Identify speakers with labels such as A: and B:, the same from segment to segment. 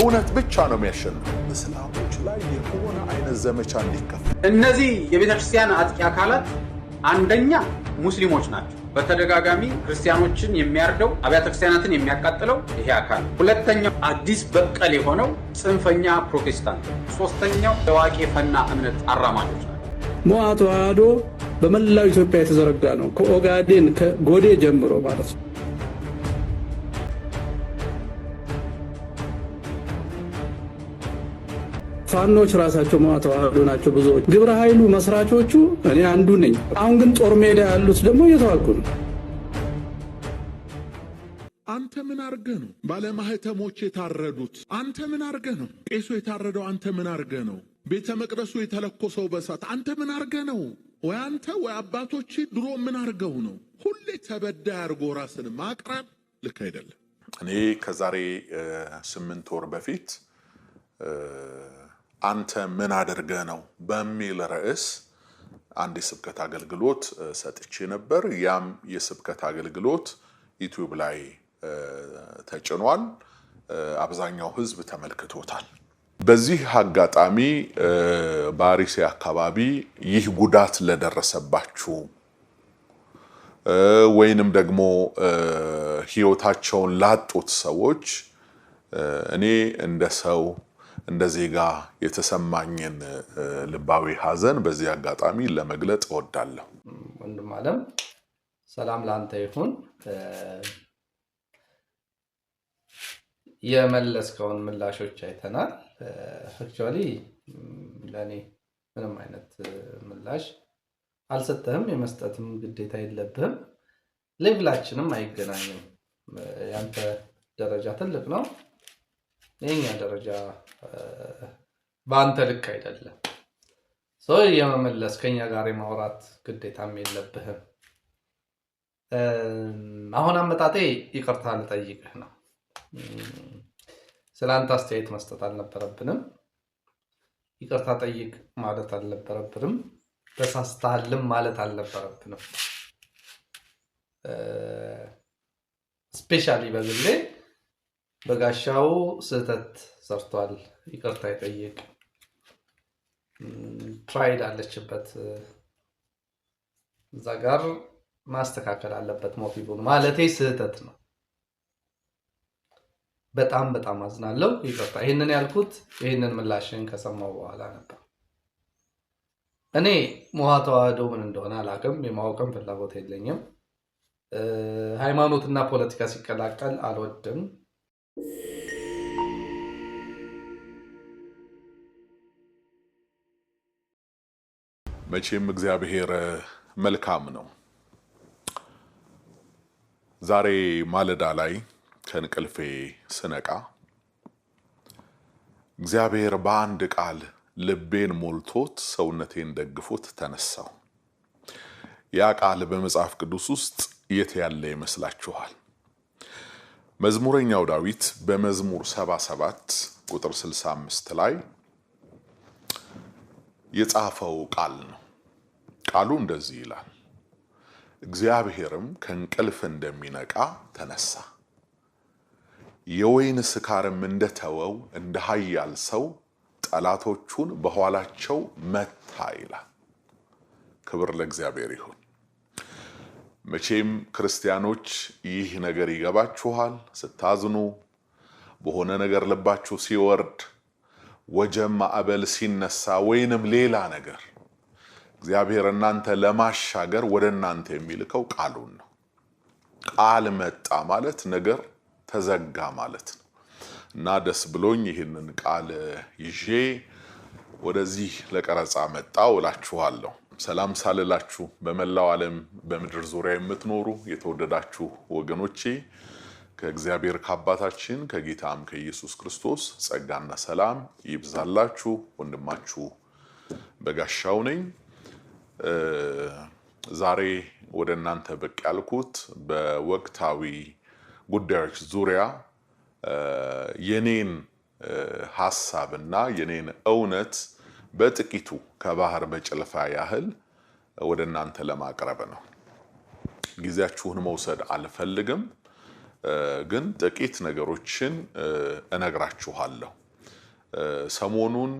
A: እውነት ብቻ ነው የሚያሸንፈው። እስላሞች ላይ የሆነ አይነት ዘመቻ እንዲከፈት
B: እነዚህ የቤተክርስቲያን አጥቂ አካላት አንደኛ ሙስሊሞች ናቸው። በተደጋጋሚ ክርስቲያኖችን የሚያርደው አብያተ ክርስቲያናትን የሚያቃጥለው ይሄ አካል። ሁለተኛው አዲስ በቀል የሆነው ጽንፈኛ ፕሮቴስታንት። ሶስተኛው የዋቄ ፈና እምነት አራማጆች ናቸው።
C: ሞዓ ተዋህዶ በመላው ኢትዮጵያ የተዘረጋ ነው። ከኦጋዴን ከጎዴ ጀምሮ ማለት ነው። ፋኖች ራሳቸው ሞዓ ተዋህዶ ናቸው። ብዙዎች ግብረ ኃይሉ መስራቾቹ እኔ አንዱ ነኝ። አሁን ግን ጦር ሜዳ ያሉት ደግሞ እየተዋጉ ነው።
D: አንተ ምን አርገህ ነው ባለማህተሞች የታረዱት? አንተ ምን አርገህ ነው ቄሱ የታረደው? አንተ ምን አርገህ ነው ቤተ መቅደሱ የተለኮሰው በሳት? አንተ ምን አርገህ ነው? ወይ አንተ ወይ አባቶች ድሮ ምን አርገው ነው? ሁሌ ተበዳይ አርጎ ራስን ማቅረብ ልክ አይደለም።
A: እኔ ከዛሬ 8 ወር በፊት አንተ ምን አድርገህ ነው በሚል ርዕስ አንድ የስብከት አገልግሎት ሰጥቼ ነበር። ያም የስብከት አገልግሎት ዩቲዩብ ላይ ተጭኗል። አብዛኛው ህዝብ ተመልክቶታል። በዚህ አጋጣሚ በአርሲ አካባቢ ይህ ጉዳት ለደረሰባችሁ ወይንም ደግሞ ህይወታቸውን ላጡት ሰዎች እኔ እንደ ሰው እንደ ዜጋ የተሰማኝን ልባዊ ሐዘን በዚህ አጋጣሚ ለመግለጽ እወዳለሁ።
E: ወንድም ዓለም ሰላም ላንተ ይሁን። የመለስከውን ምላሾች አይተናል። አክቹአሊ ለኔ ምንም አይነት ምላሽ አልሰጠህም፣ የመስጠትም ግዴታ የለብህም። ሌቭላችንም አይገናኝም። ያንተ ደረጃ ትልቅ ነው፣ የኛ ደረጃ በአንተ ልክ አይደለም። የመመለስ ከኛ ጋር የማውራት ግዴታም የለብህም። አሁን አመጣጤ ይቅርታ ልጠይቅህ ነው። ስለአንተ አስተያየት መስጠት አልነበረብንም። ይቅርታ ጠይቅ ማለት አልነበረብንም። ተሳስተሃልም ማለት አልነበረብንም። ስፔሻሊ በግሌ በጋሻው ስህተት ሰርቷል፣ ይቅርታ ይጠይቅ። ትራይድ አለችበት፣ እዛ ጋር ማስተካከል አለበት ሞቲቭን ማለቴ ስህተት ነው። በጣም በጣም አዝናለሁ፣ ይቅርታ። ይሄንን ያልኩት ይሄንን ምላሽን ከሰማው በኋላ ነበር። እኔ ሞዓ ተዋህዶ ምን እንደሆነ አላውቅም፣ የማወቅም ፍላጎት የለኝም። ሃይማኖትና ፖለቲካ ሲቀላቀል አልወድም።
A: መቼም እግዚአብሔር መልካም ነው። ዛሬ ማለዳ ላይ ከእንቅልፌ ስነቃ እግዚአብሔር በአንድ ቃል ልቤን ሞልቶት ሰውነቴን ደግፎት ተነሳው። ያ ቃል በመጽሐፍ ቅዱስ ውስጥ የት ያለ ይመስላችኋል? መዝሙረኛው ዳዊት በመዝሙር 77 ቁጥር 65 ላይ የጻፈው ቃል ነው። ቃሉ እንደዚህ ይላል፣ እግዚአብሔርም ከእንቅልፍ እንደሚነቃ ተነሳ፣ የወይን ስካርም እንደተወው እንደ ኃያል ሰው ጠላቶቹን በኋላቸው መታ ይላል። ክብር ለእግዚአብሔር ይሁን። መቼም ክርስቲያኖች ይህ ነገር ይገባችኋል። ስታዝኑ፣ በሆነ ነገር ልባችሁ ሲወርድ፣ ወጀብ ማዕበል ሲነሳ ወይንም ሌላ ነገር እግዚአብሔር እናንተ ለማሻገር ወደ እናንተ የሚልከው ቃሉን ነው። ቃል መጣ ማለት ነገር ተዘጋ ማለት ነው እና ደስ ብሎኝ ይህንን ቃል ይዤ ወደዚህ ለቀረጻ መጣሁ እላችኋለሁ። ሰላም ሳልላችሁ በመላው ዓለም በምድር ዙሪያ የምትኖሩ የተወደዳችሁ ወገኖቼ ከእግዚአብሔር ከአባታችን ከጌታም ከኢየሱስ ክርስቶስ ጸጋና ሰላም ይብዛላችሁ። ወንድማችሁ በጋሻው ነኝ። ዛሬ ወደ እናንተ ብቅ ያልኩት በወቅታዊ ጉዳዮች ዙሪያ የኔን ሐሳብና የኔን እውነት በጥቂቱ ከባህር በጭልፋ ያህል ወደ እናንተ ለማቅረብ ነው። ጊዜያችሁን መውሰድ አልፈልግም። ግን ጥቂት ነገሮችን እነግራችኋለሁ። ሰሞኑን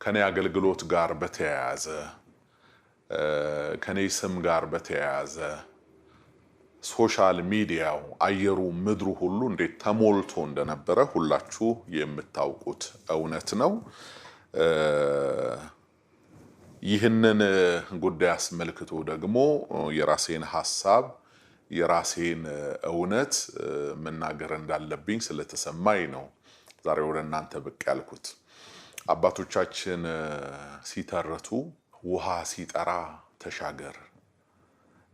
A: ከኔ አገልግሎት ጋር በተያያዘ ከኔ ስም ጋር በተያያዘ ሶሻል ሚዲያው አየሩ ምድሩ ሁሉ እንዴት ተሞልቶ እንደነበረ ሁላችሁ የምታውቁት እውነት ነው። ይህንን ጉዳይ አስመልክቶ ደግሞ የራሴን ሐሳብ የራሴን እውነት መናገር እንዳለብኝ ስለተሰማኝ ነው ዛሬ ወደ እናንተ ብቅ ያልኩት። አባቶቻችን ሲተርቱ ውሃ ሲጠራ ተሻገር፣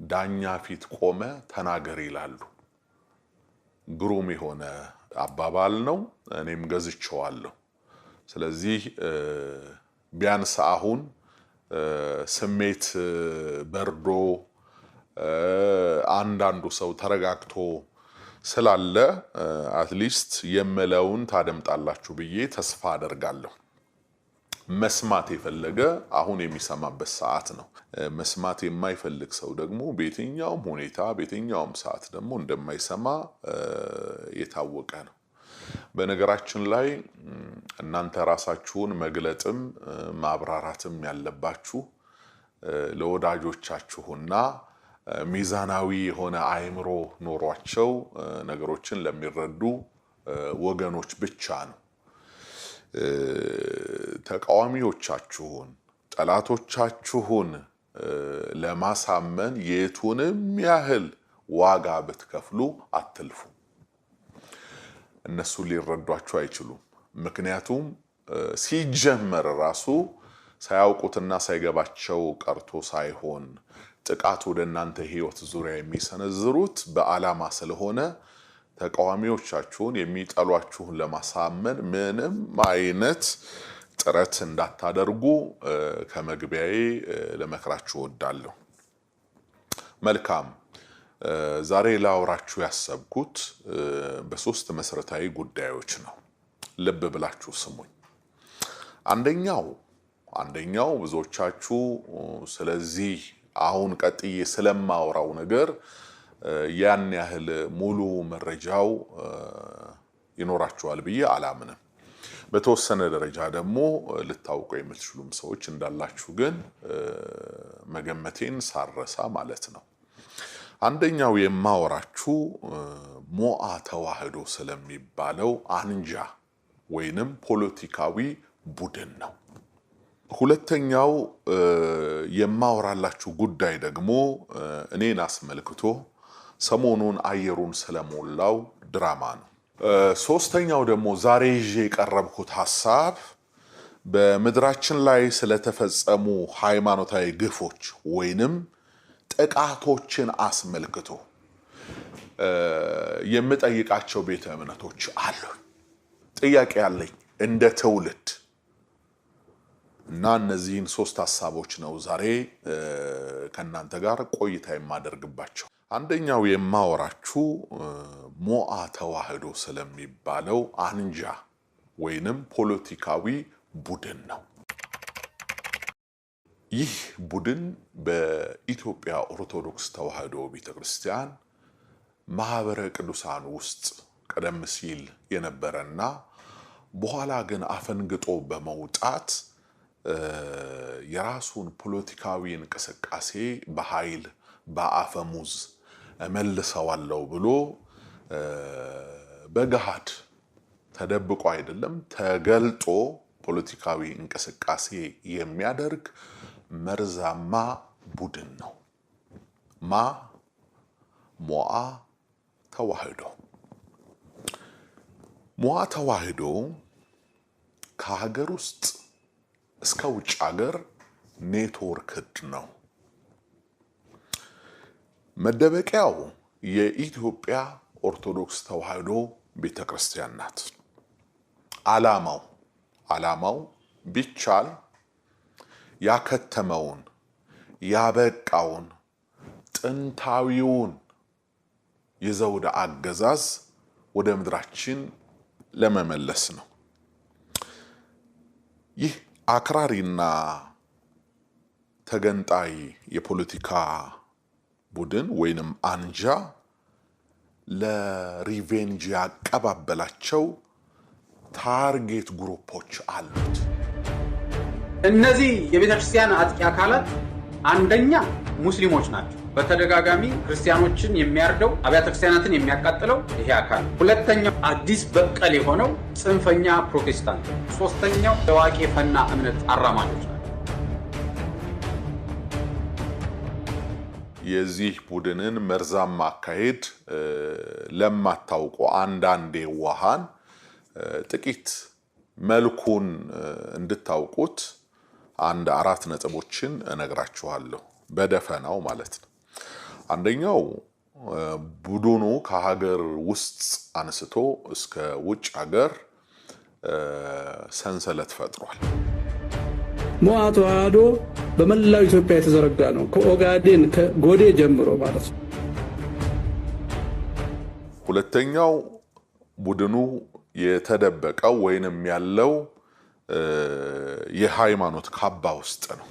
A: ዳኛ ፊት ቆመ ተናገር ይላሉ። ግሩም የሆነ አባባል ነው። እኔም ገዝቼዋለሁ። ስለዚህ ቢያንስ አሁን ስሜት በርዶ አንዳንዱ ሰው ተረጋግቶ ስላለ አትሊስት የምለውን ታደምጣላችሁ ብዬ ተስፋ አደርጋለሁ። መስማት የፈለገ አሁን የሚሰማበት ሰዓት ነው። መስማት የማይፈልግ ሰው ደግሞ በየትኛውም ሁኔታ በየትኛውም ሰዓት ደግሞ እንደማይሰማ የታወቀ ነው። በነገራችን ላይ እናንተ ራሳችሁን መግለጥም ማብራራትም ያለባችሁ ለወዳጆቻችሁና ሚዛናዊ የሆነ አእምሮ ኖሯቸው ነገሮችን ለሚረዱ ወገኖች ብቻ ነው። ተቃዋሚዎቻችሁን ጠላቶቻችሁን ለማሳመን የቱንም ያህል ዋጋ ብትከፍሉ አትልፉ። እነሱ ሊረዷችሁ አይችሉም። ምክንያቱም ሲጀመር ራሱ ሳያውቁትና ሳይገባቸው ቀርቶ ሳይሆን ጥቃት ወደ እናንተ ህይወት ዙሪያ የሚሰነዝሩት በዓላማ ስለሆነ ተቃዋሚዎቻችሁን የሚጠሏችሁን ለማሳመን ምንም አይነት ጥረት እንዳታደርጉ ከመግቢያዬ ለመክራችሁ እወዳለሁ። መልካም። ዛሬ ላወራችሁ ያሰብኩት በሶስት መሰረታዊ ጉዳዮች ነው። ልብ ብላችሁ ስሙኝ። አንደኛው ብዙዎቻችሁ ስለዚህ አሁን ቀጥዬ ስለማወራው ነገር ያን ያህል ሙሉ መረጃው ይኖራችኋል ብዬ አላምንም። በተወሰነ ደረጃ ደግሞ ልታውቁ የምትችሉም ሰዎች እንዳላችሁ ግን መገመቴን ሳረሳ ማለት ነው። አንደኛው የማወራችሁ ሞዓ ተዋህዶ ስለሚባለው አንጃ ወይንም ፖለቲካዊ ቡድን ነው። ሁለተኛው የማወራላችሁ ጉዳይ ደግሞ እኔን አስመልክቶ ሰሞኑን አየሩን ስለሞላው ድራማ ነው። ሶስተኛው ደግሞ ዛሬ ይዤ የቀረብኩት ሐሳብ በምድራችን ላይ ስለተፈጸሙ ሃይማኖታዊ ግፎች ወይንም ጥቃቶችን አስመልክቶ የምጠይቃቸው ቤተ እምነቶች አሉ። ጥያቄ ያለኝ እንደ ትውልድ እና እነዚህን ሶስት ሐሳቦች ነው ዛሬ ከእናንተ ጋር ቆይታ የማደርግባቸው። አንደኛው የማወራችሁ ሞዓ ተዋህዶ ስለሚባለው አንጃ ወይንም ፖለቲካዊ ቡድን ነው። ይህ ቡድን በኢትዮጵያ ኦርቶዶክስ ተዋህዶ ቤተክርስቲያን ማህበረ ቅዱሳን ውስጥ ቀደም ሲል የነበረና በኋላ ግን አፈንግጦ በመውጣት የራሱን ፖለቲካዊ እንቅስቃሴ በኃይል በአፈሙዝ እመልሰዋለሁ ብሎ በገሃድ ተደብቆ አይደለም ተገልጦ ፖለቲካዊ እንቅስቃሴ የሚያደርግ መርዛማ ቡድን ነው። ሞዓ ተዋህዶ። ሞዓ ተዋህዶ ከሀገር ውስጥ እስከ ውጭ ሀገር ኔትወርክድ ነው። መደበቂያው የኢትዮጵያ ኦርቶዶክስ ተዋህዶ ቤተክርስቲያን ናት። ዓላማው ቢቻል ያከተመውን ያበቃውን ጥንታዊውን የዘውድ አገዛዝ ወደ ምድራችን ለመመለስ ነው። ይህ አክራሪና ተገንጣይ የፖለቲካ ቡድን ወይንም አንጃ ለሪቬንጅ ያቀባበላቸው ታርጌት ግሩፖች አሉት።
B: እነዚህ የቤተክርስቲያን አጥቂ አካላት አንደኛ ሙስሊሞች ናቸው። በተደጋጋሚ ክርስቲያኖችን የሚያርደው አብያተ ክርስቲያናትን የሚያቃጥለው ይሄ አካል። ሁለተኛው አዲስ በቀል የሆነው ጽንፈኛ ፕሮቴስታንት። ሶስተኛው ታዋቂ ፈና እምነት አራማጆች ናቸው።
A: የዚህ ቡድንን መርዛማ አካሄድ ለማታውቁ አንዳንዴ ዋሃን ጥቂት መልኩን እንድታውቁት አንድ 4 ነጥቦችን እነግራችኋለሁ በደፈናው ማለት ነው። አንደኛው ቡድኑ ከሀገር ውስጥ አንስቶ እስከ ውጭ ሀገር ሰንሰለት ፈጥሯል።
C: ሞዓ ተዋህዶ በመላው ኢትዮጵያ የተዘረጋ ነው። ከኦጋዴን ከጎዴ ጀምሮ ማለት ነው።
A: ሁለተኛው ቡድኑ የተደበቀው ወይንም ያለው የሃይማኖት ካባ ውስጥ ነው።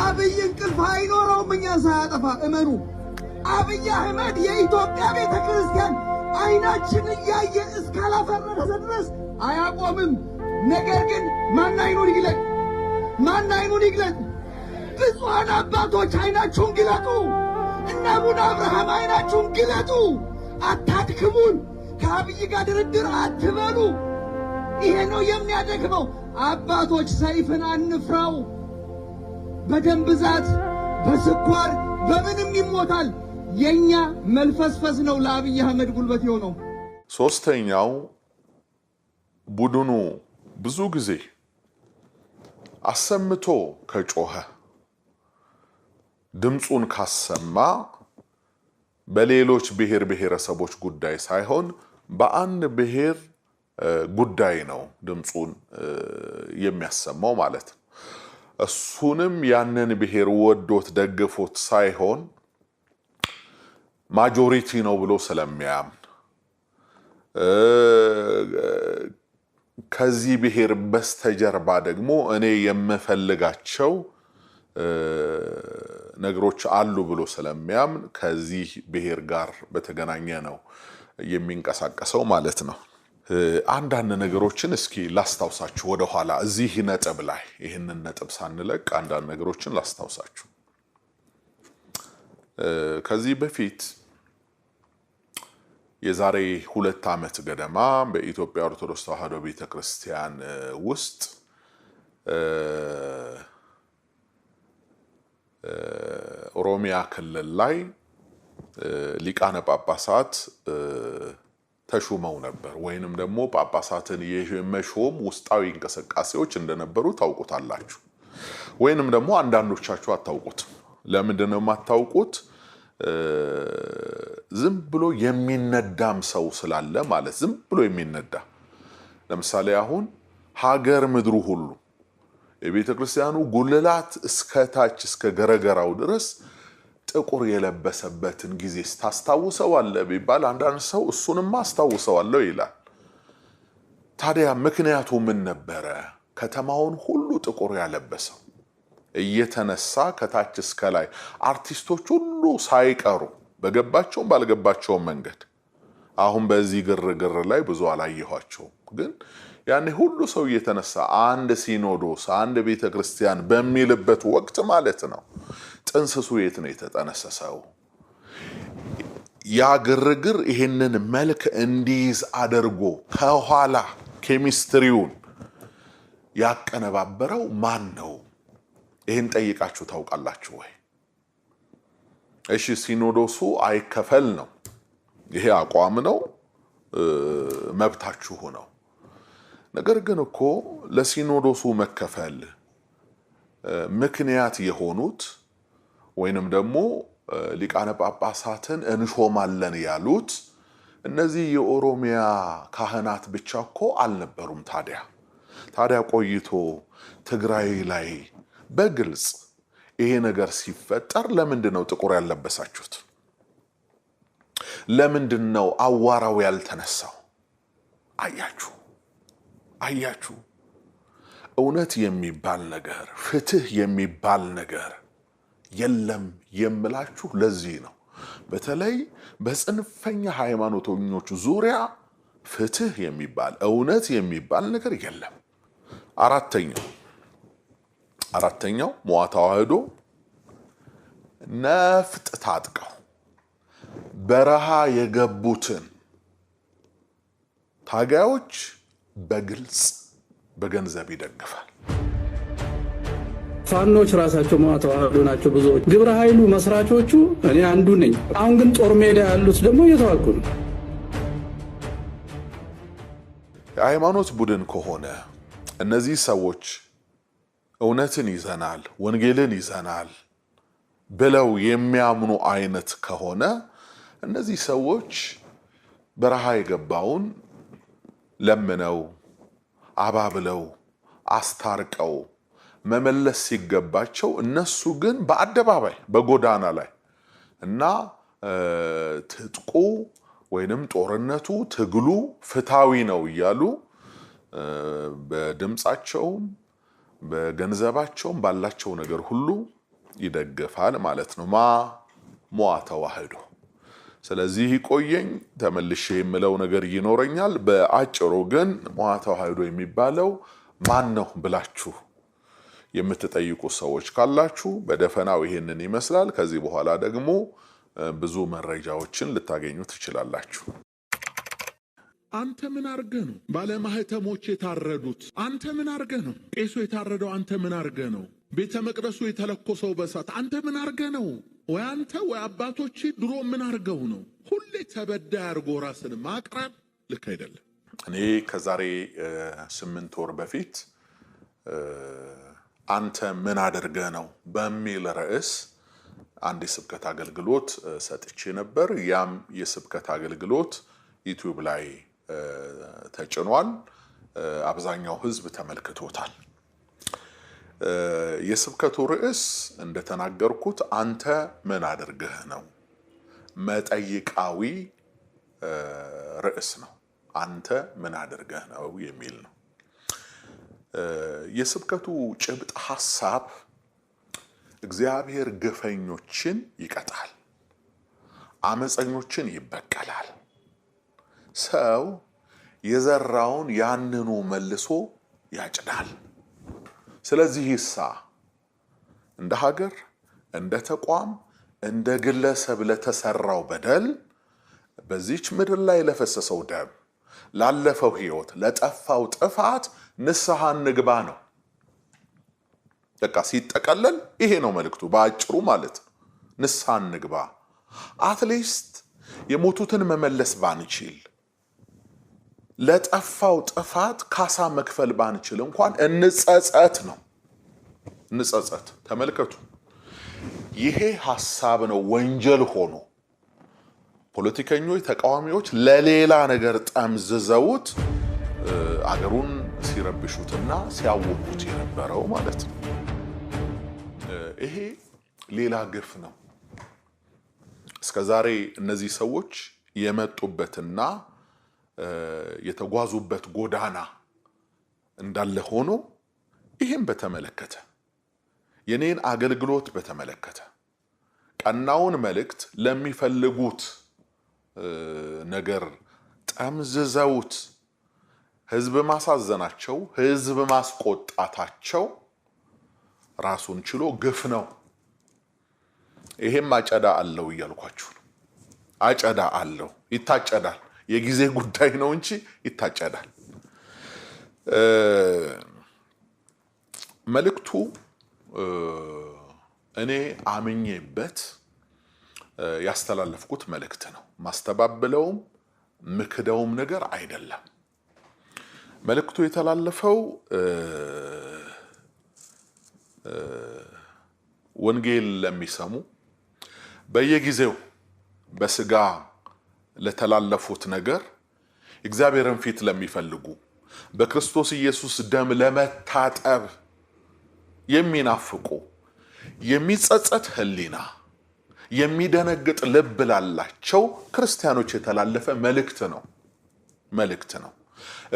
F: አብይ እንቅልፍ አይኖረውም እኛን ሳያጠፋ እመኑ። አብይ አህመድ የኢትዮጵያ ቤተ ክርስቲያን አይናችን እያየ እስካላፈረሰ ድረስ አያቆምም። ነገር ግን ማን አይኑን ይግለጥ? ማን አይኑን ይግለጥ? ብፁዓን አባቶች አይናችሁን ግለጡ። እነ አቡነ አብርሃም አይናችሁን ግለጡ። አታድክሙን። ከአብይ ጋር ድርድር አትበሉ። ይሄ ነው የሚያደክመው። አባቶች ሰይፍን አንፍራው። በደም ብዛት በስኳር በምንም ይሞታል። የኛ መልፈስፈስ ነው ለአብይ አህመድ ጉልበት የሆነው።
A: ሶስተኛው ቡድኑ ብዙ ጊዜ አሰምቶ ከጮኸ ድምጹን ካሰማ በሌሎች ብሔር ብሔረሰቦች ጉዳይ ሳይሆን በአንድ ብሔር ጉዳይ ነው ድምጹን የሚያሰማው ማለት ነው። እሱንም ያንን ብሔር ወዶት ደግፎት ሳይሆን ማጆሪቲ ነው ብሎ ስለሚያምን ከዚህ ብሔር በስተጀርባ ደግሞ እኔ የምፈልጋቸው ነገሮች አሉ ብሎ ስለሚያምን ከዚህ ብሔር ጋር በተገናኘ ነው የሚንቀሳቀሰው ማለት ነው። አንዳንድ ነገሮችን እስኪ ላስታውሳችሁ ወደ ኋላ እዚህ ነጥብ ላይ ይህንን ነጥብ ሳንለቅ አንዳንድ ነገሮችን ላስታውሳችሁ። ከዚህ በፊት የዛሬ 2 ዓመት ገደማ በኢትዮጵያ ኦርቶዶክስ ተዋህዶ ቤተክርስቲያን ውስጥ ኦሮሚያ ክልል ላይ ሊቃነ ጳጳሳት ተሹመው ነበር ወይንም ደግሞ ጳጳሳትን የመሾም ውስጣዊ እንቅስቃሴዎች እንደነበሩ ታውቁታላችሁ። ወይንም ደግሞ አንዳንዶቻችሁ አታውቁትም። ለምንድን ነው የማታውቁት? ዝም ብሎ የሚነዳም ሰው ስላለ ማለት ዝም ብሎ የሚነዳ ለምሳሌ አሁን ሀገር ምድሩ ሁሉ የቤተ ክርስቲያኑ ጉልላት እስከ ታች እስከ ገረገራው ድረስ ጥቁር የለበሰበትን ጊዜ ታስታውሰዋለህ ቢባል አንዳንድ ሰው እሱንም አስታውሰዋለሁ ይላል። ታዲያ ምክንያቱ ምን ነበረ? ከተማውን ሁሉ ጥቁር ያለበሰው እየተነሳ ከታች እስከ ላይ አርቲስቶች ሁሉ ሳይቀሩ በገባቸውም ባልገባቸውም መንገድ አሁን በዚህ ግርግር ላይ ብዙ አላየኋቸውም፣ ግን ያኔ ሁሉ ሰው እየተነሳ አንድ ሲኖዶስ አንድ ቤተክርስቲያን በሚልበት ወቅት ማለት ነው ጥንስሱ የት ነው የተጠነሰሰው? ያ ግርግር ይሄንን መልክ እንዲይዝ አድርጎ ከኋላ ኬሚስትሪውን ያቀነባበረው ማን ነው? ይሄን ጠይቃችሁ ታውቃላችሁ ወይ? እሺ ሲኖዶሱ አይከፈል ነው፣ ይሄ አቋም ነው፣ መብታችሁ ነው። ነገር ግን እኮ ለሲኖዶሱ መከፈል ምክንያት የሆኑት ወይንም ደግሞ ሊቃነ ጳጳሳትን እንሾማለን ያሉት እነዚህ የኦሮሚያ ካህናት ብቻ እኮ አልነበሩም። ታዲያ ቆይቶ ትግራይ ላይ በግልጽ ይሄ ነገር ሲፈጠር ለምንድን ነው ጥቁር ያለበሳችሁት? ለምንድን ነው አዋራው ያልተነሳው? አያችሁ እውነት የሚባል ነገር ፍትህ የሚባል ነገር የለም የምላችሁ ለዚህ ነው። በተለይ በጽንፈኛ ሃይማኖተኞች ዙሪያ ፍትህ የሚባል እውነት የሚባል ነገር የለም። አራተኛው ሞዓ ተዋህዶ ነፍጥ ታጥቀው በረሃ የገቡትን ታጋዮች በግልጽ በገንዘብ ይደግፋል።
C: ፋኖች ራሳቸው ሞዓ ተዋህዶ ናቸው ብዙዎች። ግብረ ኃይሉ መስራቾቹ እኔ አንዱ ነኝ። አሁን ግን ጦር ሜዳ ያሉት ደግሞ እየተዋጉ ነው።
A: የሃይማኖት ቡድን ከሆነ እነዚህ ሰዎች እውነትን ይዘናል፣ ወንጌልን ይዘናል ብለው የሚያምኑ አይነት ከሆነ እነዚህ ሰዎች በረሃ የገባውን ለምነው አባብለው አስታርቀው መመለስ ሲገባቸው እነሱ ግን በአደባባይ በጎዳና ላይ እና ትጥቁ ወይንም ጦርነቱ ትግሉ ፍትሃዊ ነው እያሉ በድምጻቸውም በገንዘባቸውም ባላቸው ነገር ሁሉ ይደግፋል ማለት ነው ሞዓ ተዋህዶ። ስለዚህ ይቆየኝ ተመልሼ የምለው ነገር ይኖረኛል። በአጭሩ ግን ሞዓ ተዋህዶ የሚባለው ማን ነው ብላችሁ የምትጠይቁ ሰዎች ካላችሁ በደፈናው ይሄንን ይመስላል። ከዚህ በኋላ ደግሞ ብዙ መረጃዎችን ልታገኙ ትችላላችሁ።
D: አንተ ምን አርገህ ነው ባለማህተሞች የታረዱት? አንተ ምን አርገህ ነው ቄሱ የታረደው? አንተ ምን አርገህ ነው ቤተ መቅደሱ የተለኮሰው በሳት? አንተ ምን አርገህ ነው? ወይ አንተ ወይ አባቶች ድሮ ምን አርገው ነው? ሁሌ ተበዳይ አርጎ ራስን ማቅረብ ልክ አይደለም።
A: እኔ ከዛሬ 8 ወር በፊት አንተ ምን አድርገህ ነው በሚል ርዕስ አንድ የስብከት አገልግሎት ሰጥቼ ነበር። ያም የስብከት አገልግሎት ዩቲዩብ ላይ ተጭኗል። አብዛኛው ህዝብ ተመልክቶታል። የስብከቱ ርዕስ እንደተናገርኩት አንተ ምን አድርገህ ነው መጠይቃዊ ርዕስ ነው። አንተ ምን አድርገህ ነው የሚል ነው። የስብከቱ ጭብጥ ሐሳብ እግዚአብሔር ግፈኞችን ይቀጣል፣ አመፀኞችን ይበቀላል። ሰው የዘራውን ያንኑ መልሶ ያጭዳል። ስለዚህ እንደ ሀገር፣ እንደ ተቋም፣ እንደ ግለሰብ ለተሰራው በደል በዚች ምድር ላይ ለፈሰሰው ደም፣ ላለፈው ህይወት፣ ለጠፋው ጥፋት ንስሐ እንግባ ነው። በቃ ሲጠቀለል ይሄ ነው መልእክቱ በአጭሩ ማለት ነው። ንስሐ እንግባ። አትሊስት የሞቱትን መመለስ ባንችል፣ ለጠፋው ጥፋት ካሳ መክፈል ባንችል እንኳን እንጸጸት ነው። እንጸጸት። ተመልከቱ፣ ይሄ ሐሳብ ነው ወንጀል ሆኖ ፖለቲከኞች፣ ተቃዋሚዎች ለሌላ ነገር ጠምዝዘውት አገሩን ሲረብሹትና ሲያወቁት የነበረው ማለት ነው። ይሄ ሌላ ግፍ ነው። እስከዛሬ እነዚህ ሰዎች የመጡበትና የተጓዙበት ጎዳና እንዳለ ሆኖ ይሄን በተመለከተ የኔን አገልግሎት በተመለከተ ቀናውን መልእክት ለሚፈልጉት ነገር ጠምዝዘውት ህዝብ ማሳዘናቸው፣ ህዝብ ማስቆጣታቸው ራሱን ችሎ ግፍ ነው። ይሄም አጨዳ አለው እያልኳችሁ ነው። አጨዳ አለው፣ ይታጨዳል። የጊዜ ጉዳይ ነው እንጂ ይታጨዳል። መልእክቱ እኔ አምኜበት ያስተላለፍኩት መልእክት ነው። ማስተባበለውም ምክደውም ነገር አይደለም። መልእክቱ የተላለፈው ወንጌል ለሚሰሙ በየጊዜው በስጋ ለተላለፉት ነገር እግዚአብሔርን ፊት ለሚፈልጉ በክርስቶስ ኢየሱስ ደም ለመታጠብ የሚናፍቁ የሚጸጸት ህሊና የሚደነግጥ ልብ ላላቸው ክርስቲያኖች የተላለፈ መልእክት ነው።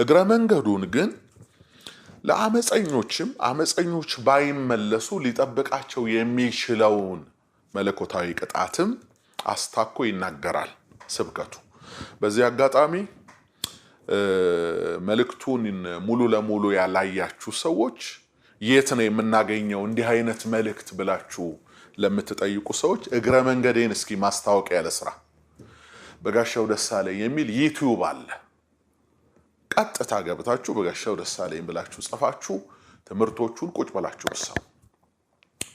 A: እግረ መንገዱን ግን ለአመፀኞችም አመፀኞች ባይመለሱ ሊጠብቃቸው የሚችለውን መለኮታዊ ቅጣትም አስታኮ ይናገራል ስብከቱ። በዚህ አጋጣሚ መልእክቱን ሙሉ ለሙሉ ያላያችሁ ሰዎች የት ነው የምናገኘው እንዲህ አይነት መልእክት ብላችሁ ለምትጠይቁ ሰዎች እግረ መንገዴን እስኪ ማስታወቂያ ለስራ በጋሻው ደሳለኝ የሚል ዩቲዩብ አለ። ቀጥታ ገብታችሁ በጋሻው ደሳለኝ ብላችሁ ጽፋችሁ ትምህርቶቹን ቁጭ ብላችሁ ሰው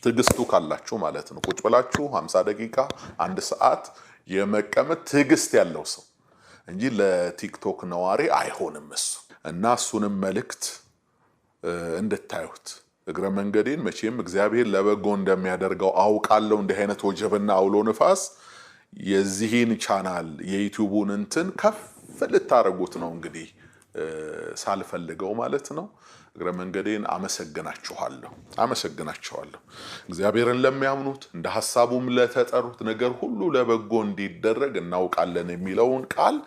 A: ትግስቱ ካላችሁ ማለት ነው ቁጭ ብላችሁ 50 ደቂቃ 1 ሰዓት የመቀመጥ ትግስት ያለው ሰው እንጂ ለቲክቶክ ነዋሪ አይሆንም እሱ። እና እሱንም መልእክት እንድታዩት እግረ መንገዴን መቼም እግዚአብሔር ለበጎ እንደሚያደርገው አውቃለሁ። እንዲህ አይነት ወጀብና አውሎ ንፋስ የዚህን ቻናል የዩቲዩቡን እንትን ከፍ ልታረጉት ነው እንግዲህ ሳልፈልገው ማለት ነው። እግረ መንገዴን አመሰግናችኋለሁ። እግዚአብሔርን ለሚያምኑት እንደ ሐሳቡም ለተጠሩት ነገር ሁሉ ለበጎ እንዲደረግ እናውቃለን የሚለውን ቃል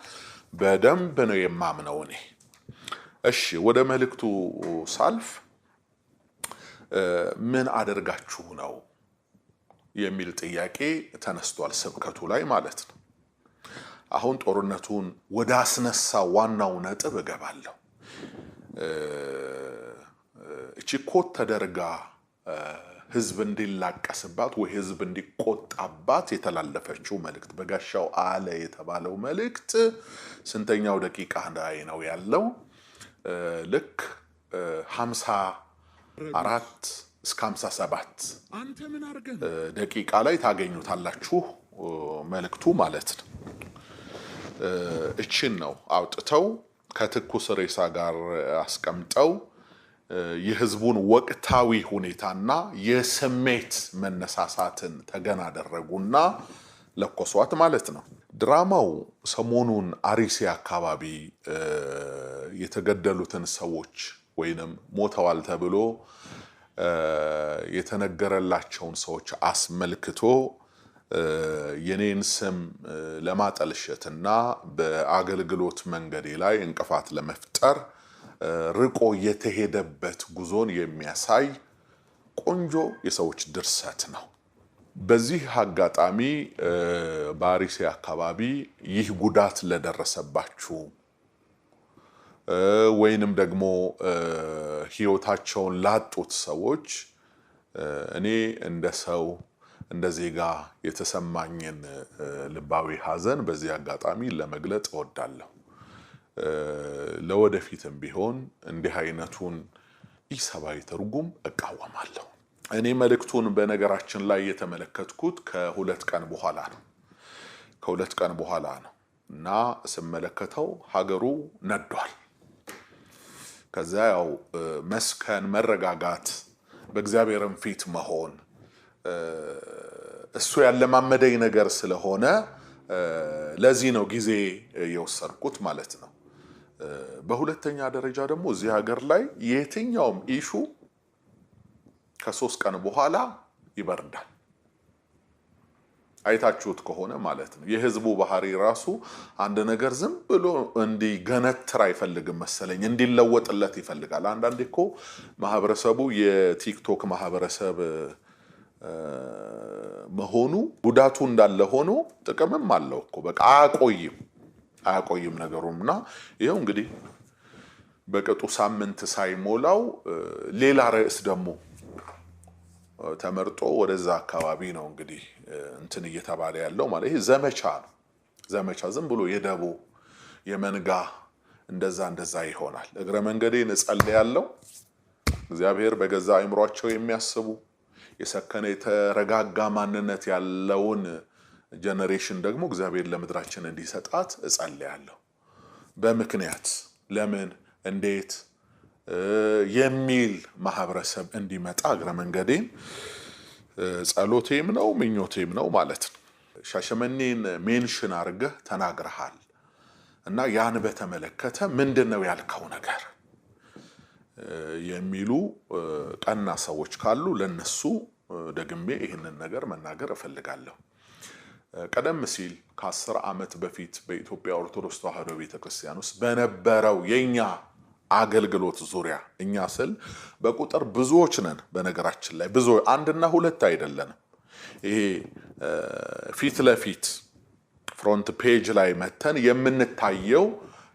A: በደንብ ነው የማምነው እኔ። እሺ ወደ መልእክቱ ሳልፍ ምን አደርጋችሁ ነው የሚል ጥያቄ ተነስቷል ስብከቱ ላይ ማለት ነው። አሁን ጦርነቱን ወደ አስነሳ ዋናው ነጥብ እገባለሁ። እቺ ኮት ተደርጋ ህዝብ እንዲላቀስባት ወይ ህዝብ እንዲቆጣባት የተላለፈችው መልእክት በጋሻው አለ የተባለው መልእክት ስንተኛው ደቂቃ ላይ ነው ያለው? ልክ 54 እስከ 57 ደቂቃ ላይ ታገኙታላችሁ መልእክቱ ማለት ነው። እቺን ነው አውጥተው ከትኩስ ሬሳ ጋር አስቀምጠው የህዝቡን ወቅታዊ ሁኔታና የስሜት መነሳሳትን ተገና አደረጉና ለኮሷት ማለት ነው። ድራማው ሰሞኑን አርሲ አካባቢ የተገደሉትን ሰዎች ወይንም ሞተዋል ተብሎ የተነገረላቸውን ሰዎች አስመልክቶ የኔን ስም ለማጠልሸትና በአገልግሎት መንገዴ ላይ እንቅፋት ለመፍጠር ርቆ የተሄደበት ጉዞን የሚያሳይ ቆንጆ የሰዎች ድርሰት ነው። በዚህ አጋጣሚ በአርሲ አካባቢ ይህ ጉዳት ለደረሰባችሁ ወይንም ደግሞ ህይወታቸውን ላጡት ሰዎች እኔ እንደ ሰው እንደ ዜጋ የተሰማኝን ልባዊ ሐዘን በዚህ አጋጣሚ ለመግለጽ እወዳለሁ። ለወደፊትም ቢሆን እንዲህ አይነቱን ኢሰባዊ ትርጉም እቃወማለሁ። እኔ መልእክቱን በነገራችን ላይ የተመለከትኩት ከ2 ቀን በኋላ ነው እና ስመለከተው ሀገሩ ነዷል። ከዛ ያው መስከን መረጋጋት በእግዚአብሔርም ፊት መሆን እሱ ያለማመደኝ ነገር ስለሆነ ለዚህ ነው ጊዜ የወሰድኩት ማለት ነው። በሁለተኛ ደረጃ ደግሞ እዚህ ሀገር ላይ የትኛውም ኢሹ ከ3 ቀን በኋላ ይበርዳል። አይታችሁት ከሆነ ማለት ነው። የህዝቡ ባህሪ ራሱ አንድ ነገር ዝም ብሎ እንዲገነትር አይፈልግም መሰለኝ፣ እንዲለወጥለት ይፈልጋል። አንዳንዴ እኮ ማህበረሰቡ የቲክቶክ ማህበረሰብ መሆኑ ጉዳቱ እንዳለ ሆኖ ጥቅምም አለው እኮ። በቃ አያቆይም ነገሩና ይሄው እንግዲህ በቅጡ ሳምንት ሳይሞላው ሌላ ርዕስ ደግሞ ተመርጦ ወደዛ አካባቢ ነው እንግዲህ እንትን እየተባለ ያለው ማለት ይሄ ዘመቻ ነው። ዘመቻ ዝም ብሎ የደቦ የመንጋ እንደዛ ይሆናል። እግረ መንገዴን እጸልያለሁ እግዚአብሔር በገዛ አእምሯቸው የሚያስቡ የሰከነ የተረጋጋ ማንነት ያለውን ጀነሬሽን ደግሞ እግዚአብሔር ለምድራችን እንዲሰጣት እጸልያለሁ። በምክንያት ለምን እንዴት የሚል ማህበረሰብ እንዲመጣ እግረ መንገዴን ጸሎቴም ነው ምኞቴም ነው ማለት ነው። ሻሸመኔን ሜንሽን አድርገህ ተናግረሃል እና ያን በተመለከተ ምንድነው ያልከው ነገር የሚሉ ቀና ሰዎች ካሉ ለነሱ ደግሜ ይህንን ነገር መናገር እፈልጋለሁ። ቀደም ሲል ከ10 ዓመት በፊት በኢትዮጵያ ኦርቶዶክስ ተዋሕዶ ቤተክርስቲያን ውስጥ በነበረው የኛ አገልግሎት ዙሪያ እኛ ስል በቁጥር ብዙዎች ነን። በነገራችን ላይ ብዙ አንድና ሁለት አይደለንም። ይሄ ፊት ለፊት ፍሮንት ፔጅ ላይ መተን የምንታየው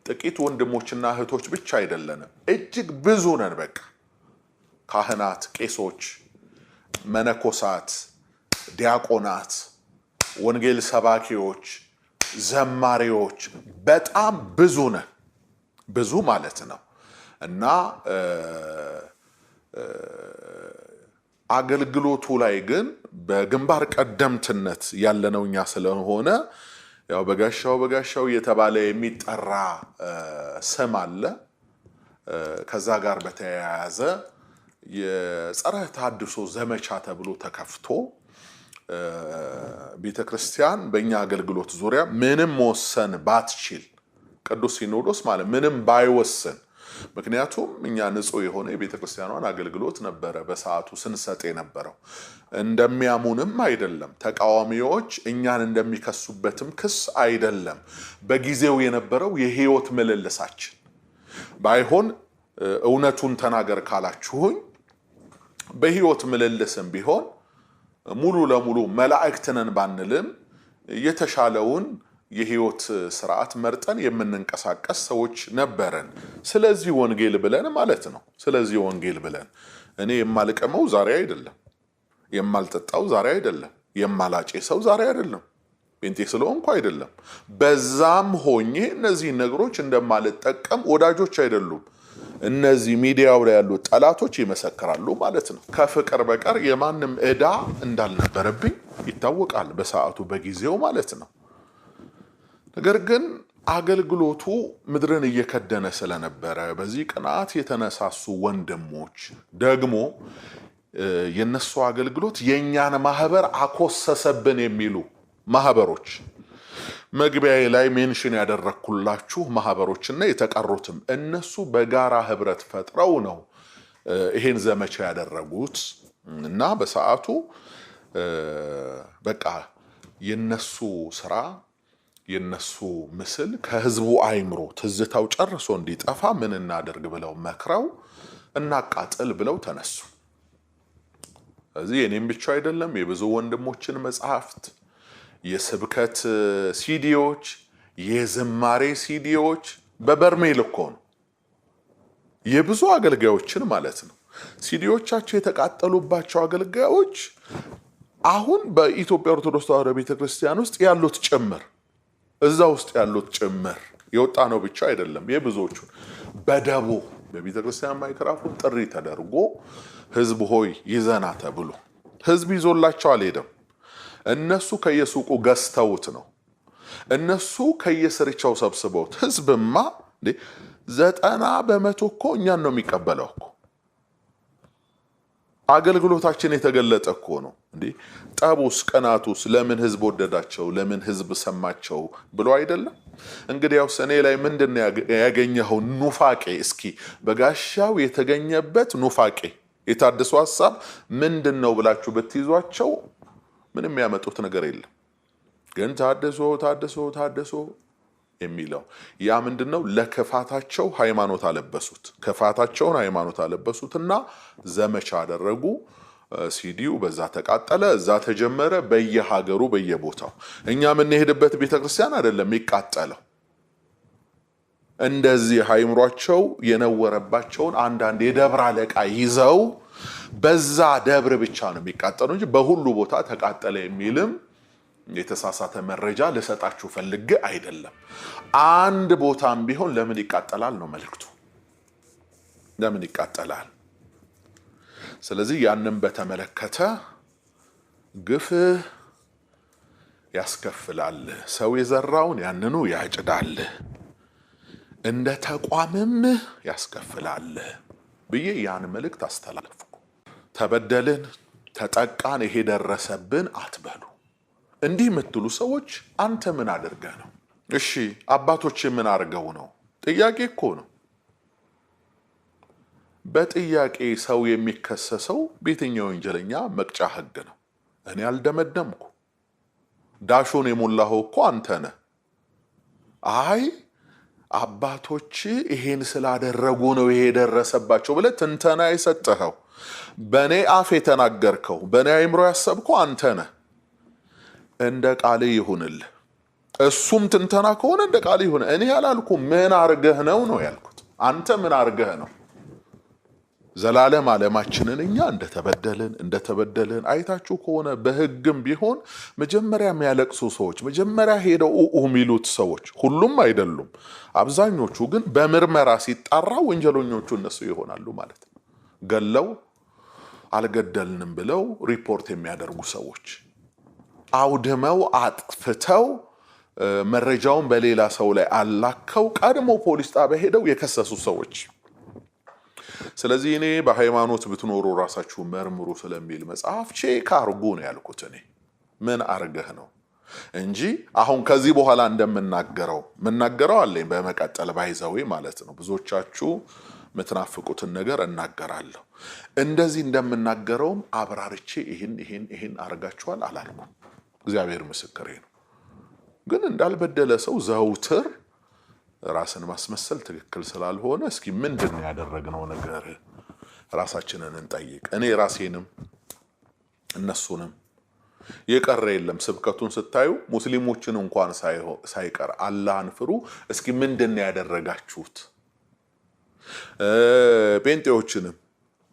A: ጥቂት ወንድሞችና እህቶች ብቻ አይደለንም። እጅግ ብዙ ነን። በቃ ካህናት፣ ቄሶች፣ መነኮሳት፣ ዲያቆናት፣ ወንጌል ሰባኪዎች፣ ዘማሪዎች በጣም ብዙ ነን። ብዙ ማለት ነው እና አገልግሎቱ ላይ ግን በግንባር ቀደምትነት ያለነው እኛ ስለሆነ ያው በጋሻው እየተባለ የሚጠራ ስም አለ። ከዛ ጋር በተያያዘ የጸረ ተሐድሶ ዘመቻ ተብሎ ተከፍቶ ቤተክርስቲያን በእኛ አገልግሎት ዙሪያ ምንም መወሰን ባትችል ቅዱስ ሲኖዶስ ማለት ምንም ባይወስን፣ ምክንያቱም እኛ ንጹህ የሆነ የቤተክርስቲያኗን አገልግሎት ነበረ በሰዓቱ ስንሰጥ የነበረው። እንደሚያሙንም አይደለም፣ ተቃዋሚዎች እኛን እንደሚከሱበትም ክስ አይደለም። በጊዜው የነበረው የህይወት ምልልሳችን ባይሆን እውነቱን ተናገር ካላችሁኝ በህይወት ምልልስም ቢሆን ሙሉ ለሙሉ መላእክት ነን ባንልም የተሻለውን የህይወት ስርዓት መርጠን የምንንቀሳቀስ ሰዎች ነበረን። ስለዚህ ወንጌል ብለን ማለት ነው። ስለዚህ ወንጌል ብለን እኔ የማልቀመው ዛሬ አይደለም፣ የማልጠጣው ዛሬ አይደለም፣ የማላጨሰው ዛሬ አይደለም፣ ጴንጤ ስለሆንኩ አይደለም። በዛም ሆኜ እነዚህ ነገሮች እንደማልጠቀም ወዳጆች አይደሉም እነዚህ ሚዲያው ላይ ያሉ ጠላቶች ይመሰክራሉ ማለት ነው። ከፍቅር በቀር የማንም ዕዳ እንዳልነበረብኝ ይታወቃል በሰዓቱ በጊዜው ማለት ነው። ነገር ግን አገልግሎቱ ምድርን እየከደነ ስለነበረ በዚህ ቅናት የተነሳሱ ወንድሞች ደግሞ የነሱ አገልግሎት የኛን ማህበር አኮሰሰብን የሚሉ ማህበሮች መግቢያዬ ላይ ሜንሽን ያደረኩላችሁ ማህበሮችና የተቀሩትም እነሱ በጋራ ህብረት ፈጥረው ነው ይሄን ዘመቻ ያደረጉት እና በሰዓቱ በቃ የነሱ ስራ የነሱ ምስል ከህዝቡ አይምሮ ትዝታው ጨርሶ እንዲጠፋ ምን እናደርግ ብለው መክረው እናቃጥል ብለው ተነሱ። ስለዚህ የኔም ብቻ አይደለም የብዙ ወንድሞችን መጽሐፍት፣ የስብከት ሲዲዎች፣ የዝማሬ ሲዲዎች በበርሜል እኮ ነው የብዙ አገልጋዮችን ማለት ነው ሲዲዎቻቸው የተቃጠሉባቸው አገልጋዮች አሁን በኢትዮጵያ ኦርቶዶክስ ተዋሕዶ ቤተክርስቲያን ውስጥ ያሉት ጭምር እዛ ውስጥ ያሉት ጭምር የወጣ ነው ብቻ አይደለም። የብዙዎቹ በደቦ በቤተክርስቲያን ማይክራፎን ጥሪ ተደርጎ ህዝብ ሆይ ይዘና ተብሎ ህዝብ ይዞላቸው አልሄደም። እነሱ ከየሱቁ ገዝተውት ነው። እነሱ ከየስርቻው ሰብስበውት። ህዝብማ 90% እኮ እኛን ነው የሚቀበለው እኮ። አገልግሎታችን የተገለጠ እኮ ነው እንዴ። ጠቡስ ቀናቱስ ለምን ህዝብ ወደዳቸው ለምን ህዝብ ሰማቸው ብሎ አይደለም። እንግዲያው ሰኔ ላይ ምንድነው ያገኘው ኑፋቄ? እስኪ በጋሻው የተገኘበት ኑፋቄ የታደሰው ሐሳብ ምንድነው ብላችሁ በትይዟቸው ምንም ያመጡት ነገር የለም። ግን ታደሶ የሚለው ያ ምንድነው? ለከፋታቸው ሃይማኖት አለበሱት። ከፋታቸውን ሃይማኖት አለበሱትና ዘመቻ አደረጉ። ሲዲው በዛ ተቃጠለ፣ እዛ ተጀመረ በየሀገሩ በየቦታው። እኛ የምንሄድበት ቤተክርስቲያን አይደለም የሚቃጠለው። እንደዚህ ሃይምሯቸው የነወረባቸውን አንዳንድ የደብረ አለቃ ይዘው በዛ ደብር ብቻ ነው የሚቃጠሉ እንጂ በሁሉ ቦታ ተቃጠለ የሚልም የተሳሳተ መረጃ ልሰጣችሁ ፈልጌ አይደለም። አንድ ቦታም ቢሆን ለምን ይቃጠላል ነው መልእክቱ። ለምን ይቃጠላል? ስለዚህ ያንን በተመለከተ ግፍ ያስከፍላል። ሰው የዘራውን ያንኑ ያጭዳል፣ እንደ ተቋምም ያስከፍላል ብዬ ያን መልእክት አስተላለፍኩ። ተበደልን፣ ተጠቃን፣ ይሄ ደረሰብን አትበሉ። እንዲህ የምትሉ ሰዎች አንተ ምን አድርገህ ነው? እሺ አባቶች ምን አድርገው ነው? ጥያቄ እኮ ነው። በጥያቄ ሰው የሚከሰሰው በየትኛው ወንጀለኛ መቅጫ ህግ ነው? እኔ አልደመደምኩ። ዳሾን የሞላኸው እኮ አንተ ነህ። አይ አባቶች ይሄን ስላደረጉ ነው ይሄ ደረሰባቸው ብለህ ትንተና የሰጠኸው በኔ አፍ የተናገርከው በኔ አይምሮ ያሰብከው አንተ ነህ። እንደ ቃል ይሁንልህ። እሱም ትንተና ከሆነ እንደ ቃል ይሁን። እኔ ያላልኩም ምን አርገህ ነው ያልኩት። አንተ ምን አርገህ ነው? ዘላለም ዓለማችንን እኛ እንደተበደልን አይታችሁ ከሆነ በሕግም ቢሆን መጀመሪያ የሚያለቅሱ ሰዎች መጀመሪያ ሄደው የሚሉት ሰዎች ሁሉም አይደሉም፣ አብዛኞቹ ግን በምርመራ ሲጣራ ወንጀለኞቹ እነሱ ይሆናሉ ማለት ነው። ገለው አልገደልንም ብለው ሪፖርት የሚያደርጉ ሰዎች፣ አውድመው አጥፍተው መረጃውን በሌላ ሰው ላይ አላከው ቀድሞ ፖሊስ ጣቢያ ሄደው የከሰሱ ሰዎች። ስለዚህ እኔ በሃይማኖት ብትኖሩ ራሳችሁ መርምሩ ስለሚል መጽሐፍ ቼክ አርጉ ነው ያልኩት። እኔ ምን አርገህ ነው እንጂ አሁን ከዚህ በኋላ እንደምናገረው አለኝ በመቀጠል ባይዘው ማለት ነው። ብዙዎቻችሁ ምትናፍቁትን ነገር እናገራለሁ። እንደዚህ እንደምናገረውም አብራርቼ ይሄን አርጋችኋል አላልኩም። እግዚአብሔር ምስክሬ ነው። ግን እንዳልበደለ ሰው ዘውትር ራስን ማስመሰል ትክክል ስላልሆነ እስኪ ምንድን ያደረግነው ነገር ራሳችንን እንጠይቅ። እኔ ራሴንም እነሱንም የቀረ የለም። ስብከቱን ስታዩ ሙስሊሞችን እንኳን ሳይቀር አላህን ፍሩ፣ እስኪ ምንድን ያደረጋችሁት? ጴንጤዎችንም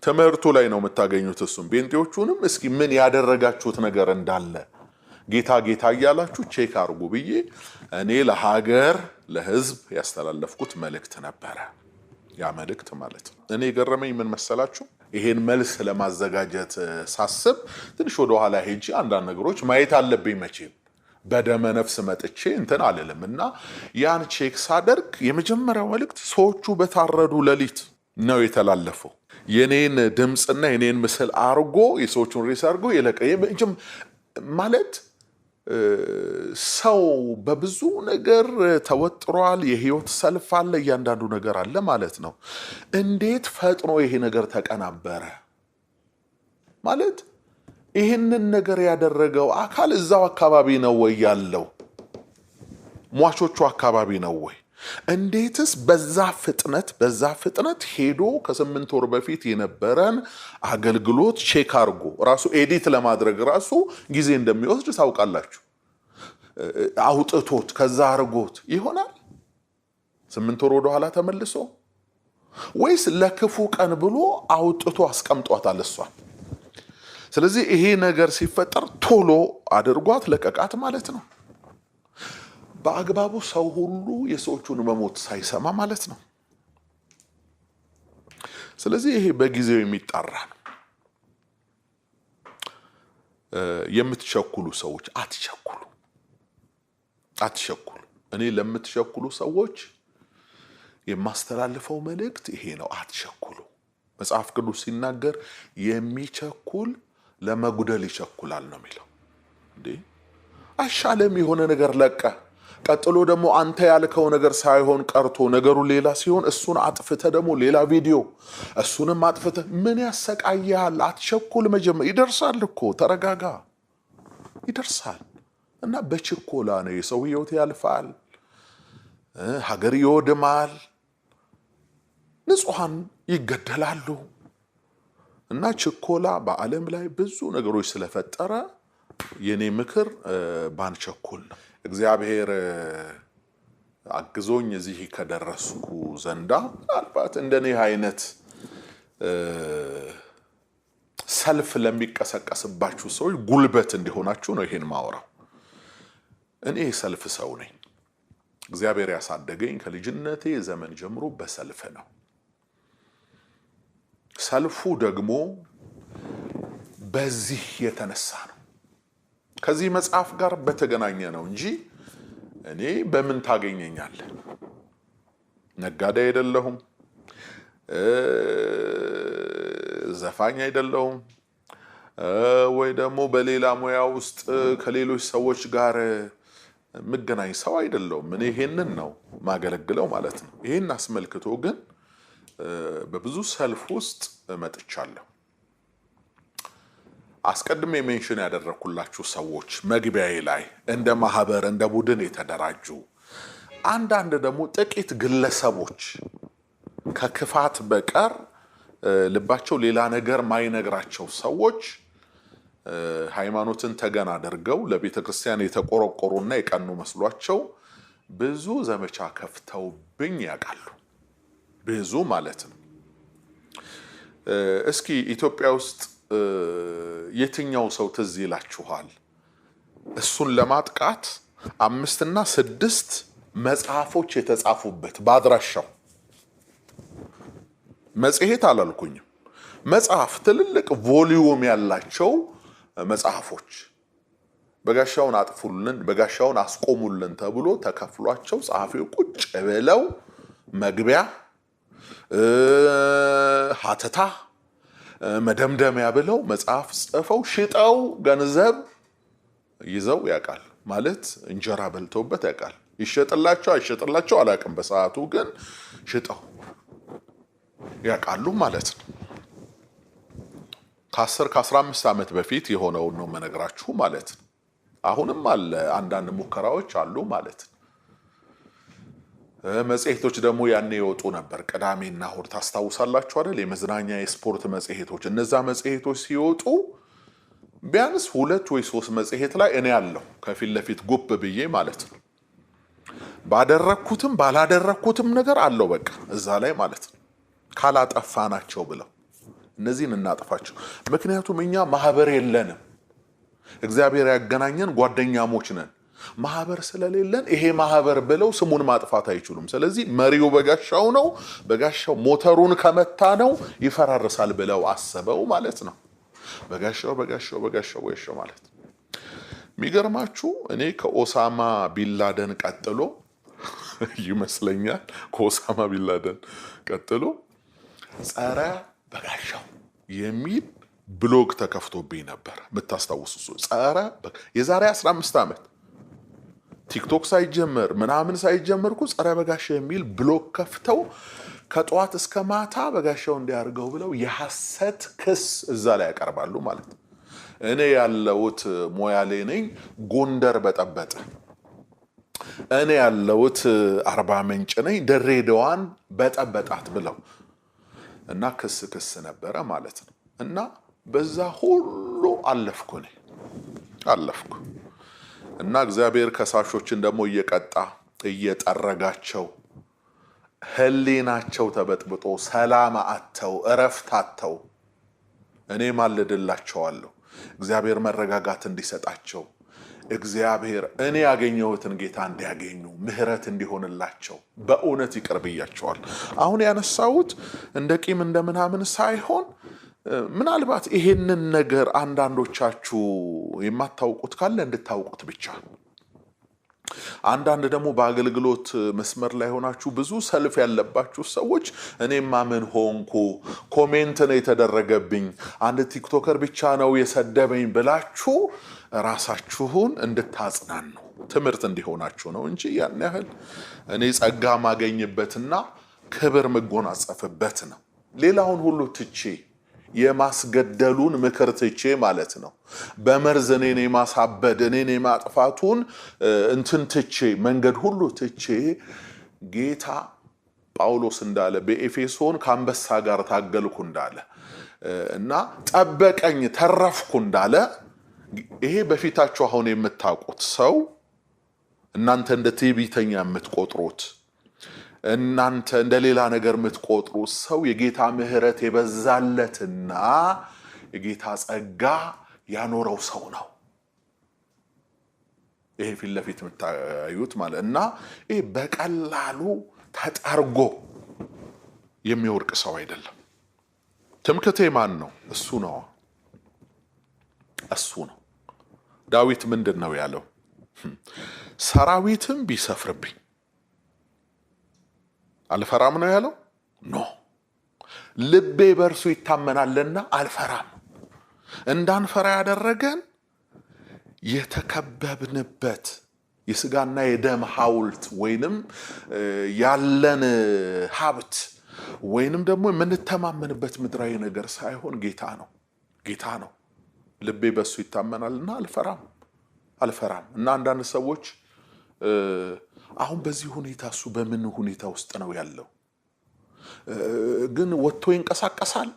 A: ትምህርቱ ላይ ነው የምታገኙት። እሱም ጴንጤዎቹንም እስኪ ምን ያደረጋችሁት ነገር እንዳለ ጌታ እያላችሁ ቼክ አርጉ ብዬ እኔ ለሀገር ለሕዝብ ያስተላለፍኩት መልእክት ነበረ። ያ መልእክት ማለት ነው። እኔ ገረመኝ ምን መሰላችሁ? ይሄን መልስ ለማዘጋጀት ሳስብ ትንሽ ወደ ኋላ ሄጄ አንዳንድ ነገሮች ማየት አለብኝ። መቼም በደመ ነፍስ መጥቼ እንትን አልልም እና ያን ቼክ ሳደርግ የመጀመሪያው መልእክት ሰዎቹ በታረዱ ሌሊት ነው የተላለፈው። የኔን ድምጽና የኔን ምስል አርጎ የሰዎቹን ሬስ አርጎ የለቀ ማለት ሰው በብዙ ነገር ተወጥሯል። የህይወት ሰልፍ አለ፣ እያንዳንዱ ነገር አለ ማለት ነው። እንዴት ፈጥኖ ይሄ ነገር ተቀናበረ ማለት ይህንን ነገር ያደረገው አካል እዛው አካባቢ ነው ወይ ያለው? ሟቾቹ አካባቢ ነው ወይ? እንዴትስ በዛ ፍጥነት ሄዶ ከ8 ወር በፊት የነበረን አገልግሎት ቼክ አርጎ ራሱ ኤዲት ለማድረግ ራሱ ጊዜ እንደሚወስድ ታውቃላችሁ። አውጥቶት ከዛ አርጎት ይሆናል 8 ወር ወደ ኋላ ተመልሶ ወይስ ለክፉ ቀን ብሎ አውጥቶ አስቀምጧታል እሷን? ስለዚህ ይሄ ነገር ሲፈጠር ቶሎ አድርጓት ለቀቃት ማለት ነው። በአግባቡ ሰው ሁሉ የሰዎቹን መሞት ሳይሰማ ማለት ነው። ስለዚህ ይሄ በጊዜው የሚጣራ ነው። የምትቸኩሉ ሰዎች አትቸኩሉ። እኔ ለምትቸኩሉ ሰዎች የማስተላልፈው መልእክት ይሄ ነው። አትቸኩሉ። መጽሐፍ ቅዱስ ሲናገር የሚቸኩል ለመጉደል ይቸኩላል ነው የሚለው። እንዴ አሻለም የሆነ ነገር ለቀ ቀጥሎ ደግሞ አንተ ያልከው ነገር ሳይሆን ቀርቶ ነገሩ ሌላ ሲሆን እሱን አጥፍተ ደግሞ ሌላ ቪዲዮ እሱንም አጥፍተ ምን ያሰቃያል? አትቸኩል። መጀመር ይደርሳል እኮ ተረጋጋ፣ ይደርሳል። እና በችኮላ ነው የሰው ህይወት ያልፋል፣ ሀገር ይወድማል፣ ንጹሃን ይገደላሉ። እና ችኮላ በዓለም ላይ ብዙ ነገሮች ስለፈጠረ የኔ ምክር ባንቸኩል ነው። እግዚአብሔር አግዞኝ እዚህ ከደረስኩ ዘንዳ ምናልባት እንደኔ አይነት ሰልፍ ለሚቀሰቀስባችሁ ሰዎች ጉልበት እንዲሆናችሁ ነው ይሄን ማወራው። እኔ ሰልፍ ሰው ነኝ። እግዚአብሔር ያሳደገኝ ከልጅነቴ ዘመን ጀምሮ በሰልፍ ነው። ሰልፉ ደግሞ በዚህ የተነሳ ነው። ከዚህ መጽሐፍ ጋር በተገናኘ ነው እንጂ እኔ በምን ታገኘኛለህ? ነጋዴ አይደለሁም፣ ዘፋኝ አይደለሁም፣ ወይ ደግሞ በሌላ ሙያ ውስጥ ከሌሎች ሰዎች ጋር መገናኝ ሰው አይደለሁም። እኔ ይሄንን ነው ማገለግለው ማለት ነው። ይሄን አስመልክቶ ግን በብዙ ሰልፍ ውስጥ መጥቻለሁ። አስቀድሜ ሜንሽን ያደረኩላችሁ ሰዎች መግቢያዬ ላይ እንደ ማህበር እንደ ቡድን የተደራጁ አንዳንድ ደግሞ ጥቂት ግለሰቦች ከክፋት በቀር ልባቸው ሌላ ነገር ማይነግራቸው ሰዎች ሃይማኖትን ተገን አድርገው ለቤተ ክርስቲያን የተቆረቆሩና የቀኑ መስሏቸው ብዙ ዘመቻ ከፍተውብኝ ያውቃሉ። ብዙ ማለት ነው። እስኪ ኢትዮጵያ ውስጥ የትኛው ሰው ትዝ ይላችኋል እሱን ለማጥቃት 5 እና 6 መጽሐፎች የተጻፉበት ባድራሻው? መጽሔት አላልኩኝም፣ መጽሐፍ፣ ትልልቅ ቮሊዩም ያላቸው መጽሐፎች በጋሻውን አጥፉልን፣ በጋሻውን አስቆሙልን ተብሎ ተከፍሏቸው ጸሐፊው ቁጭ ብለው መግቢያ ሀተታ መደምደሚያ ብለው መጽሐፍ ጽፈው ሽጠው ገንዘብ ይዘው ያውቃል። ማለት እንጀራ በልተውበት ያውቃል። ይሸጥላቸው አይሸጥላቸው አላውቅም። በሰዓቱ ግን ሽጠው ያውቃሉ ማለት ነው። ከ10 ከ15 ዓመት በፊት የሆነውን ነው መነግራችሁ ማለት ነው። አሁንም አለ አንዳንድ ሙከራዎች አሉ ማለት ነው። መጽሔቶች ደግሞ ያኔ ይወጡ ነበር። ቅዳሜና እሑድ ታስታውሳላችሁ አይደል? የመዝናኛ የስፖርት መጽሔቶች። እነዛ መጽሔቶች ሲወጡ ቢያንስ 2 ወይ 3 መጽሔት ላይ እኔ ያለው ከፊት ለፊት ጉብ ብዬ ማለት ነው። ባደረኩትም ባላደረኩትም ነገር አለው በቃ እዛ ላይ ማለት ነው። ካላጠፋናቸው ብለው እነዚህን እናጥፋቸው። ምክንያቱም እኛ ማህበር የለንም። እግዚአብሔር ያገናኘን ጓደኛሞች ነን። ማህበር ስለሌለን ይሄ ማህበር ብለው ስሙን ማጥፋት አይችሉም። ስለዚህ መሪው በጋሻው ነው። በጋሻው ሞተሩን ከመታ ነው ይፈራርሳል ብለው አሰበው ማለት ነው። በጋሻው በጋሻው በጋሻው ወይሻው ማለት የሚገርማችሁ እኔ ከኦሳማ ቢንላደን ቀጥሎ ይመስለኛል ከኦሳማ ቢንላደን ቀጥሎ ጸረ በጋሻው የሚል ብሎግ ተከፍቶብኝ ነበር። የምታስታውሱ ጸረ የዛሬ 15 ዓመት ቲክቶክ ሳይጀመር ምናምን ሳይጀመርኩ ጸረ በጋሻው የሚል ብሎግ ከፍተው ከጧት እስከ ማታ በጋሻው እንዲያርገው ብለው የሐሰት ክስ እዛ ላይ ያቀርባሉ ማለት ነው። እኔ ያለውት ሞያሌ ነኝ፣ ጎንደር በጠበጠ። እኔ ያለውት አርባ ምንጭ ነኝ፣ ድሬዳዋን በጠበጣት ብለው እና ክስ ነበረ ማለት ነው። እና በዛ ሁሉ አለፍኩ እና እግዚአብሔር ከሳሾችን ደግሞ እየቀጣ እየጠረጋቸው ህሊናቸው ተበጥብጦ ሰላም አጥተው እረፍት አጥተው እኔ ማልድላቸዋለሁ። እግዚአብሔር መረጋጋት እንዲሰጣቸው፣ እግዚአብሔር እኔ ያገኘሁትን ጌታ እንዲያገኙ፣ ምህረት እንዲሆንላቸው በእውነት ይቅር ብያቸዋል። አሁን ያነሳሁት እንደ ቂም እንደምናምን ሳይሆን ምናልባት ይሄንን ነገር አንዳንዶቻችሁ የማታውቁት ካለ እንድታውቁት ብቻ። አንዳንድ ደግሞ በአገልግሎት መስመር ላይ ሆናችሁ ብዙ ሰልፍ ያለባችሁ ሰዎች እኔማ ምን ሆንኩ፣ ኮሜንት ነው የተደረገብኝ፣ አንድ ቲክቶከር ብቻ ነው የሰደበኝ ብላችሁ ራሳችሁን እንድታጽናኑ ትምህርት እንዲሆናችሁ ነው እንጂ ያን ያህል እኔ ጸጋ ማገኝበትና ክብር መጎናጸፍበት ነው። ሌላውን ሁሉ ትቼ የማስገደሉን ምክር ትቼ ማለት ነው። በመርዝ እኔን የማሳበድ እኔን የማጥፋቱን እንትን ትቼ መንገድ ሁሉ ትቼ ጌታ ጳውሎስ እንዳለ በኤፌሶን ከአንበሳ ጋር ታገልኩ እንዳለ እና ጠበቀኝ ተረፍኩ እንዳለ ይሄ በፊታችሁ አሁን የምታውቁት ሰው እናንተ እንደ ትዕቢተኛ የምትቆጥሩት እናንተ እንደ ሌላ ነገር የምትቆጥሩት ሰው የጌታ ምህረት የበዛለትና የጌታ ጸጋ ያኖረው ሰው ነው። ይሄ ፊት ለፊት የምታዩት ማለት እና ይሄ በቀላሉ ተጠርጎ የሚወርቅ ሰው አይደለም። ትምክህቴ ማን ነው? እሱ ነው። ዳዊት ምንድን ነው ያለው? ሰራዊትም ቢሰፍርብኝ አልፈራም ነው ያለው። ኖ ልቤ በርሱ ይታመናልና አልፈራም። እንዳንፈራ ያደረገን የተከበብንበት የስጋና የደም ሐውልት ወይንም ያለን ሀብት ወይንም ደግሞ የምንተማመንበት ምድራዊ ነገር ሳይሆን ጌታ ነው። ልቤ በሱ ይታመናልና አልፈራም። እና አንዳንድ ሰዎች አሁን በዚህ ሁኔታ እሱ በምን ሁኔታ ውስጥ ነው ያለው? ግን ወጥቶ ይንቀሳቀሳል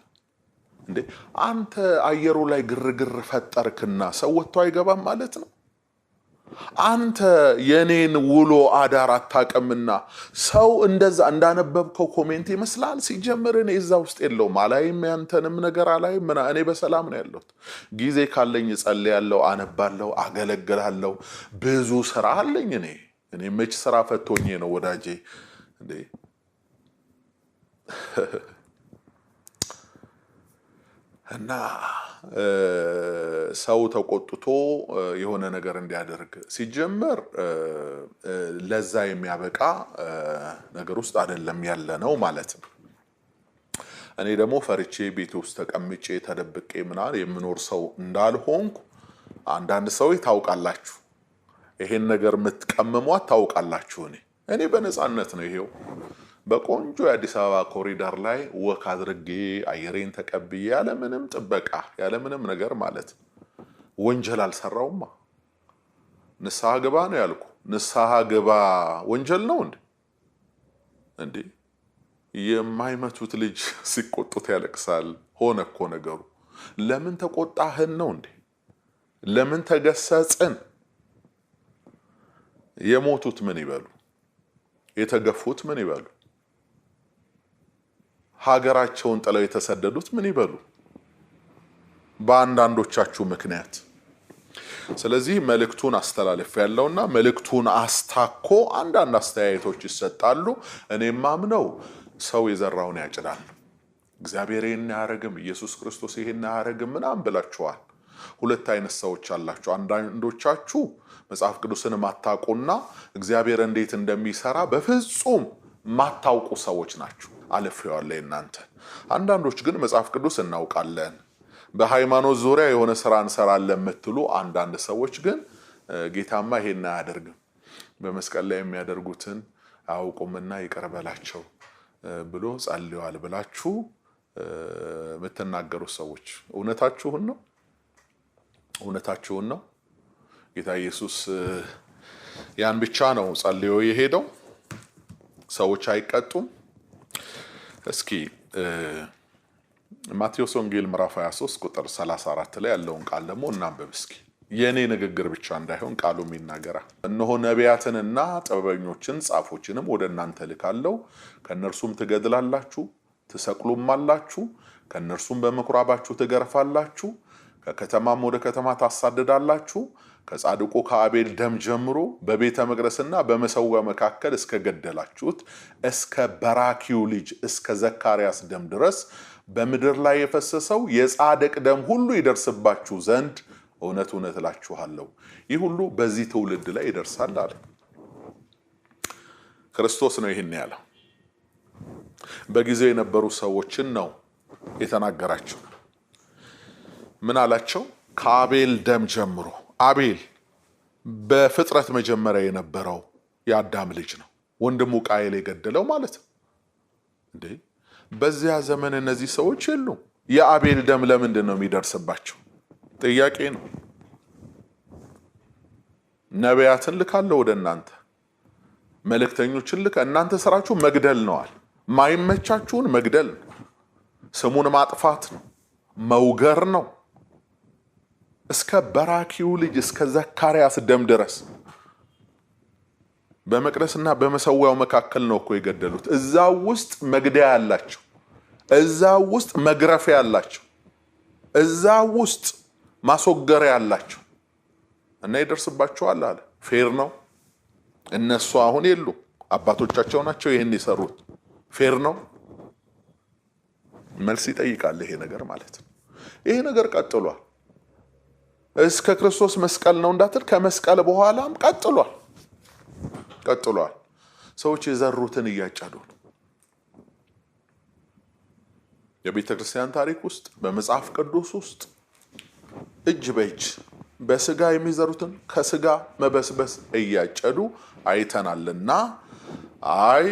A: እንዴ? አንተ አየሩ ላይ ግርግር ፈጠርክና ሰው ወጥቶ አይገባም ማለት ነው? አንተ የኔን ውሎ አዳር አታውቅምና ሰው እንደዛ እንዳነበብከው ኮሜንት ይመስላል። ሲጀምር እኔ እዛ ውስጥ የለውም፣ አላይም፣ ያንተንም ነገር አላይም። እኔ በሰላም ነው ያለሁት። ጊዜ ካለኝ እጸልያለሁ፣ አነባለሁ፣ አገለግላለሁ። ብዙ ስራ አለኝ። እኔ መች ስራ ፈቶኜ ነው ወዳጄ እንዴ? እና ሰው ተቆጥቶ የሆነ ነገር እንዲያደርግ ሲጀመር ለዛ የሚያበቃ ነገር ውስጥ አይደለም ያለ ነው ማለት ነው። እኔ ደግሞ ፈርቼ ቤት ውስጥ ተቀምጬ ተደብቄ ምናምን የምኖር ሰው እንዳልሆንኩ አንዳንድ ሰው ታውቃላችሁ። ይሄን ነገር የምትቀምሟት ታውቃላችሁ። እኔ በነፃነት ነው ይሄው በቆንጆ የአዲስ አበባ ኮሪደር ላይ ወክ አድርጌ አየሬን ተቀብዬ ያለምንም ጥበቃ ያለምንም ነገር ማለት ወንጀል አልሰራውማ። ንስሐ ግባ ነው ያልኩ። ንስሐ ግባ ወንጀል ነው እንዴ? የማይመቱት ልጅ ሲቆጡት ያለቅሳል። ሆነ እኮ ነገሩ። ለምን ተቆጣህን ነው እንዴ? ለምን ተገሰጽን? የሞቱት ምን ይበሉ? የተገፉት ምን ይበሉ? ሀገራቸውን ጥለው የተሰደዱት ምን ይበሉ? በአንዳንዶቻችሁ ምክንያት። ስለዚህ መልእክቱን አስተላልፍ ያለውና መልእክቱን አስታኮ አንዳንድ አስተያየቶች ይሰጣሉ። እኔም ማምነው ሰው የዘራውን ያጭዳል። እግዚአብሔር ይሄን ያረግም፣ ኢየሱስ ክርስቶስ ይሄን ያረግም ምናምን ብላችኋል። ሁለት አይነት ሰዎች አላችሁ። አንዳንዶቻችሁ መጽሐፍ ቅዱስን ማታውቁና እግዚአብሔር እንዴት እንደሚሰራ በፍጹም ማታውቁ ሰዎች ናችሁ። አለፈዋለሁ እናንተ። አንዳንዶች ግን መጽሐፍ ቅዱስ እናውቃለን፣ በሃይማኖት ዙሪያ የሆነ ስራ እንሰራለን የምትሉ አንዳንድ ሰዎች ግን ጌታማ ይሄን አያደርግም፣ በመስቀል ላይ የሚያደርጉትን አያውቁምና ይቅር በላቸው ብሎ ጸልየዋል ብላችሁ የምትናገሩ ሰዎች እውነታችሁን ነው? እውነታችሁን ነው? ጌታ ኢየሱስ ያን ብቻ ነው ጸልዮ የሄደው? ሰዎች አይቀጡም? እስኪ ማቴዎስ ወንጌል ምዕራፍ 23 ቁጥር 34 ላይ ያለውን ቃል ደግሞ እናንብብ እስኪ። የኔ ንግግር ብቻ እንዳይሆን ቃሉም ይናገራል። እነሆ ነቢያትንና ጥበበኞችን ጻፎችንም ወደ እናንተ ልካለሁ፣ ከነርሱም ትገድላላችሁ፣ ትሰቅሉማላችሁ፣ ከነርሱም በምኩራባችሁ ትገርፋላችሁ፣ ከከተማም ወደ ከተማ ታሳድዳላችሁ። ከጻድቁ ከአቤል ደም ጀምሮ በቤተ መቅደስና በመሰዊያው መካከል እስከ ገደላችሁት እስከ በራኪው ልጅ እስከ ዘካርያስ ደም ድረስ በምድር ላይ የፈሰሰው የጻድቅ ደም ሁሉ ይደርስባችሁ ዘንድ እውነት እውነት እላችኋለሁ ይህ ሁሉ በዚህ ትውልድ ላይ ይደርሳል አለ። ክርስቶስ ነው ይሄን ያለው። በጊዜው የነበሩ ሰዎችን ነው የተናገራቸው። ምን አላቸው? ከአቤል ደም ጀምሮ። አቤል በፍጥረት መጀመሪያ የነበረው የአዳም ልጅ ነው፣ ወንድሙ ቃየል የገደለው ማለት ነው እንዴ። በዚያ ዘመን እነዚህ ሰዎች የሉም። የአቤል ደም ለምንድን ነው የሚደርስባቸው? ጥያቄ ነው። ነቢያትን ልካለሁ ወደ እናንተ፣ መልእክተኞችን ልካ እናንተ ስራችሁ መግደል ነዋል። ማይመቻችሁን መግደል ነው፣ ስሙን ማጥፋት ነው፣ መውገር ነው። እስከ በራኪው ልጅ እስከ ዘካርያስ ደም ድረስ በመቅደስና በመሰዊያው መካከል ነው እኮ የገደሉት። እዛው ውስጥ መግደያ ያላቸው፣ እዛው ውስጥ መግረፊያ ያላቸው፣ እዛው ውስጥ ማስወገሪያ ያላቸው እና ይደርስባቸዋል አለ። ፌር ነው? እነሱ አሁን የሉ፣ አባቶቻቸው ናቸው ይሄን የሰሩት። ፌር ነው? መልስ ይጠይቃል ይሄ ነገር ማለት ነው። ይሄ ነገር ቀጥሏል። እስከ ክርስቶስ መስቀል ነው እንዳትል፣ ከመስቀል በኋላም ቀጥሏል። ሰዎች የዘሩትን እያጨዱ ነው። የቤተ ክርስቲያን ታሪክ ውስጥ በመጽሐፍ ቅዱስ ውስጥ እጅ በእጅ በስጋ የሚዘሩትን ከስጋ መበስበስ እያጨዱ አይተናልና፣ አይ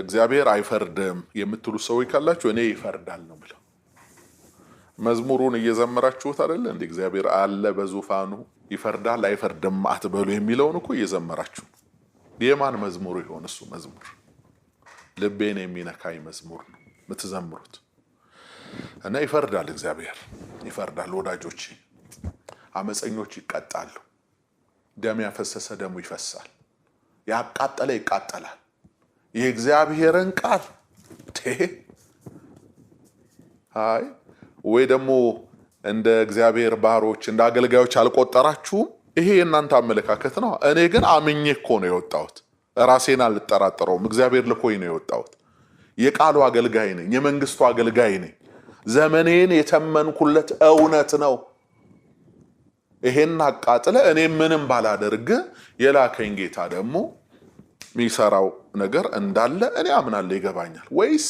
A: እግዚአብሔር አይፈርድም የምትሉ ሰዎች ካላችሁ እኔ ይፈርዳል ነው ብለው መዝሙሩን እየዘመራችሁት አይደል እንዴ? እግዚአብሔር አለ በዙፋኑ ይፈርዳል አይፈርድም አትበሉ የሚለውን እኮ እየዘመራችሁ የማን መዝሙር ይሆን እሱ መዝሙር? ልቤን የሚነካኝ መዝሙር ነው የምትዘምሩት። እና ይፈርዳል፣ እግዚአብሔር ይፈርዳል ወዳጆቼ። አመፀኞች ይቀጣሉ። ደም ያፈሰሰ ደሙ ይፈሳል፣ ያቃጠለ ይቃጠላል። የእግዚአብሔርን ቃል አይ ወይ ደግሞ እንደ እግዚአብሔር ባሮች እንደ አገልጋዮች አልቆጠራችሁም። ይሄ የእናንተ አመለካከት ነው። እኔ ግን አምኜ እኮ ነው የወጣሁት። ራሴን አልጠራጠረውም። እግዚአብሔር ልኮኝ ነው የወጣሁት። የቃሉ አገልጋይ ነኝ፣ የመንግስቱ አገልጋይ ነኝ። ዘመኔን የተመንኩለት እውነት ነው። ይሄን አቃጥለ እኔ ምንም ባላደርግ የላከኝ ጌታ ደግሞ የሚሰራው ነገር እንዳለ እኔ አምናለሁ፣ ይገባኛል። ወይስ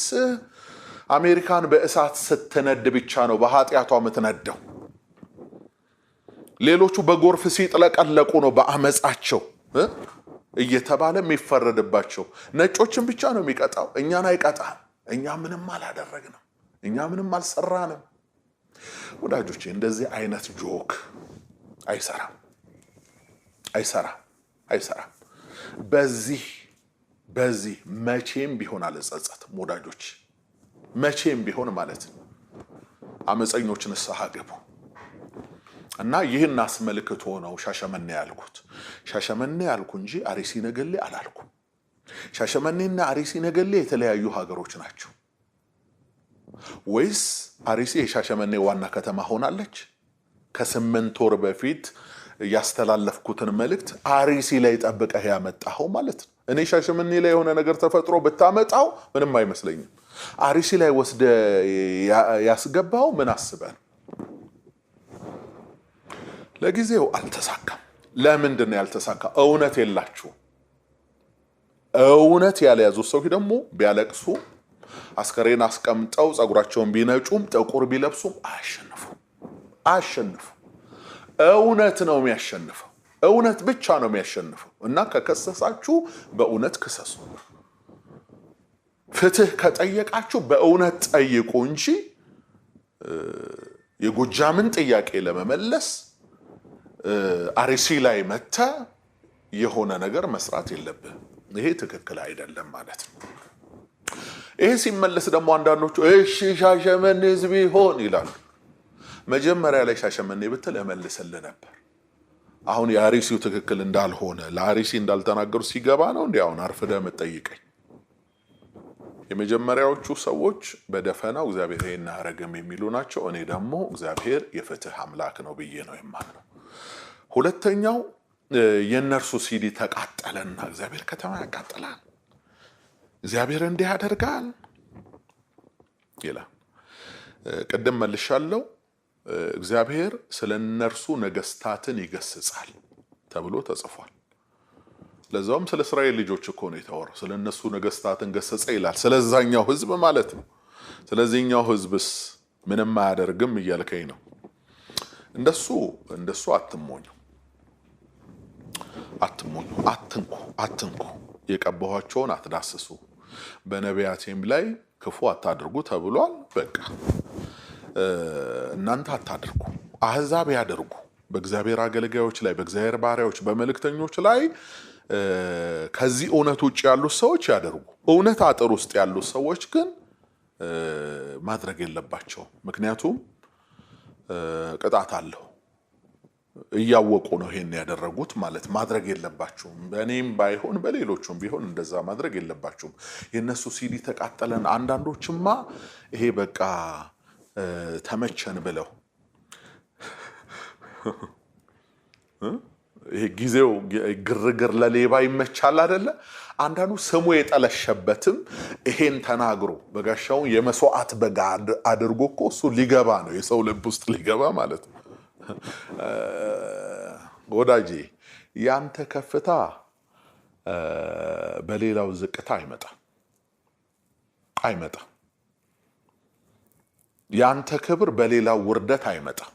A: አሜሪካን በእሳት ስትነድ ብቻ ነው በኃጢያቷ የምትነደው? ሌሎቹ በጎርፍ ሲጥለቀለቁ ነው በአመጻቸው እየተባለ የሚፈረድባቸው? ነጮችን ብቻ ነው የሚቀጣው፣ እኛን አይቀጣም። እኛ ምንም አላደረግንም፣ እኛ ምንም አልሰራንም። ወዳጆቼ እንደዚህ አይነት ጆክ አይሰራም፣ አይሰራም፣ አይሰራም። በዚህ መቼም ቢሆን አልጸጸትም ወዳጆች፣ መቼም ቢሆን ማለት ነው። አመፀኞች ንስሐ ገቡ እና ይህን አስመልክቶ ነው ሻሸመኔ ያልኩት። ሻሸመኔ ያልኩ እንጂ አርሲ ነገሌ አላልኩም። ሻሸመኔና አርሲ ነገሌ የተለያዩ ሀገሮች ናቸው። ወይስ አርሲ የሻሸመኔ ዋና ከተማ ሆናለች? ከ8 ወር በፊት ያስተላለፍኩትን መልእክት አርሲ ላይ ጠብቀህ ያመጣኸው ማለት ነው። እኔ ሻሸመኔ ላይ የሆነ ነገር ተፈጥሮ ብታመጣው ምንም አይመስለኝም። አርሲ ላይ ወስደ ያስገባው ምን አስበን? ለጊዜው አልተሳካም። ለምንድን ነው ያልተሳካ? እውነት የላችሁ። እውነት ያልያዙ ሰዎች ደግሞ ቢያለቅሱ አስከሬን አስቀምጠው ጸጉራቸውን ቢነጩም ጥቁር ቢለብሱም አያሸንፉ። እውነት ነው የሚያሸንፈው። እውነት ብቻ ነው የሚያሸንፈው። እና ከከሰሳችሁ በእውነት ክሰሱ። ፍትህ ከጠየቃችሁ በእውነት ጠይቁ እንጂ የጎጃምን ጥያቄ ለመመለስ አርሲ ላይ መተ የሆነ ነገር መስራት የለብህ። ይሄ ትክክል አይደለም ማለት ነው። ይሄ ሲመለስ ደግሞ አንዳንዶቹ እሺ ሻሸመኔ ህዝብ ይሆን ይላሉ። መጀመሪያ ላይ ሻሸመኔ ብትል እመልስልህ ነበር። አሁን የአርሲው ትክክል እንዳልሆነ ለአርሲ እንዳልተናገሩ ሲገባ ነው እንዴ አሁን አርፍደህ የምትጠይቀኝ? የመጀመሪያዎቹ ሰዎች በደፈናው እግዚአብሔር ይሄን አያረግም የሚሉ ናቸው። እኔ ደግሞ እግዚአብሔር የፍትህ አምላክ ነው ብዬ ነው የማምነው። ሁለተኛው የነርሱ ሲዲ ተቃጠለና እግዚአብሔር ከተማ ያቃጥላል፣ እግዚአብሔር እንዲህ ያደርጋል ይላል። ቅድም መልሻለሁ። እግዚአብሔር ስለነርሱ ነገስታትን ይገስጻል ተብሎ ተጽፏል። ለዛውም ስለ እስራኤል ልጆች እኮ ነው የተወራው። ስለነሱ ነገስታትን ገሰጸ ይላል። ስለዛኛው ህዝብ ማለት ነው። ስለዚህኛው ህዝብስ ምንም አያደርግም እያልከኝ ነው? እንደሱ አትሞኙ፣ አትንኩ፣ የቀባኋቸውን አትዳስሱ፣ በነቢያቴም ላይ ክፉ አታድርጉ ተብሏል። በቃ እናንተ አታድርጉ፣ አህዛብ ያደርጉ። በእግዚአብሔር አገልጋዮች ላይ፣ በእግዚአብሔር ባሪያዎች፣ በመልእክተኞች ላይ ከዚህ እውነት ውጭ ያሉት ሰዎች ያደርጉ። እውነት አጥር ውስጥ ያሉት ሰዎች ግን ማድረግ የለባቸውም። ምክንያቱም ቅጣት አለው። እያወቁ ነው ይሄን ያደረጉት ማለት ማድረግ የለባቸውም። በእኔም ባይሆን በሌሎቹም ቢሆን እንደዛ ማድረግ የለባቸውም። የነሱ ሲዲ ተቃጠለን። አንዳንዶችማ ይሄ በቃ ተመቸን ብለው ይሄ ጊዜው ግርግር ለሌባ ይመቻል አይደለ? አንዳንዱ ስሙ የጠለሸበትም ይሄን ተናግሮ በጋሻው የመስዋዕት በጋ አድርጎ እኮ እሱ ሊገባ ነው፣ የሰው ልብ ውስጥ ሊገባ ማለት ነው። ወዳጄ ያንተ ከፍታ በሌላው ዝቅታ አይመጣም። ያንተ ክብር በሌላው ውርደት አይመጣም።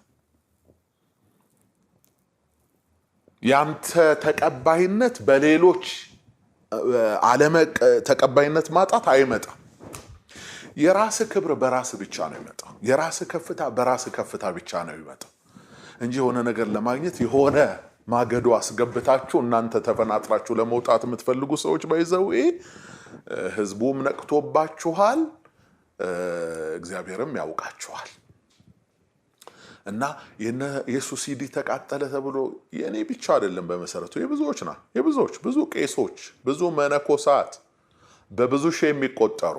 A: ያንተ ተቀባይነት በሌሎች ተቀባይነት ማጣት አይመጣም። የራስ ክብር በራስ ብቻ ነው የሚመጣው። የራስ ከፍታ በራስ ከፍታ ብቻ ነው የሚመጣው እንጂ የሆነ ነገር ለማግኘት የሆነ ማገዶ አስገብታችሁ እናንተ ተፈናጥራችሁ ለመውጣት የምትፈልጉ ሰዎች ባይዘው ህዝቡም ነቅቶባችኋል፣ እግዚአብሔርም ያውቃችኋል። እና የኢየሱስ ሲዲ ተቃጠለ ተብሎ የኔ ብቻ አይደለም፣ በመሰረቱ የብዙዎች ብዙ ቄሶች፣ ብዙ መነኮሳት፣ በብዙ ሺህ የሚቆጠሩ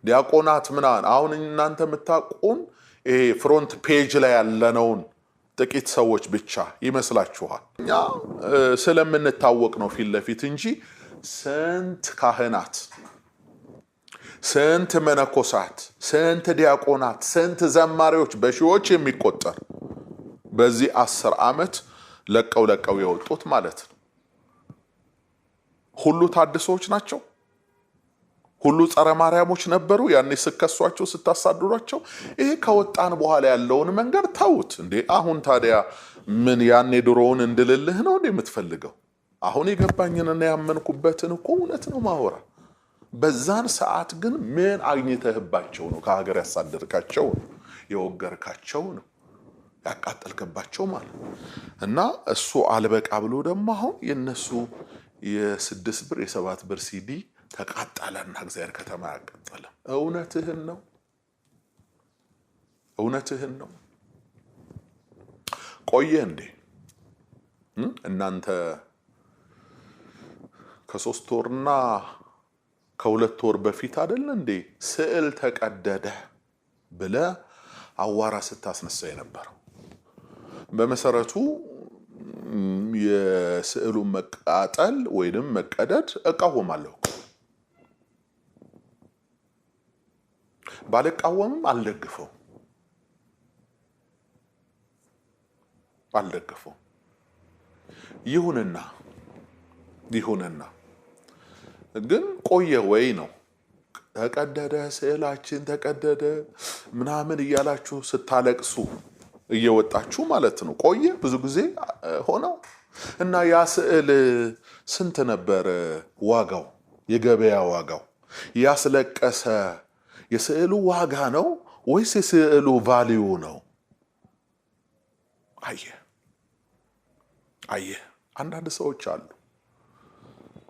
A: ዲያቆናት ምናን አሁን እናንተ የምታውቁን ፍሮንት ፔጅ ላይ ያለነውን ጥቂት ሰዎች ብቻ ይመስላችኋል። እኛ ስለምንታወቅ ነው ፊት ለፊት እንጂ ስንት ካህናት፣ ስንት መነኮሳት፣ ስንት ዲያቆናት፣ ስንት ዘማሪዎች በሺዎች የሚቆጠር በዚህ 10 ዓመት ለቀው የወጡት ማለት ነው። ሁሉ ታድሶች ናቸው። ሁሉ ጸረ ማርያሞች ነበሩ። ያኔ ስከሷቸው ስታሳድሯቸው። ይሄ ከወጣን በኋላ ያለውን መንገድ ተውት እንዴ። አሁን ታዲያ ምን ያኔ ድሮውን እንድልልህ ነው እንዴ የምትፈልገው? አሁን የገባኝንና ያመንኩበትን እኮ እውነት ነው ማወራ። በዛን ሰዓት ግን ምን አግኝተህባቸው ነው ከሀገር ያሳደርካቸው፣ የወገርካቸው ነው ያቃጠልከባቸው ማለት እና እሱ አልበቃ ብሎ ደግሞ አሁን የነሱ የ6 ብር የ7 ብር ሲዲ ተቃጠለና እግዚአብሔር ከተማ ያቃጠለ። እውነትህን ነው። ቆየ እንዴ እናንተ ከ3 ወርና ከ2 ወር በፊት አይደል እንዴ ስዕል ተቀደደ ብለ አዋራ ስታስነሳ የነበረው? በመሰረቱ የስዕሉ መቃጠል ወይንም መቀደድ እቃወማለሁ። ባልቃወምም አልደግፈው ይሁንና ግን ቆየ ወይ ነው ተቀደደ ስዕላችን ተቀደደ ምናምን እያላችሁ ስታለቅሱ እየወጣችሁ ማለት ነው። ቆየ ብዙ ጊዜ ሆነው እና ያ ስዕል ስንት ነበር ዋጋው? የገበያ ዋጋው ያስለቀሰ የስዕሉ ዋጋ ነው ወይስ የስዕሉ ቫልዩ ነው? አየ አንዳንድ ሰዎች አሉ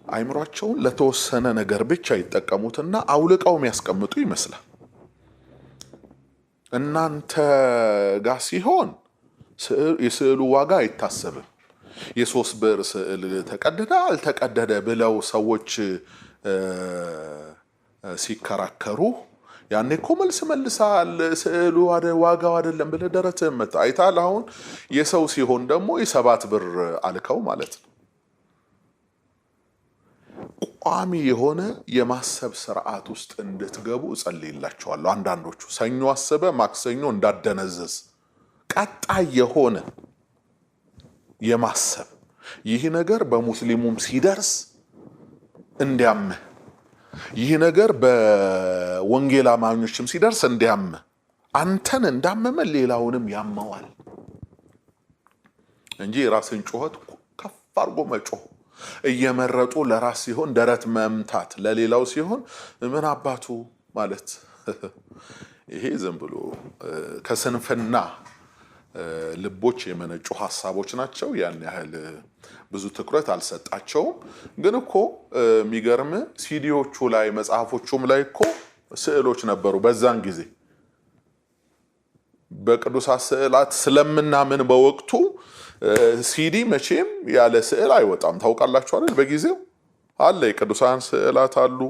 A: አይምሯቸውን ለተወሰነ ነገር ብቻ ይጠቀሙትና አውልቀው የሚያስቀምጡ ይመስላል። እናንተ ጋር ሲሆን የስዕሉ ዋጋ አይታሰብም። የ3 ብር ስዕል ተቀደደ አልተቀደደ ብለው ሰዎች ሲከራከሩ ያኔ እኮ መልሳል ስዕሉ ዋጋው አይደለም ብለህ ደረትህን መታ አይታል። አሁን የሰው ሲሆን ደግሞ የ7 ብር አልከው ማለት ነው። ቋሚ የሆነ የማሰብ ስርዓት ውስጥ እንድትገቡ እጸልይላችኋለሁ። አንዳንዶቹ ሰኞ አሰበ ማክሰኞ እንዳደነዘዝ ቀጣይ የሆነ የማሰብ ይህ ነገር በሙስሊሙም ሲደርስ እንዲያምህ፣ ይህ ነገር በወንጌል አማኞችም ሲደርስ እንዲያምህ፣ አንተን እንዳመመ ሌላውንም ያመዋል እንጂ ራስን ጩኸት ከፍ አድርጎ መጮህ እየመረጡ ለራስ ሲሆን ደረት መምታት ለሌላው ሲሆን ምን አባቱ ማለት ይሄ ዝም ብሎ ከስንፍና ልቦች የመነጩ ሐሳቦች ናቸው። ያን ያህል ብዙ ትኩረት አልሰጣቸውም። ግን እኮ የሚገርም ሲዲዎቹ ላይ መጽሐፎቹም ላይ እኮ ስዕሎች ነበሩ። በዛን ጊዜ በቅዱሳት ስዕላት ስለምናምን በወቅቱ ሲዲ መቼም ያለ ስዕል አይወጣም። ታውቃላችሁ አይደል? በጊዜው አለ የቅዱሳን ስዕላት አሉ፣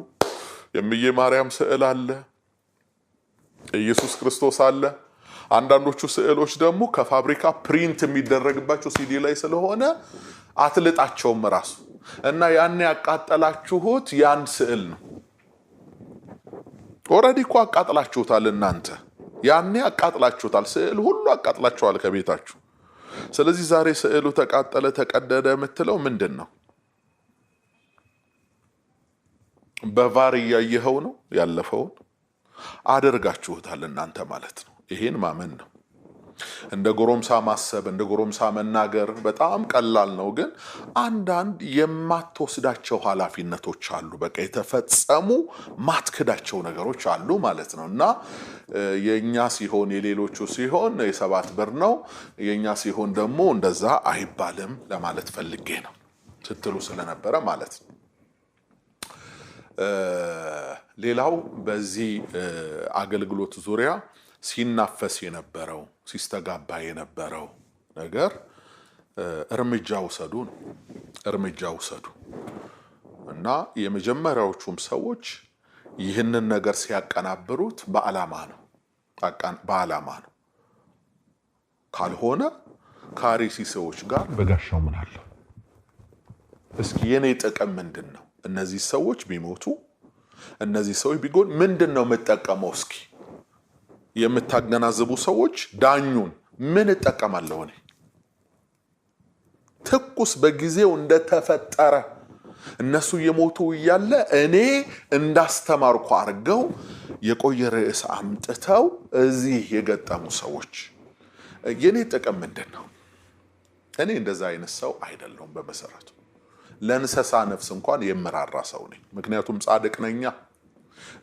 A: የእምዬ ማርያም ስዕል አለ፣ ኢየሱስ ክርስቶስ አለ። አንዳንዶቹ ስዕሎች ደግሞ ከፋብሪካ ፕሪንት የሚደረግባቸው ሲዲ ላይ ስለሆነ አትልጣቸውም ራሱ እና ያን ያቃጠላችሁት ያን ስዕል ነው። ኦሬዲ እኮ አቃጥላችሁታል እናንተ ያኔ አቃጥላችሁታል። ስዕል ሁሉ አቃጥላችኋል ከቤታችሁ። ስለዚህ ዛሬ ስዕሉ ተቃጠለ ተቀደደ የምትለው ምንድን ነው? በቫር እያየኸው ነው ያለፈውን አደርጋችሁታል እናንተ ማለት ነው። ይሄን ማመን ነው። እንደ ጎረምሳ ማሰብ እንደ ጎረምሳ መናገር በጣም ቀላል ነው። ግን አንዳንድ የማትወስዳቸው ኃላፊነቶች አሉ። በቃ የተፈጸሙ ማትክዳቸው ነገሮች አሉ ማለት ነው። እና የኛ ሲሆን የሌሎቹ ሲሆን የሰባት ብር ነው፣ የኛ ሲሆን ደግሞ እንደዛ አይባልም ለማለት ፈልጌ ነው ስትሉ ስለነበረ ማለት ነው። ሌላው በዚህ አገልግሎት ዙሪያ ሲናፈስ የነበረው ሲስተጋባ የነበረው ነገር እርምጃ ውሰዱ ነው። እርምጃ ውሰዱ እና የመጀመሪያዎቹም ሰዎች ይህንን ነገር ሲያቀናብሩት በዓላማ ነው። ካልሆነ ከአርሲ ሰዎች ጋር በጋሻው ምን አለ? እስኪ የኔ ጥቅም ምንድን ነው? እነዚህ ሰዎች ቢሞቱ እነዚህ ሰዎች ቢጎን ምንድን ነው የምጠቀመው? እስኪ የምታገናዝቡ ሰዎች ዳኙን። ምን እጠቀማለሁ እኔ? ትኩስ በጊዜው እንደተፈጠረ እነሱ የሞቱ እያለ እኔ እንዳስተማርኩ አድርገው የቆየ ርዕስ አምጥተው እዚህ የገጠሙ ሰዎች የኔ ጥቅም ምንድን ነው? እኔ እንደዛ አይነት ሰው አይደለሁም በመሰረቱ። ለእንስሳ ነፍስ እንኳን የምራራ ሰው ነኝ። ምክንያቱም ጻድቅ ነኛ።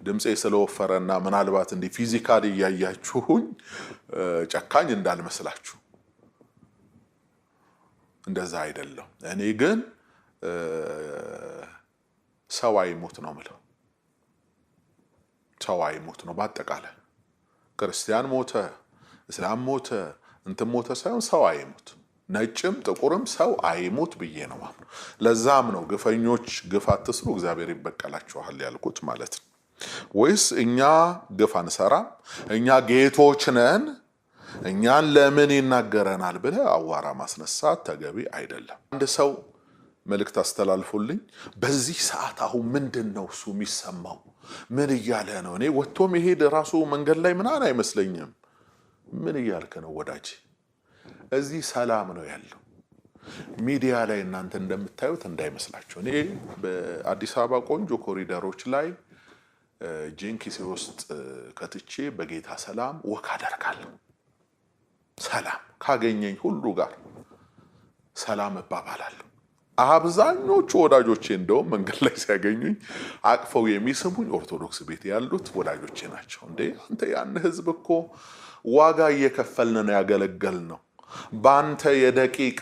A: ድምጼ ስለወፈረና ምናልባት እንዲህ ፊዚካሊ እያያችሁኝ ጨካኝ እንዳልመስላችሁ እንደዛ አይደለም። እኔ ግን ሰው አይሞት ነው የምለው። ሰው አይሞት ነው በአጠቃላይ። ክርስቲያን ሞተ፣ እስላም ሞተ፣ እንትን ሞተ ሳይሆን ሰው አይሞት፣ ነጭም ጥቁርም ሰው አይሞት ብዬ ነው ማለት። ለዛም ነው ግፈኞች ግፍ አትስሩ እግዚአብሔር ይበቀላችኋል ያልኩት ማለት ነው። ወይስ እኛ ግፍ አንሰራም? እኛ ጌቶች ነን? እኛን ለምን ይናገረናል ብለህ አዋራ ማስነሳት ተገቢ አይደለም። አንድ ሰው መልእክት አስተላልፉልኝ። በዚህ ሰዓት አሁን ምንድነው እሱ የሚሰማው? ምን እያለ ነው? እኔ ወጥቶ መሄድ ራሱ መንገድ ላይ ምናን አይመስለኝም። ምን እያልከ ነው ወዳጅ? እዚህ ሰላም ነው ያለው። ሚዲያ ላይ እናንተ እንደምታዩት እንዳይመስላችሁ። እኔ በአዲስ አበባ ቆንጆ ኮሪደሮች ላይ ጂንኪስ ውስጥ ከትቼ በጌታ ሰላም ወክ አደርጋለሁ። ሰላም ካገኘኝ ሁሉ ጋር ሰላም እባባላለሁ። አብዛኞቹ ወዳጆቼ እንደውም መንገድ ላይ ሲያገኙኝ አቅፈው የሚስሙኝ ኦርቶዶክስ ቤት ያሉት ወዳጆቼ ናቸው። እንዴ አንተ ያን ህዝብ እኮ ዋጋ እየከፈልን ነው ያገለገልነው። ባንተ የደቂቃ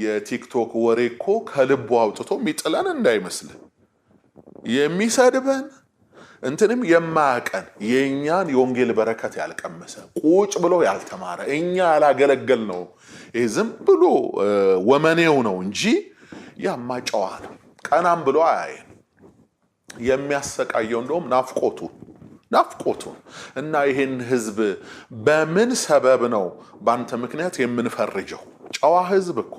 A: የቲክቶክ ወሬ እኮ ከልቡ አውጥቶ የሚጥለን እንዳይመስል የሚሰድበን እንትንም የማያቀን የኛን የወንጌል በረከት ያልቀመሰ ቁጭ ብሎ ያልተማረ እኛ ያላገለገል ነው። ይሄ ዝም ብሎ ወመኔው ነው እንጂ ያማ ጨዋ ነው። ቀናም ብሎ አያየን። የሚያሰቃየው እንደውም ናፍቆቱ እና ይሄን ህዝብ በምን ሰበብ ነው ባንተ ምክንያት የምንፈርጀው? ጨዋ ህዝብ እኮ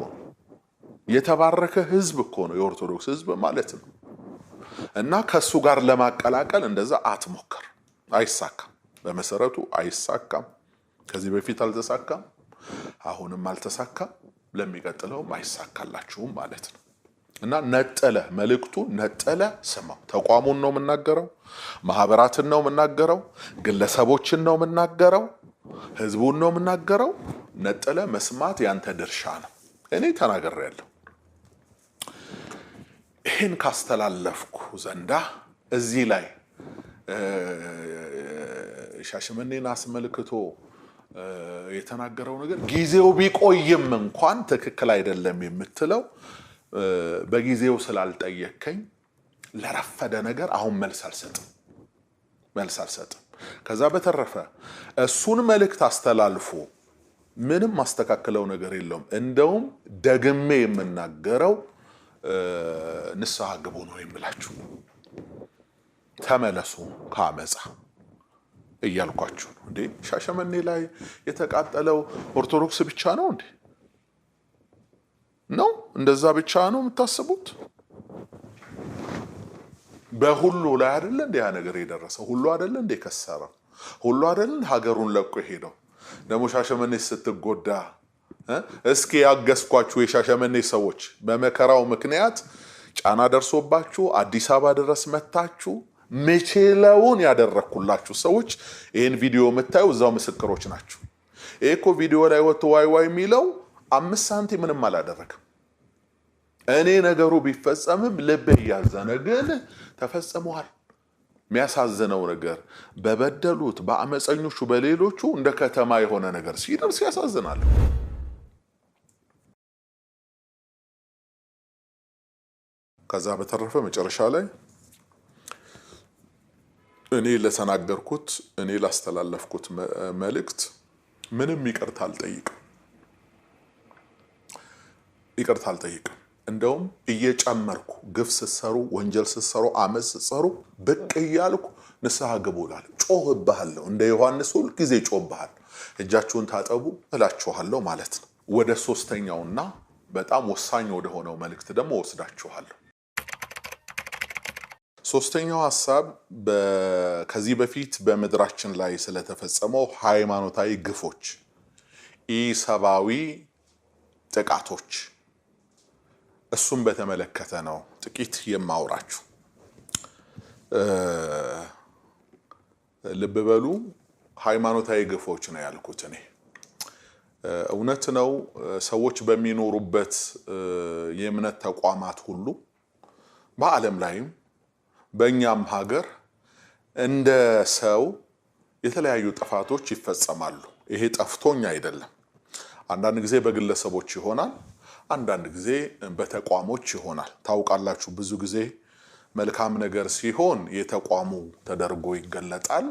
A: የተባረከ ህዝብ እኮ ነው የኦርቶዶክስ ህዝብ ማለት ነው። እና ከሱ ጋር ለማቀላቀል እንደዛ አትሞክር። አይሳካም። በመሰረቱ አይሳካም። ከዚህ በፊት አልተሳካም፣ አሁንም አልተሳካም፣ ለሚቀጥለውም አይሳካላችሁም ማለት ነው። እና ነጠለ መልእክቱ ነጠለ ስማው። ተቋሙን ነው የምናገረው፣ ማህበራትን ነው የምናገረው፣ ግለሰቦችን ነው የምናገረው፣ ህዝቡን ነው የምናገረው። ነጠለ መስማት ያንተ ድርሻ ነው። እኔ ተናግሬያለሁ። ይህን ካስተላለፍኩ ዘንዳ እዚህ ላይ ሻሸመኔን አስመልክቶ የተናገረው ነገር ጊዜው ቢቆይም እንኳን ትክክል አይደለም የምትለው በጊዜው ስላልጠየከኝ ለረፈደ ነገር አሁን መልስ አልሰጥም። ከዛ በተረፈ እሱን መልእክት አስተላልፎ ምንም ማስተካከለው ነገር የለውም። እንደውም ደግሜ የምናገረው ንስሐ ግቡ ነው የምላችሁ። ተመለሱ ከአመፃ እያልኳችሁ ነው። እንዴ ሻሸመኔ ላይ የተቃጠለው ኦርቶዶክስ ብቻ ነው እንዴ? ነው እንደዛ ብቻ ነው የምታስቡት? በሁሉ ላይ አይደለ እንዴ ያ ነገር የደረሰው? ሁሉ አይደለ እንዴ ከሰረው? ሁሉ አይደለ ሀገሩን ለቆ ሄደው? ደግሞ ሻሸመኔ ስትጎዳ እስኪ ያገስኳችሁ የሻሸመኔ ሰዎች በመከራው ምክንያት ጫና ደርሶባችሁ አዲስ አበባ ድረስ መታችሁ ምችለውን ያደረኩላችሁ ሰዎች ይሄን ቪዲዮ የምታዩ እዛው ምስክሮች ናችሁ። እኮ ቪዲዮ ላይ ወጥቶ ዋይ ዋይ የሚለው 5 ሳንቲም ምንም አላደረገም። እኔ ነገሩ ቢፈጸምም ልብ ያዘነ ግን ተፈጽሟል። የሚያሳዝነው ነገር በበደሉት በአመፀኞቹ በሌሎቹ እንደ ከተማ የሆነ ነገር ሲደርስ ያሳዝናል። ከዛ በተረፈ መጨረሻ ላይ እኔ ለተናገርኩት እኔ ላስተላለፍኩት መልእክት ምንም ይቅርታ አልጠይቅም። እንደውም እየጨመርኩ ግፍ ስትሰሩ ወንጀል ስትሰሩ አመፅ ስትሰሩ ብቅ እያልኩ ንስሐ ግቡ እላለሁ። ጮህብሃለሁ። እንደ ዮሐንስ ሁል ጊዜ ጮህብሃለሁ። እጃችሁን ታጠቡ እላችኋለሁ ማለት ነው። ወደ ሶስተኛውና በጣም ወሳኝ ወደ ሆነው መልእክት ደግሞ ወስዳችኋለሁ። ሶስተኛው ሐሳብ ከዚህ በፊት በምድራችን ላይ ስለተፈጸመው ሃይማኖታዊ ግፎች፣ ኢሰብአዊ ጥቃቶች እሱም በተመለከተ ነው ጥቂት የማውራችሁ። ልብ በሉ፣ ሃይማኖታዊ ግፎች ነው ያልኩት እኔ። እውነት ነው ሰዎች በሚኖሩበት የእምነት ተቋማት ሁሉ በዓለም ላይም በእኛም ሀገር እንደ ሰው የተለያዩ ጥፋቶች ይፈጸማሉ። ይሄ ጠፍቶኝ አይደለም። አንዳንድ ጊዜ በግለሰቦች ይሆናል፣ አንዳንድ ጊዜ በተቋሞች ይሆናል። ታውቃላችሁ፣ ብዙ ጊዜ መልካም ነገር ሲሆን የተቋሙ ተደርጎ ይገለጣል።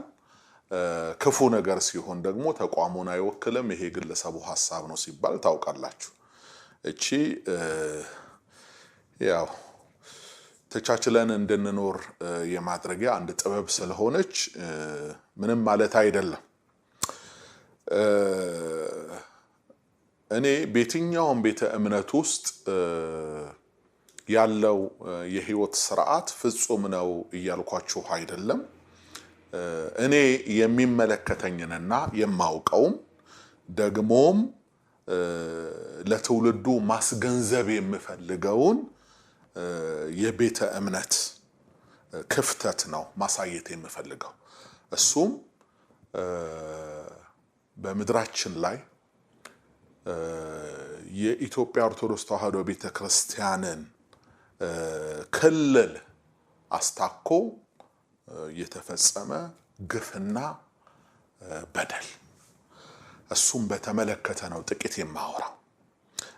A: ክፉ ነገር ሲሆን ደግሞ ተቋሙን አይወክልም፣ ይሄ ግለሰቡ ሐሳብ ነው ሲባል ታውቃላችሁ። እቺ ያው ተቻችለን እንድንኖር የማድረጊያ አንድ ጥበብ ስለሆነች ምንም ማለት አይደለም። እኔ በየትኛውም ቤተ እምነት ውስጥ ያለው የህይወት ስርዓት ፍጹም ነው እያልኳችሁ አይደለም። እኔ የሚመለከተኝንና የማውቀውም ደግሞም ለትውልዱ ማስገንዘብ የምፈልገውን የቤተ እምነት ክፍተት ነው ማሳየት የምፈልገው። እሱም በምድራችን ላይ የኢትዮጵያ ኦርቶዶክስ ተዋሕዶ ቤተክርስቲያንን ክልል አስታኮ የተፈጸመ ግፍና በደል፣ እሱም በተመለከተ ነው ጥቂት የማወራው።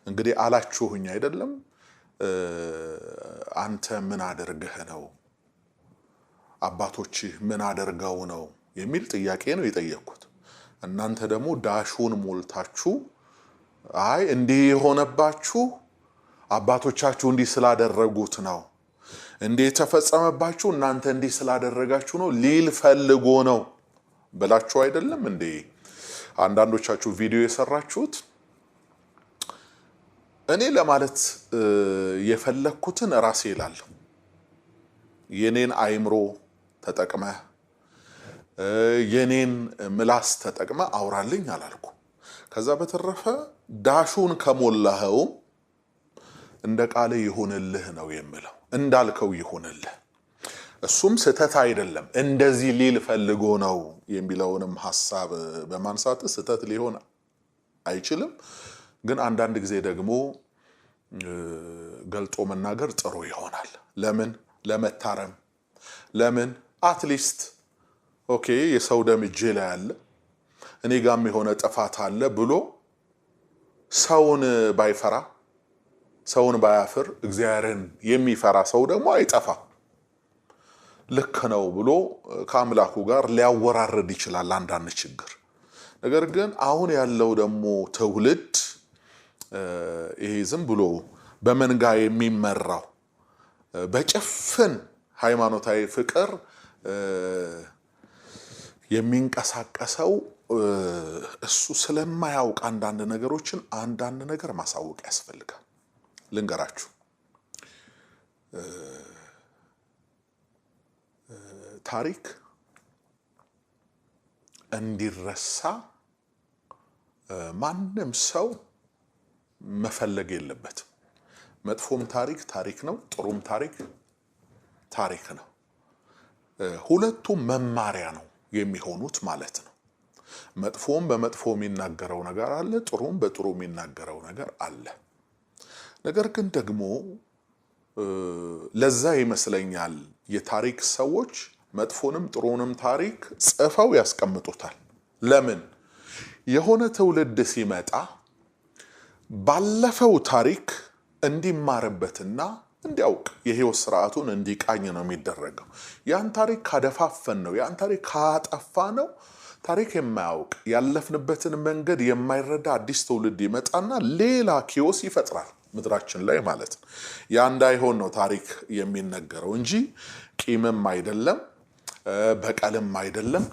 A: እንግዲህ አላችሁኝ አይደለም፣ አንተ ምን አድርገህ ነው፣ አባቶችህ ምን አድርገው ነው የሚል ጥያቄ ነው የጠየቅኩት። እናንተ ደግሞ ዳሹን ሞልታችሁ አይ እንዲህ የሆነባችሁ አባቶቻችሁ እንዲህ ስላደረጉት ነው፣ እንዲህ ተፈጸመባችሁ እናንተ እንዲህ ስላደረጋችሁ ነው ሊል ፈልጎ ነው ብላችሁ አይደለም እንዴ አንዳንዶቻችሁ ቪዲዮ የሰራችሁት? እኔ ለማለት የፈለኩትን ራሴ እላለሁ። የኔን አይምሮ ተጠቅመ የኔን ምላስ ተጠቅመ አውራልኝ አላልኩ። ከዛ በተረፈ ዳሹን ከሞላኸው እንደ ቃል ይሁንልህ ነው የምለው፣ እንዳልከው ይሁንልህ። እሱም ስተት አይደለም፣ እንደዚህ ሊል ፈልጎ ነው የሚለውንም ሐሳብ በማንሳት ስተት ሊሆን አይችልም። ግን አንዳንድ ጊዜ ደግሞ ገልጦ መናገር ጥሩ ይሆናል። ለምን? ለመታረም። ለምን? አትሊስት ኦኬ የሰው ደም እጄ ላይ አለ፣ እኔ ጋም የሆነ ጥፋት አለ ብሎ ሰውን ባይፈራ ሰውን ባያፍር እግዚአብሔርን የሚፈራ ሰው ደግሞ አይጠፋ። ልክ ነው ብሎ ከአምላኩ ጋር ሊያወራረድ ይችላል አንዳንድ ችግር። ነገር ግን አሁን ያለው ደግሞ ትውልድ ይሄ ዝም ብሎ በመንጋ የሚመራው በጭፍን ሃይማኖታዊ ፍቅር የሚንቀሳቀሰው እሱ ስለማያውቅ አንዳንድ ነገሮችን አንዳንድ ነገር ማሳወቅ ያስፈልጋል። ልንገራችሁ፣ ታሪክ እንዲረሳ ማንም ሰው መፈለግ የለበትም። መጥፎም ታሪክ ታሪክ ነው፣ ጥሩም ታሪክ ታሪክ ነው። ሁለቱም መማሪያ ነው የሚሆኑት ማለት ነው። መጥፎም በመጥፎ የሚናገረው ነገር አለ፣ ጥሩም በጥሩ የሚናገረው ነገር አለ። ነገር ግን ደግሞ ለዛ ይመስለኛል የታሪክ ሰዎች መጥፎንም ጥሩንም ታሪክ ጽፈው ያስቀምጡታል። ለምን? የሆነ ትውልድ ሲመጣ ባለፈው ታሪክ እንዲማርበትና እንዲያውቅ የህይወት ስርዓቱን እንዲቃኝ ነው የሚደረገው። ያን ታሪክ ካደፋፈን ነው፣ ያን ታሪክ ካጠፋ ነው፣ ታሪክ የማያውቅ ያለፍንበትን መንገድ የማይረዳ አዲስ ትውልድ ይመጣና ሌላ ኪዮስ ይፈጥራል ምድራችን ላይ ማለት ነው። ያ እንዳይሆን ነው ታሪክ የሚነገረው እንጂ ቂምም አይደለም፣ በቀልም አይደለም፣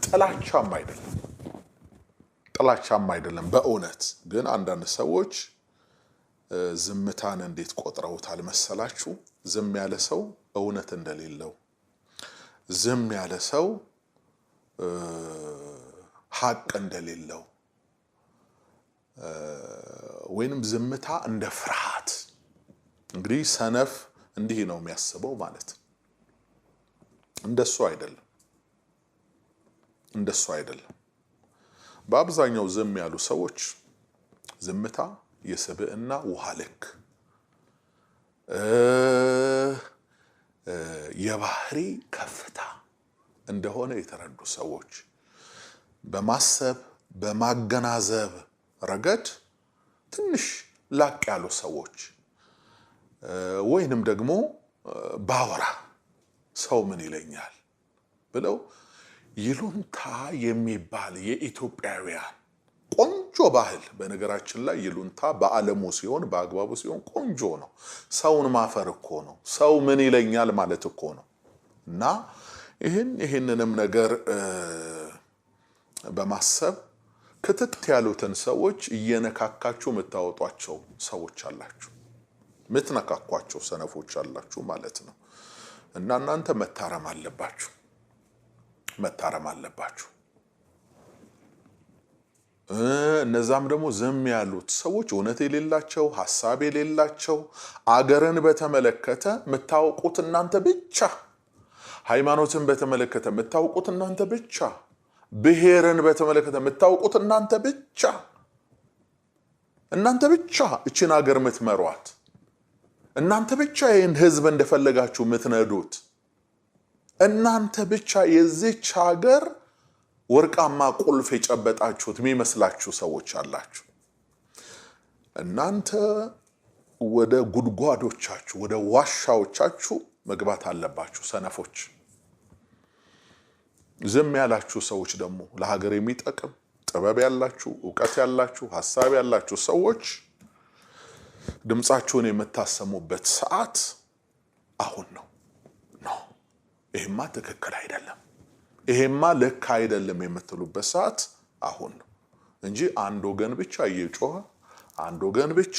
A: ጥላቻም አይደለም። በእውነት ግን አንዳንድ ሰዎች ዝምታን እንዴት ቆጥረውታል መሰላችሁ? ዝም ያለ ሰው እውነት እንደሌለው፣ ዝም ያለ ሰው ሐቅ እንደሌለው፣ ወይንም ዝምታ እንደ ፍርሃት። እንግዲህ ሰነፍ እንዲህ ነው የሚያስበው ማለት ነው። እንደሱ አይደለም። በአብዛኛው ዝም ያሉ ሰዎች ዝምታ የስብዕና ውሃ ልክ የባህሪ ከፍታ እንደሆነ የተረዱ ሰዎች፣ በማሰብ በማገናዘብ ረገድ ትንሽ ላቅ ያሉ ሰዎች፣ ወይንም ደግሞ ባወራ ሰው ምን ይለኛል ብለው ይሉንታ የሚባል የኢትዮጵያውያን ቆንጆ ባህል። በነገራችን ላይ ይሉንታ በዓለሙ ሲሆን በአግባቡ ሲሆን ቆንጆ ነው። ሰውን ማፈር እኮ ነው። ሰው ምን ይለኛል ማለት እኮ ነው። እና ይህንንም ነገር በማሰብ ክትት ያሉትን ሰዎች እየነካካችሁ የምታወጧቸው ሰዎች አላችሁ፣ የምትነካኳቸው ሰነፎች አላችሁ ማለት ነው። እና እናንተ መታረም አለባችሁ። እነዛም ደግሞ ዝም ያሉት ሰዎች እውነት የሌላቸው፣ ሐሳብ የሌላቸው፣ አገርን በተመለከተ የምታውቁት እናንተ ብቻ፣ ሃይማኖትን በተመለከተ የምታውቁት እናንተ ብቻ፣ ብሔርን በተመለከተ የምታውቁት እናንተ ብቻ እቺን ሀገር የምትመሯት እናንተ ብቻ፣ ይህን ህዝብ እንደፈለጋችሁ የምትነዱት እናንተ ብቻ፣ የዚች ሀገር ወርቃማ ቁልፍ የጨበጣችሁት የሚመስላችሁ ሰዎች አላችሁ። እናንተ ወደ ጉድጓዶቻችሁ ወደ ዋሻዎቻችሁ መግባት አለባችሁ ሰነፎች። ዝም ያላችሁ ሰዎች ደግሞ ለሀገር የሚጠቅም ጥበብ ያላችሁ፣ ዕውቀት ያላችሁ፣ ሐሳብ ያላችሁ ሰዎች ድምጻችሁን የምታሰሙበት ሰዓት አሁን ነው። ይሄማ ትክክል አይደለም፣ ይሄማ ልክ አይደለም የምትሉበት ሰዓት አሁን ነው እንጂ አንድ ወገን ብቻ እየጮኸ አንድ ወገን ብቻ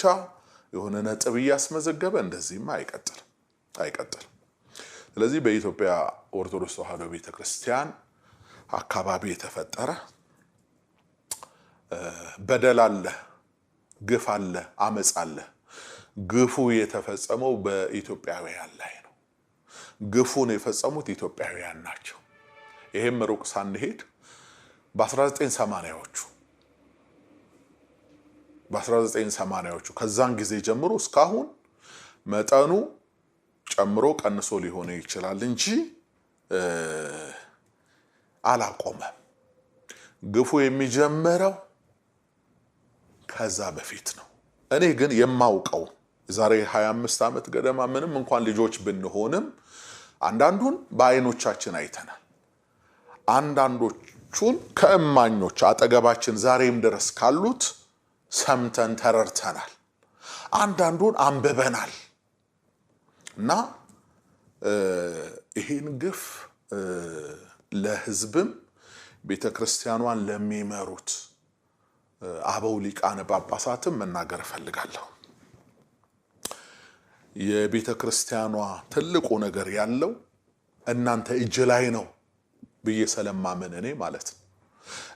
A: የሆነ ነጥብ እያስመዘገበ እንደዚህማ አይቀጥልም። ስለዚህ በኢትዮጵያ ኦርቶዶክስ ተዋሕዶ ቤተክርስቲያን አካባቢ የተፈጠረ በደል አለ፣ ግፍ አለ፣ አመጽ አለ። ግፉ የተፈጸመው በኢትዮጵያውያን ላይ ነው። ግፉን የፈጸሙት ኢትዮጵያውያን ናቸው። ይሄም ሩቅ ሳንሄድ በ1980ዎቹ ከዛን ጊዜ ጀምሮ እስካሁን መጠኑ ጨምሮ ቀንሶ ሊሆን ይችላል እንጂ አላቆመም። ግፉ የሚጀምረው ከዛ በፊት ነው። እኔ ግን የማውቀው ዛሬ 25 ዓመት ገደማ ምንም እንኳን ልጆች ብንሆንም አንዳንዱን በአይኖቻችን አይተናል። አንዳንዶቹን ከእማኞች አጠገባችን ዛሬም ድረስ ካሉት ሰምተን ተረድተናል። አንዳንዱን አንብበናል። እና ይህን ግፍ ለሕዝብም ቤተክርስቲያኗን ለሚመሩት አበው ሊቃነ ጳጳሳትም መናገር እፈልጋለሁ። የቤተክርስቲያኗ ትልቁ ነገር ያለው እናንተ እጅ ላይ ነው ብዬ ስለማመን እኔ ማለት ነው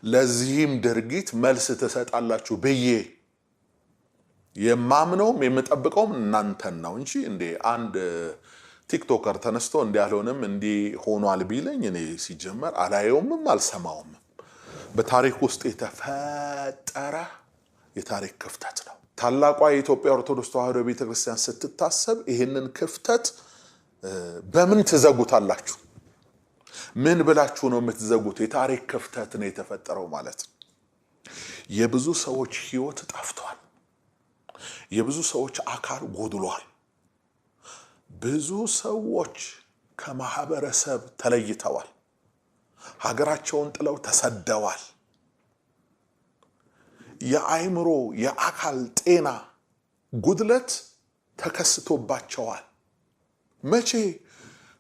A: ለዚህም ድርጊት መልስ ትሰጣላችሁ ብዬ የማምነውም የምጠብቀውም እናንተን ነው እንጂ እንዴ አንድ ቲክቶከር ተነስቶ እንዲያልሆንም እንዲ ሆኗል ቢለኝ እኔ ሲጀመር አላየውም አልሰማውም። በታሪክ ውስጥ የተፈጠረ የታሪክ ክፍተት ነው። ታላቋ የኢትዮጵያ ኦርቶዶክስ ተዋሕዶ ቤተክርስቲያን ስትታሰብ ይሄንን ክፍተት በምን ትዘጉታላችሁ? ምን ብላችሁ ነው የምትዘጉት? የታሪክ ክፍተት ነው የተፈጠረው ማለት ነው። የብዙ ሰዎች ህይወት ጠፍቷል። የብዙ ሰዎች አካል ጎድሏል። ብዙ ሰዎች ከማህበረሰብ ተለይተዋል። ሀገራቸውን ጥለው ተሰደዋል። የአእምሮ የአካል ጤና ጉድለት ተከስቶባቸዋል። መቼ?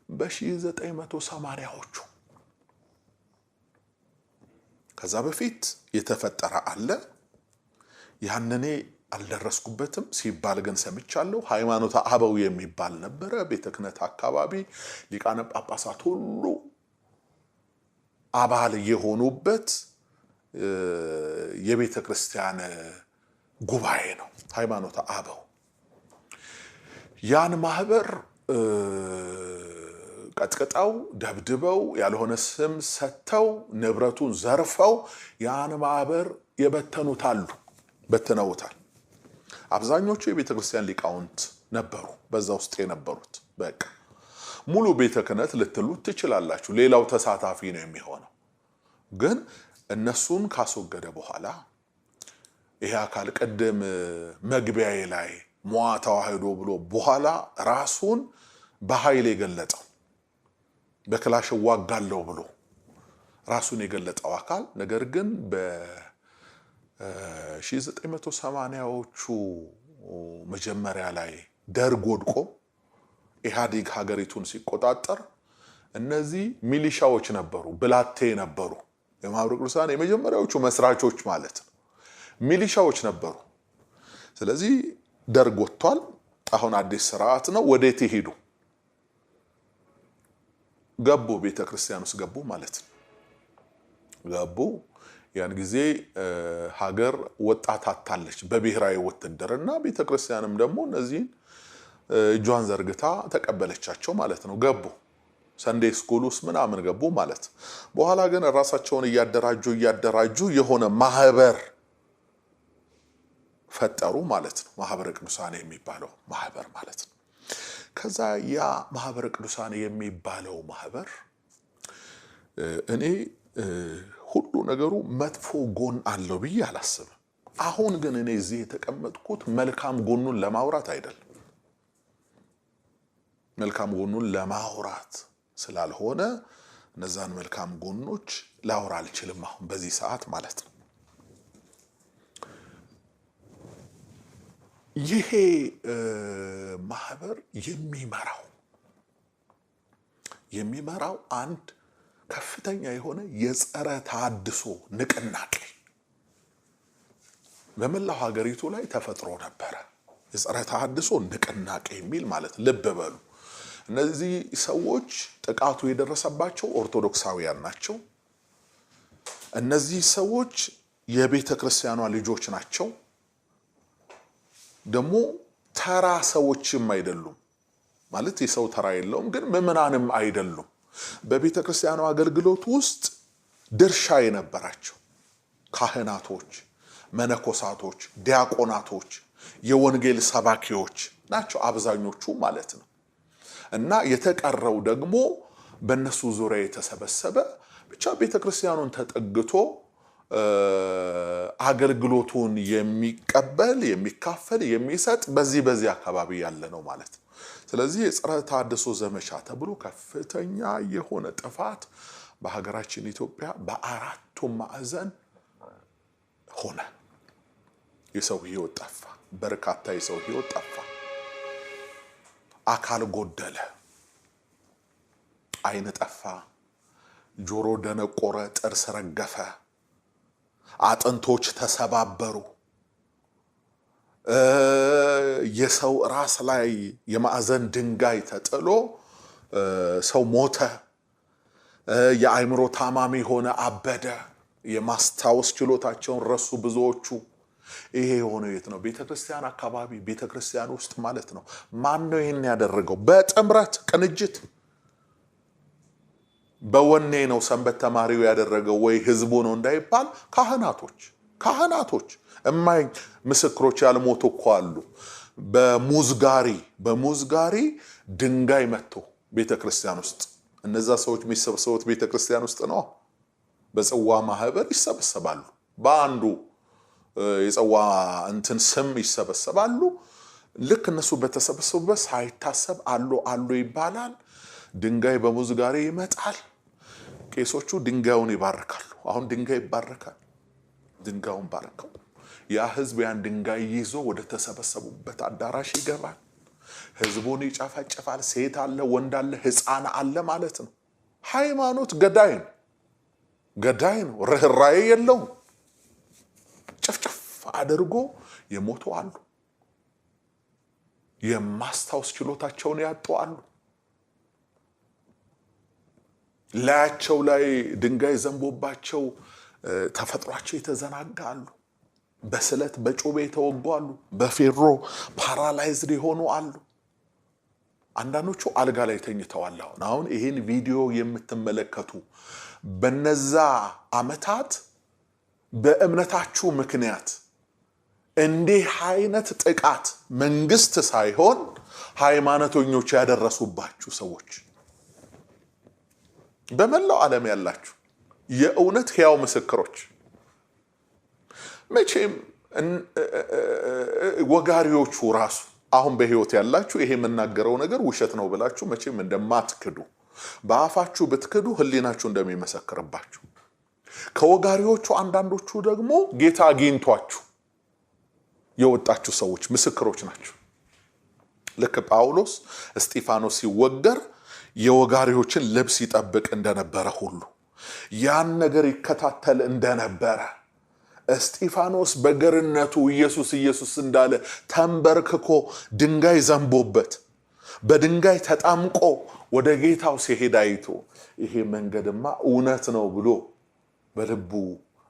A: በ1980ዎቹ። ከዛ በፊት የተፈጠረ አለ። ያንኔ አልደረስኩበትም ሲባል ግን ሰምቻለሁ። ሃይማኖተ አበው የሚባል ነበረ። ቤተ ክህነት አካባቢ ሊቃነ ጳጳሳት ሁሉ አባል የሆኑበት የቤተ ክርስቲያን ጉባኤ ነው ሃይማኖተ አበው። ያን ማህበር ቀጥቅጠው ደብድበው ያልሆነ ስም ሰጥተው ንብረቱን ዘርፈው ያን ማህበር የበተኑታሉ። በተነውታል። አብዛኞቹ የቤተ ክርስቲያን ሊቃውንት ነበሩ በዛ ውስጥ የነበሩት። በቃ ሙሉ ቤተ ክህነት ልትሉት ትችላላችሁ። ሌላው ተሳታፊ ነው የሚሆነው። ግን እነሱን ካስወገደ በኋላ ይሄ አካል ቀደም መግቢያዬ ላይ ሞዓ ተዋሕዶ ብሎ በኋላ ራሱን በኃይል የገለጠው በክላሽ ዋጋለው ብሎ ራሱን የገለጠው አካል ነገር ግን በ1980ዎቹ መጀመሪያ ላይ ደርግ ወድቆ ኢህአዴግ ሀገሪቱን ሲቆጣጠር እነዚህ ሚሊሻዎች ነበሩ፣ ብላቴ ነበሩ። የማህበረ ቅዱሳን የመጀመሪያዎቹ መስራቾች ማለት ነው። ሚሊሻዎች ነበሩ። ስለዚህ ደርግ ወጥቷል። አሁን አዲስ ስርዓት ነው። ወዴት ይሄዱ? ገቡ፣ ቤተክርስቲያን ውስጥ ገቡ ማለት ነው። ገቡ። ያን ጊዜ ሀገር ወጣት አታለች በብሔራዊ ውትድርና። ቤተክርስቲያንም ደግሞ እነዚህን እጇን ዘርግታ ተቀበለቻቸው ማለት ነው። ገቡ፣ ሰንዴይ ስኩል ውስጥ ምናምን ገቡ ማለት። በኋላ ግን ራሳቸውን እያደራጁ የሆነ ማህበር ፈጠሩ ማለት ነው። ማህበረ ቅዱሳን የሚባለው ማህበር ማለት ነው። ከዛ ያ ማህበረ ቅዱሳን የሚባለው ማህበር እኔ ሁሉ ነገሩ መጥፎ ጎን አለው ብዬ አላስብም። አሁን ግን እኔ እዚህ የተቀመጥኩት መልካም ጎኑን ለማውራት አይደለም። መልካም ጎኑን ለማውራት ስላልሆነ እነዛን መልካም ጎኖች ላውራ አልችልም አሁን በዚህ ሰዓት ማለት ነው። ይሄ ማህበር የሚመራው አንድ ከፍተኛ የሆነ የጸረ ተሐድሶ ንቅናቄ በመላው ሀገሪቱ ላይ ተፈጥሮ ነበረ። የጸረ ተሐድሶ ንቅናቄ የሚል ማለት ልብ በሉ። እነዚህ ሰዎች ጥቃቱ የደረሰባቸው ኦርቶዶክሳውያን ናቸው። እነዚህ ሰዎች የቤተ ክርስቲያኗ ልጆች ናቸው። ደግሞ ተራ ሰዎችም አይደሉም። ማለት የሰው ተራ የለውም፣ ግን ምዕመናንም አይደሉም። በቤተ ክርስቲያኗ አገልግሎት ውስጥ ድርሻ የነበራቸው ካህናቶች፣ መነኮሳቶች፣ ዲያቆናቶች፣ የወንጌል ሰባኪዎች ናቸው አብዛኞቹ ማለት ነው። እና የተቀረው ደግሞ በእነሱ ዙሪያ የተሰበሰበ ብቻ ቤተ ክርስቲያኑን ተጠግቶ አገልግሎቱን የሚቀበል የሚካፈል የሚሰጥ በዚህ አካባቢ ያለ ነው ማለት ነው። ስለዚህ የጸረ ተሐድሶ ዘመቻ ተብሎ ከፍተኛ የሆነ ጥፋት በሀገራችን ኢትዮጵያ በአራቱም ማዕዘን ሆነ። የሰው ሕይወት ጠፋ። በርካታ የሰው ሕይወት ጠፋ። አካል ጎደለ። ዓይን ጠፋ። ጆሮ ደነቆረ። ጥርስ ረገፈ። አጥንቶች ተሰባበሩ። የሰው ራስ ላይ የማዕዘን ድንጋይ ተጥሎ ሰው ሞተ። የአእምሮ ታማሚ ሆነ፣ አበደ። የማስታወስ ችሎታቸውን ረሱ ብዙዎቹ። ይሄ የሆነው የት ነው? ቤተክርስቲያን አካባቢ፣ ቤተክርስቲያን ውስጥ ማለት ነው። ማን ነው ይሄን ያደረገው? በጥምረት ቅንጅት በወኔ ነው ሰንበት ተማሪው ያደረገው ወይ ህዝቡ ነው እንዳይባል ካህናቶች እማኝ ምስክሮች ያልሞቱ እኮ አሉ። በሙዝጋሪ ድንጋይ መጥቶ ቤተክርስቲያን ውስጥ እነዛ ሰዎች የሚሰበሰቡት ቤተክርስቲያን ውስጥ ነው። በጽዋ ማህበር ይሰበሰባሉ። በአንዱ የጽዋ እንትን ስም ይሰበሰባሉ። ልክ እነሱ በተሰበሰቡበት ሳይታሰብ አሉ ይባላል። ድንጋይ በሙዝጋሪ ይመጣል። ቄሶቹ ድንጋዩን ይባርካሉ። አሁን ድንጋይ ይባረካል። ድንጋዩን ባረከው። ያ ህዝብ ያን ድንጋይ ይዞ ወደ ተሰበሰቡበት አዳራሽ ይገባል። ህዝቡን ይጨፈጭፋል። ሴት አለ፣ ወንድ አለ፣ ህፃን አለ ማለት ነው። ሃይማኖት ገዳይ ነው። ርህራሄ የለውም። ጭፍጭፍ አድርጎ የሞቱ አሉ። የማስታወስ ችሎታቸውን ያጡ አሉ። ላያቸው ላይ ድንጋይ ዘንቦባቸው ተፈጥሯቸው የተዘናጋ አሉ። በስለት በጩቤ የተወጉ አሉ። በፌሮ ፓራላይዝድ የሆኑ አሉ። አንዳንዶቹ አልጋ ላይ ተኝተዋል። አሁን ይሄን ቪዲዮ የምትመለከቱ በነዛ አመታት በእምነታችሁ ምክንያት እንዲህ አይነት ጥቃት መንግስት ሳይሆን ሃይማኖተኞች ያደረሱባችሁ ሰዎች በመላው ዓለም ያላችሁ የእውነት ሕያው ምስክሮች መቼም ወጋሪዎቹ ራሱ አሁን በህይወት ያላችሁ ይሄ የምናገረው ነገር ውሸት ነው ብላችሁ መቼም እንደማትክዱ በአፋችሁ ብትክዱ ህሊናችሁ እንደሚመሰክርባችሁ ከወጋሪዎቹ አንዳንዶቹ ደግሞ ጌታ አግኝቷችሁ የወጣችሁ ሰዎች ምስክሮች ናቸው። ልክ ጳውሎስ እስጢፋኖስ ሲወገር የወጋሪዎችን ልብስ ይጠብቅ እንደነበረ ሁሉ ያን ነገር ይከታተል እንደነበረ እስጢፋኖስ በገርነቱ ኢየሱስ እንዳለ ተንበርክኮ ድንጋይ ዘንቦበት በድንጋይ ተጣምቆ ወደ ጌታው ሲሄድ አይቶ ይሄ መንገድማ እውነት ነው ብሎ በልቡ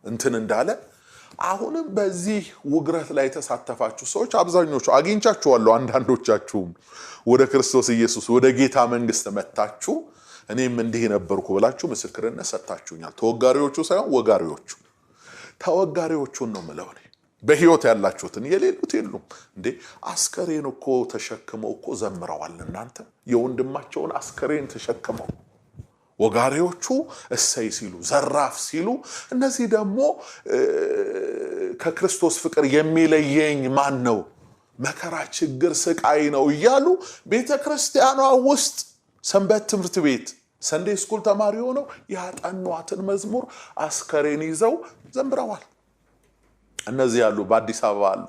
A: እንትን እንዳለ አሁንም በዚህ ውግረት ላይ ተሳተፋችሁ ሰዎች አብዛኞቹ አግኝቻችኋለሁ። አንዳንዶቻችሁም ወደ ክርስቶስ ኢየሱስ ወደ ጌታ መንግስት መጣችሁ እኔም እንዲህ ነበርኩ ብላችሁ ምስክርነት ሰጣችሁኛል። ተወጋሪዎቹ ሳይሆን ወጋሪዎቹ ተወጋሪዎቹን ነው ማለት ነው። በህይወት ያላችሁትን የሌሉት የሉም እንዴ? አስከሬን እኮ ተሸክመው እኮ ዘምረዋል። እናንተ የወንድማቸውን አስከሬን ተሸክመው ወጋሪዎቹ እሰይ ሲሉ ዘራፍ ሲሉ እነዚህ ደግሞ ከክርስቶስ ፍቅር የሚለየኝ ማን ነው? መከራ ችግር ስቃይ ነው እያሉ ቤተክርስቲያኗ ውስጥ ሰንበት ትምህርት ቤት ሰንዴ ስኩል ተማሪ ሆነው ያጠኗትን መዝሙር አስከሬን ይዘው ዘምረዋል። እነዚህ ያሉ በአዲስ አበባ አሉ።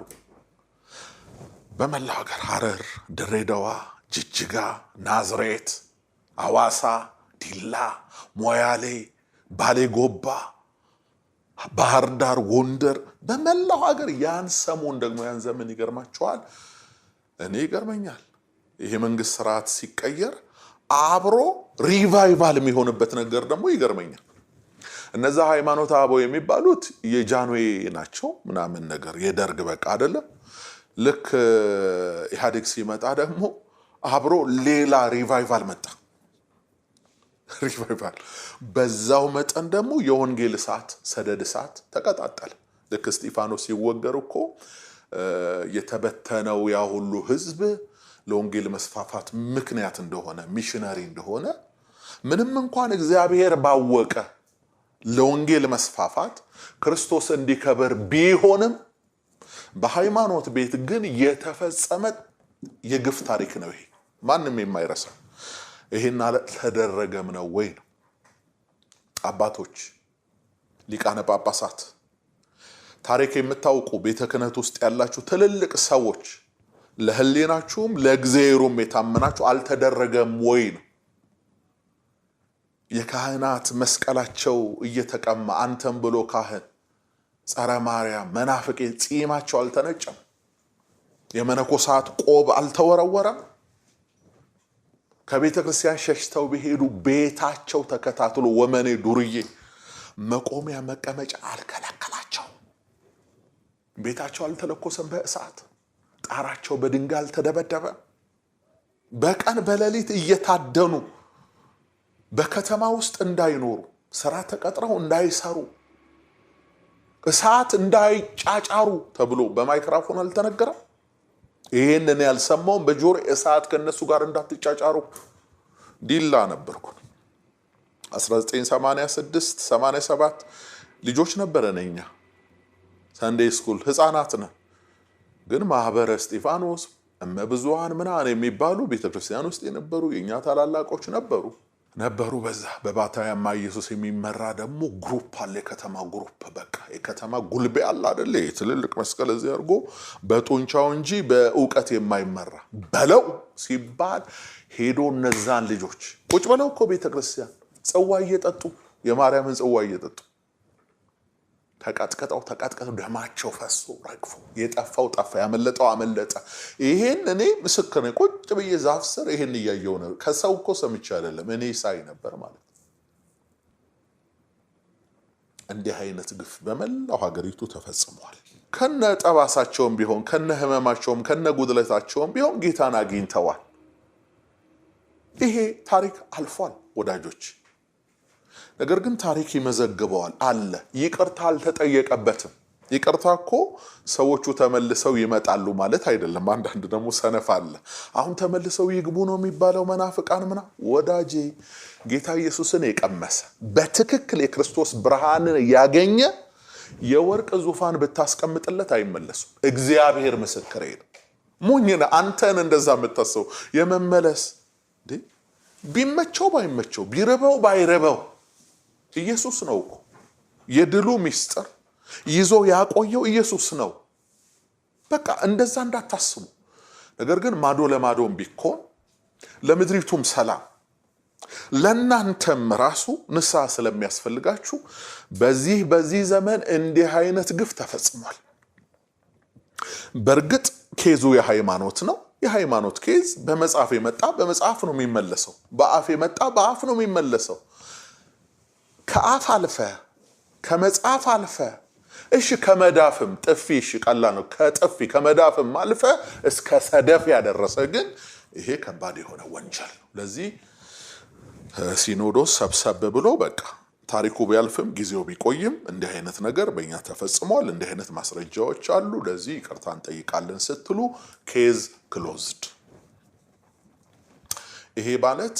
A: በመላው ሀገር ሐረር፣ ድሬዳዋ፣ ጅጅጋ፣ ናዝሬት፣ አዋሳ፣ ዲላ፣ ሞያሌ፣ ባሌ ጎባ፣ ባህር ዳር፣ ጎንደር በመላው ሀገር ያን ሰሞን ደግሞ ያን ዘመን ይገርማቸዋል። እኔ ይገርመኛል። ይሄ መንግስት ስርዓት ሲቀየር አብሮ ሪቫይቫል የሚሆንበት ነገር ደግሞ ይገርመኛል። እነዛ ሃይማኖት አበው የሚባሉት የጃንዌ ናቸው ምናምን ነገር የደርግ በቃ አይደለም። ልክ ኢህአዴግ ሲመጣ ደግሞ አብሮ ሌላ ሪቫይቫል መጣ። ሪቫይቫል በዛው መጠን ደግሞ የወንጌል እሳት ሰደድ እሳት ተቀጣጠለ። ልክ እስጢፋኖስ ሲወገር እኮ የተበተነው ያ ሁሉ ህዝብ ለወንጌል መስፋፋት ምክንያት እንደሆነ ሚሽነሪ እንደሆነ ምንም እንኳን እግዚአብሔር ባወቀ ለወንጌል መስፋፋት ክርስቶስ እንዲከበር ቢሆንም በሃይማኖት ቤት ግን የተፈጸመ የግፍ ታሪክ ነው። ይሄ ማንንም የማይረሳው ይሄን አልተደረገም ነው ወይ ነው? አባቶች፣ ሊቃነ ጳጳሳት፣ ታሪክ የምታውቁ ቤተ ክህነት ውስጥ ያላችሁ ትልልቅ ሰዎች ለህሊናችሁም ለእግዚአብሔሩም የታመናችሁ አልተደረገም ወይ ነው? የካህናት መስቀላቸው እየተቀማ አንተም ብሎ ካህን ጸረ ማርያም መናፍቅ ጺማቸው አልተነጨም? የመነኮሳት ቆብ አልተወረወረም? ከቤተ ክርስቲያን ሸሽተው ቢሄዱ ቤታቸው ተከታትሎ ወመኔ ዱርዬ መቆሚያ መቀመጫ አልከለከላቸው? ቤታቸው አልተለኮሰም በእሳት? ጣራቸው በድንጋይ አልተደበደበ? በቀን በሌሊት እየታደኑ በከተማ ውስጥ እንዳይኖሩ፣ ስራ ተቀጥረው እንዳይሰሩ፣ እሳት እንዳይጫጫሩ ተብሎ በማይክሮፎን አልተነገረም? ይሄንን ያልሰማው በጆሮ እሳት ከነሱ ጋር እንዳትጫጫሩ ዲላ ነበርኩ። 1986 87 ልጆች ነበረን እኛ ሰንዴይ ስኩል ህፃናት ነን። ግን ማህበረ እስጢፋኖስ እመብዙሃን ምናምን የሚባሉ ቤተክርስቲያን ውስጥ የነበሩ የኛ ታላላቆች ነበሩ። በዛ በባታያማ ኢየሱስ የሚመራ ደግሞ ግሩፕ አለ። የከተማ ግሩፕ በቃ የከተማ ጉልቤ አለ አይደል? ትልልቅ መስቀል እዚህ አድርጎ በጡንቻው እንጂ በእውቀት የማይመራ በለው ሲባል ሄዶ እነዛን ልጆች ቁጭ ብለው እኮ ቤተክርስቲያን ጽዋ እየጠጡ የማርያምን ጽዋ እየጠጡ ተቃጥቀጠው ደማቸው ፈሶ ረግፎ የጠፋው ጠፋ፣ ያመለጠው አመለጠ። ይሄን እኔ ምስክር ነኝ። ቁጭ ብዬ ዛፍ ስር ይሄን እያየው ነው። ከሰው እኮ ሰምቼ አይደለም እኔ ሳይ ነበር ማለት። እንዲህ አይነት ግፍ በመላው ሀገሪቱ ተፈጽሟል። ከነ ጠባሳቸውም ቢሆን ከነ ህመማቸውም ከነ ጉድለታቸውም ቢሆን ጌታን አግኝተዋል። ይሄ ታሪክ አልፏል ወዳጆች። ነገር ግን ታሪክ ይመዘግበዋል አለ። ይቅርታ አልተጠየቀበትም። ይቅርታ እኮ ሰዎቹ ተመልሰው ይመጣሉ ማለት አይደለም። አንዳንድ ደግሞ ሰነፍ አለ። አሁን ተመልሰው ይግቡ ነው የሚባለው። መናፍቃን ምና ወዳጄ ጌታ ኢየሱስን የቀመሰ በትክክል የክርስቶስ ብርሃንን ያገኘ የወርቅ ዙፋን ብታስቀምጥለት አይመለሱም። እግዚአብሔር ምስክሬ ነው። ሞኝነ አንተን እንደዛ የምታስበው የመመለስ ቢመቸው ባይመቸው ቢረበው ባይረበው ኢየሱስ ነው እኮ የድሉ ሚስጥር ይዞ ያቆየው ኢየሱስ ነው። በቃ እንደዛ እንዳታስቡ። ነገር ግን ማዶ ለማዶም ቢኮን ለምድሪቱም ሰላም ለናንተም ራሱ ንስሐ ስለሚያስፈልጋችሁ በዚህ ዘመን እንዲህ አይነት ግፍ ተፈጽሟል። በርግጥ ኬዙ የሃይማኖት ነው። የሃይማኖት ኬዝ በመጽሐፍ የመጣ በመጽሐፍ ነው የሚመለሰው። በአፍ የመጣ በአፍ ነው የሚመለሰው። ከአፍ አልፈ ከመጽሐፍ አልፈ እሺ ከመዳፍም ጥፊ እሺ ቀላል ነው። ከጥፊ ከመዳፍም አልፈ እስከ ሰደፍ ያደረሰ ግን ይሄ ከባድ የሆነ ወንጀል ነው። ለዚህ ሲኖዶስ ሰብሰብ ብሎ በቃ ታሪኩ ቢያልፍም ጊዜው ቢቆይም እንዲህ አይነት ነገር በእኛ ተፈጽሟል፣ እንዲህ አይነት ማስረጃዎች አሉ፣ ለዚህ ይቅርታ እንጠይቃለን ስትሉ ኬዝ ክሎዝድ። ይሄ ማለት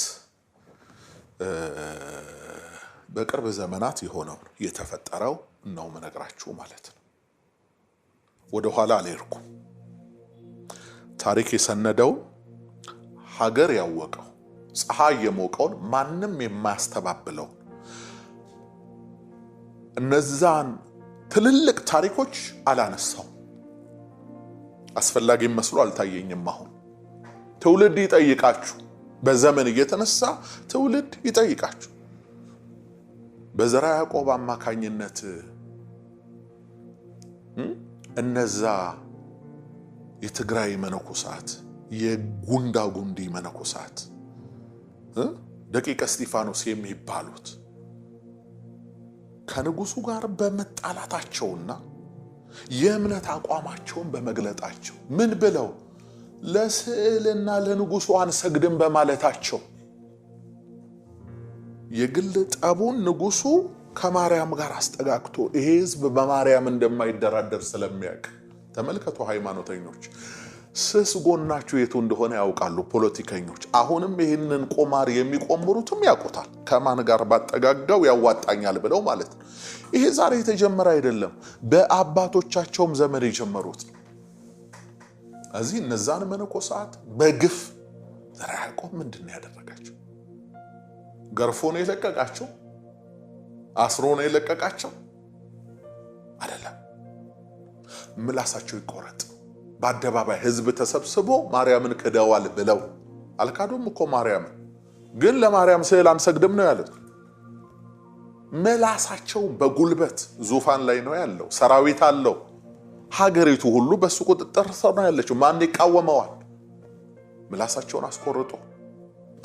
A: በቅርብ ዘመናት የሆነው የተፈጠረው ነው መነግራችሁ ማለት ነው። ወደ ኋላ አልሄድኩም። ታሪክ የሰነደው ሀገር ያወቀው ፀሐይ የሞቀውን ማንም የማያስተባብለው እነዛን ትልልቅ ታሪኮች አላነሳው። አስፈላጊ መስሎ አልታየኝም። አሁን ትውልድ ይጠይቃችሁ፣ በዘመን እየተነሳ ትውልድ ይጠይቃችሁ። በዘራ ያዕቆብ አማካኝነት እነዛ የትግራይ መነኮሳት የጉንዳ ጉንዲ መነኮሳት ደቂቀ እስጢፋኖስ የሚባሉት ከንጉሱ ጋር በመጣላታቸውና የእምነት አቋማቸውን በመግለጣቸው ምን ብለው ለስዕልና ለንጉሱ አንሰግድም በማለታቸው የግል ጠቡን ንጉሱ ከማርያም ጋር አስጠጋግቶ ይሄ ህዝብ በማርያም እንደማይደራደር ስለሚያውቅ ተመልከቱ። ሃይማኖተኞች ስስ ጎናችሁ የቱ እንደሆነ ያውቃሉ። ፖለቲከኞች አሁንም ይህንን ቁማር የሚቆምሩትም ያውቁታል። ከማን ጋር ባጠጋጋው ያዋጣኛል ብለው ማለት ነው። ይሄ ዛሬ የተጀመረ አይደለም፣ በአባቶቻቸውም ዘመን የጀመሩት ነው። እዚህ እነዛን መነኮሳት በግፍ ዘራ ያዕቆብ ምንድን ነው ያደረጋቸው? ገርፎ ነው የለቀቃቸው? አስሮ ነው የለቀቃቸው? አይደለም። ምላሳቸው ይቆረጥ። በአደባባይ ህዝብ ተሰብስቦ ማርያምን ክደዋል ብለው አልካዶም እኮ ማርያምን፣ ግን ለማርያም ስዕል አንሰግድም ነው ያሉት። ምላሳቸው በጉልበት ዙፋን ላይ ነው ያለው፣ ሰራዊት አለው። ሀገሪቱ ሁሉ በሱ ቁጥጥር ስር ነው ያለችው። ማን ይቃወመዋል? ምላሳቸውን አስቆርጦ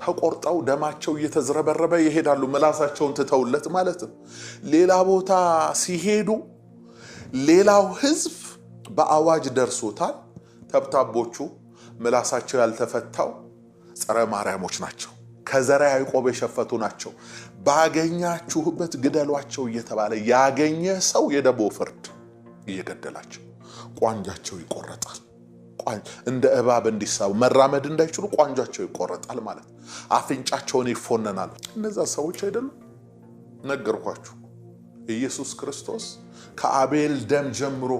A: ተቆርጠው ደማቸው እየተዝረበረበ ይሄዳሉ። ምላሳቸውን ትተውለት ማለት ነው። ሌላ ቦታ ሲሄዱ ሌላው ህዝብ በአዋጅ ደርሶታል። ተብታቦቹ ምላሳቸው ያልተፈታው ጸረ ማርያሞች ናቸው። ከዘራ ያዕቆብ የሸፈቱ ናቸው። ባገኛችሁበት ግደሏቸው እየተባለ ያገኘ ሰው የደቦ ፍርድ እየገደላቸው ቋንጃቸው ይቆረጣል። እንደ እባብ እንዲሳቡ መራመድ እንዳይችሉ ቋንጃቸው ይቆረጣል ማለት አፍንጫቸውን ይፎነናል። እነዛ ሰዎች አይደሉም? ነገርኳችሁ። ኢየሱስ ክርስቶስ ከአቤል ደም ጀምሮ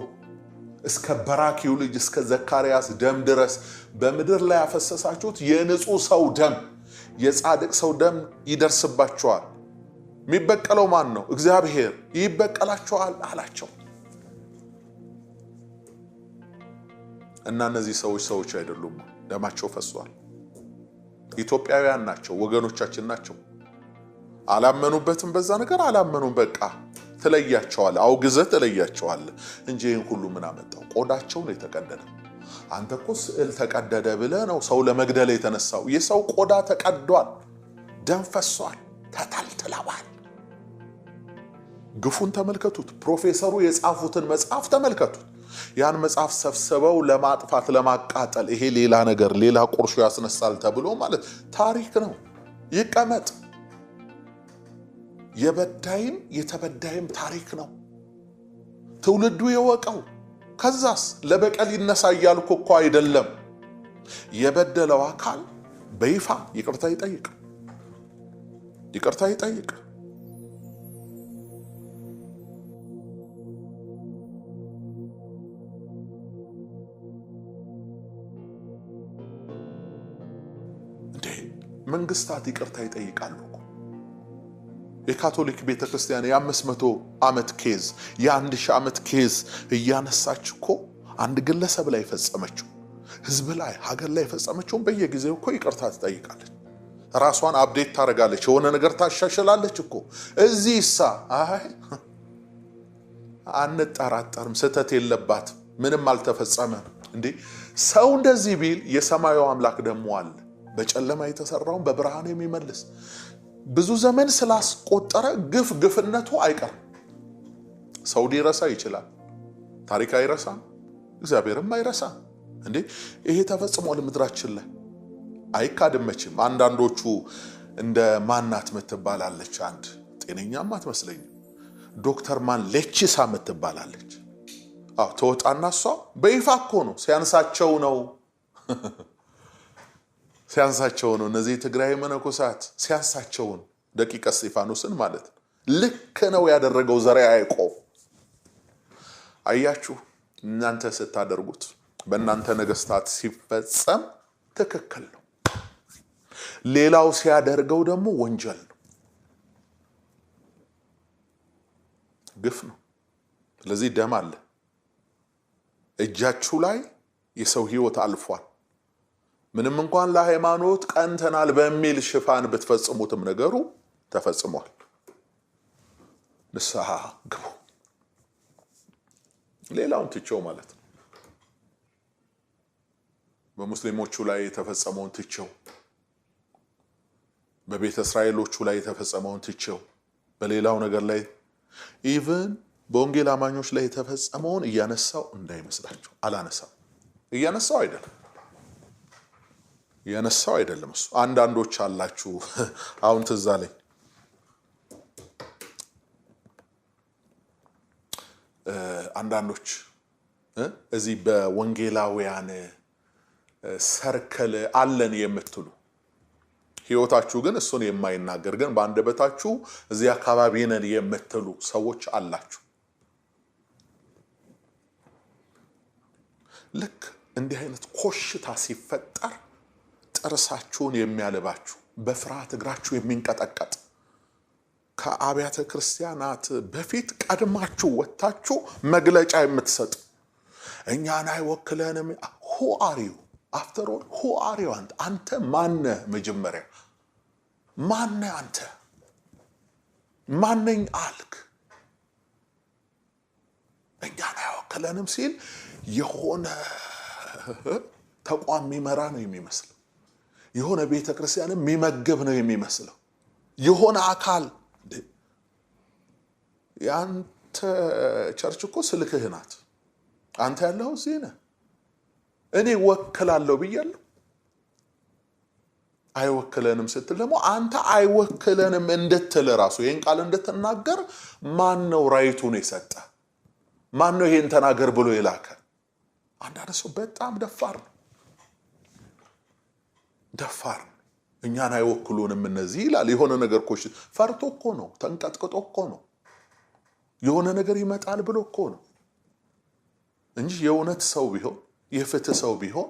A: እስከ በራኪው ልጅ እስከ ዘካርያስ ደም ድረስ በምድር ላይ ያፈሰሳችሁት የንጹህ ሰው ደም፣ የጻድቅ ሰው ደም ይደርስባቸዋል። የሚበቀለው ማን ነው? እግዚአብሔር ይበቀላቸዋል አላቸው። እና እነዚህ ሰዎች አይደሉም፣ ደማቸው ፈሷል። ኢትዮጵያውያን ናቸው፣ ወገኖቻችን ናቸው። አላመኑበትም፣ በዛ ነገር አላመኑም። በቃ ትለያቸዋል፣ አውግዘህ ትለያቸዋል እንጂ ይህን ሁሉ ምን አመጣው? ቆዳቸው ነው የተቀደደ። አንተ እኮ ስዕል ተቀደደ ብለህ ነው ሰው ለመግደል የተነሳው። የሰው ቆዳ ተቀዷል፣ ደም ፈሷል፣ ተታልትለዋል። ግፉን ተመልከቱት። ፕሮፌሰሩ የጻፉትን መጽሐፍ ተመልከቱት። ያን መጽሐፍ ሰብስበው ለማጥፋት ለማቃጠል፣ ይሄ ሌላ ነገር ሌላ ቁርሾ ያስነሳል ተብሎ ማለት ታሪክ ነው፣ ይቀመጥ። የበዳይም የተበዳይም ታሪክ ነው፣ ትውልዱ የወቀው። ከዛስ ለበቀል ይነሳ እያልኩ እኮ አይደለም። የበደለው አካል በይፋ ይቅርታ ይጠይቅ። መንግስታት ይቅርታ ይጠይቃሉ። የካቶሊክ ቤተክርስቲያን የ500 ዓመት ኬዝ የ1000 ዓመት ኬዝ እያነሳች እኮ አንድ ግለሰብ ላይ ፈጸመችው፣ ህዝብ ላይ ሀገር ላይ ፈጸመችውን በየጊዜው እኮ ይቅርታ ትጠይቃለች። ራሷን አፕዴት ታደርጋለች፣ የሆነ ነገር ታሻሽላለች እኮ። እዚህሳ አይ አንጠራጠርም፣ ስህተት የለባትም፣ ምንም አልተፈጸመም። እንዴ ሰው እንደዚህ ቢል የሰማዩ አምላክ ደግሞ አለ፣ በጨለማ የተሰራውን በብርሃን የሚመልስ። ብዙ ዘመን ስላስቆጠረ ግፍነቱ አይቀርም። ሰው ሊረሳ ይችላል፣ ታሪክ አይረሳም፣ እግዚአብሔርም አይረሳም። እንዴ ይሄ ተፈጽሟል ምድራችን ላይ አይካድመችም። አንዳንዶቹ እንደ ማናት ምትባላለች፣ አንድ ጤነኛም አትመስለኝም፣ ዶክተር ማን ሌቺሳ ምትባላለች። ተወጣና እሷ በይፋ እኮ ነው ሲያንሳቸው ነው እነዚህ ትግራይ መነኮሳት ሲያንሳቸው ደቂቀ እስጢፋኖስን ማለት ነው። ልክ ነው ያደረገው ዘርዓ ያዕቆብ። አያችሁ እናንተ ስታደርጉት በእናንተ ነገስታት ሲፈጸም ትክክል ነው፣ ሌላው ሲያደርገው ደግሞ ወንጀል ነው፣ ግፍ ነው። ስለዚህ ደም አለ እጃችሁ ላይ፣ የሰው ህይወት አልፏል። ምንም እንኳን ለሃይማኖት ቀንተናል በሚል ሽፋን ብትፈጽሙትም ነገሩ ተፈጽሟል። ንስሐ ግቡ። ሌላውን ትቼው ማለት ነው። በሙስሊሞቹ ላይ የተፈጸመውን ትቼው፣ በቤተ እስራኤሎቹ ላይ የተፈጸመውን ትቼው፣ በሌላው ነገር ላይ ኢቭን በወንጌል አማኞች ላይ የተፈጸመውን እያነሳው እንዳይመስላችሁ። አላነሳው፣ እያነሳው አይደለም እሱ። አንዳንዶች አላችሁ አሁን ትዝ አለኝ አንዳንዶች እዚህ በወንጌላውያን ሰርክል አለን የምትሉ ህይወታችሁ ግን እሱን የማይናገር ግን በአንደበታችሁ እዚህ አካባቢ ነን የምትሉ ሰዎች አላችሁ። ልክ እንዲህ አይነት ኮሽታ ሲፈጠር ጥርሳችሁን የሚያልባችሁ በፍርሃት እግራችሁ የሚንቀጠቀጥ ከአብያተ ክርስቲያናት በፊት ቀድማችሁ ወጣችሁ መግለጫ የምትሰጡ እኛን አይወክለንም። who are you after all? who are you? አንተ ማነህ? መጀመሪያ ማነህ አንተ? ማነኝ አልክ? እኛን አይወክለንም ሲል የሆነ ተቋም የሚመራ ነው የሚመስለው፣ የሆነ ቤተ ክርስቲያን የሚመገብ ነው የሚመስለው፣ የሆነ አካል። ያንተ ቸርች እኮ ስልክህ ናት። አንተ ያለው እዚህ ነህ። እኔ ወክላለሁ ብያለሁ አይወክለንም ስትል ደግሞ አንተ አይወክለንም እንድትል ራሱ ይሄን ቃል እንድትናገር ማን ነው ራይቱን የሰጠ? ማን ነው ይሄን ተናገር ብሎ የላከ? አንዳንድ ሰው በጣም ደፋር ነው። ደፋር እኛን አይወክሉንም እነዚህ ይላል። የሆነ ነገር ኮሽ ፈርቶ እኮ ነው፣ ተንቀጥቅጦ እኮ ነው፣ የሆነ ነገር ይመጣል ብሎ እኮ ነው እንጂ የእውነት ሰው ቢሆን የፍትህ ሰው ቢሆን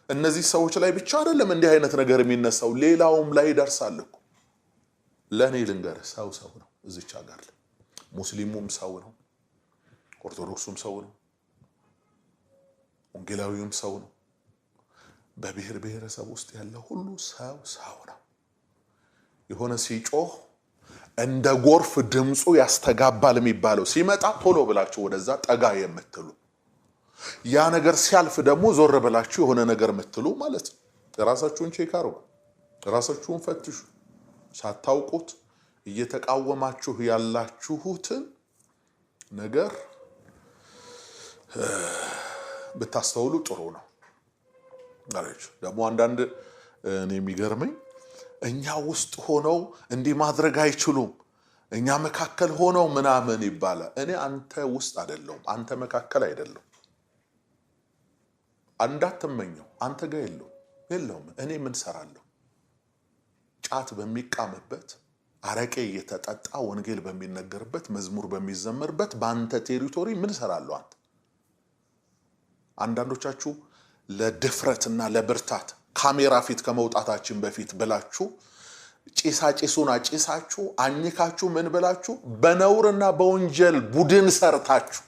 A: እነዚህ ሰዎች ላይ ብቻ አይደለም እንዲህ አይነት ነገር የሚነሳው ሌላውም ላይ ይደርሳል እኮ። ለኔ ልንገር ሰው ነው እዚች ሀገር ላይ ሙስሊሙም ሰው ነው፣ ኦርቶዶክሱም ሰው ነው፣ ወንጌላዊውም ሰው ነው። በብሔር ብሔረሰብ ውስጥ ያለ ሁሉ ሰው ነው። የሆነ ሲጮህ እንደ ጎርፍ ድምጹ ያስተጋባል የሚባለው ሲመጣ ቶሎ ብላችሁ ወደዛ ጠጋ የምትሉ ያ ነገር ሲያልፍ ደግሞ ዞር ብላችሁ የሆነ ነገር የምትሉ ማለት ነው። ራሳችሁን ቼክ አድርጉ፣ ራሳችሁን ፈትሹ። ሳታውቁት እየተቃወማችሁ ያላችሁትን ነገር ብታስተውሉ ጥሩ ነው። ደግሞ አንዳንድ እኔ የሚገርመኝ እኛ ውስጥ ሆነው እንዲህ ማድረግ አይችሉም፣ እኛ መካከል ሆነው ምናምን ይባላል። እኔ አንተ ውስጥ አይደለሁም፣ አንተ መካከል አይደለሁም። አንዳትመኘው አንተ ጋር የለውም። እኔ ምን ሰራለሁ? ጫት በሚቃምበት አረቄ እየተጠጣ ወንጌል በሚነገርበት መዝሙር በሚዘመርበት በአንተ ቴሪቶሪ ምን ሰራለሁ? አንተ አንዳንዶቻችሁ ለድፍረትና ለብርታት ካሜራ ፊት ከመውጣታችን በፊት ብላችሁ ጭሳጭሱን አጭሳችሁ አኝካችሁ ምን ብላችሁ በነውርና በወንጀል ቡድን ሰርታችሁ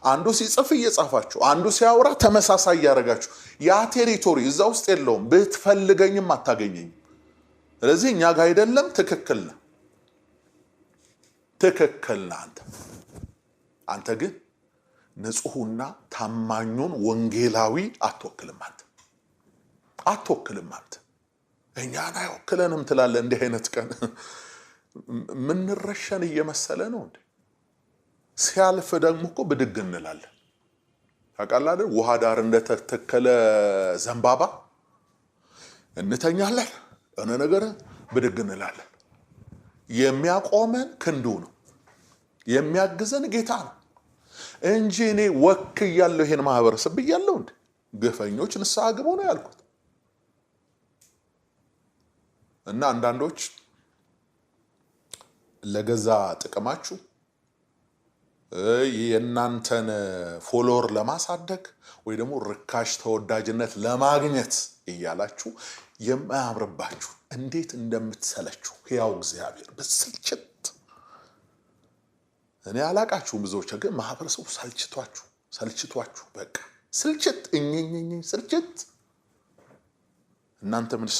A: አንዱ ሲጽፍ እየጻፋችሁ አንዱ ሲያወራ ተመሳሳይ ያረጋችሁ ያ ቴሪቶሪ እዛ ውስጥ የለውም። ብትፈልገኝም አታገኘኝም። ስለዚህ እኛ ጋር አይደለም። ትክክል ነህ አንተ ግን ንጹህና ታማኙን ወንጌላዊ አትወክልም። አንተ እኛን አይወክለንም ትላለህ። እንዲህ አይነት ቀን ምን ረሸን እየመሰለ ነው እንዴ? ሲያልፍ ደግሞ እኮ ብድግ እንላለን። ታውቃለህ ውሃ ዳር እንደተተከለ ዘንባባ እንተኛለን። እነ ነገር ብድግ እንላለን። የሚያቆመን ክንዱ ነው፣ የሚያግዘን ጌታ ነው እንጂ እኔ ወክያለሁ ይሄን ማህበረሰብ ብያለሁ እንዴ? ግፈኞች ንስሐ ግቡ ነው ያልኩት። እና አንዳንዶች ለገዛ ጥቅማችሁ የእናንተን ፎሎወር ለማሳደግ ወይ ደግሞ ርካሽ ተወዳጅነት ለማግኘት እያላችሁ የማያምርባችሁ እንዴት እንደምትሰለችሁ ሕያው እግዚአብሔር በስልችት እኔ አላቃችሁም። ብዙዎች ግን ማህበረሰቡ ሰልችቷችሁ በቃ ስልችት ስልችት። እናንተ ምን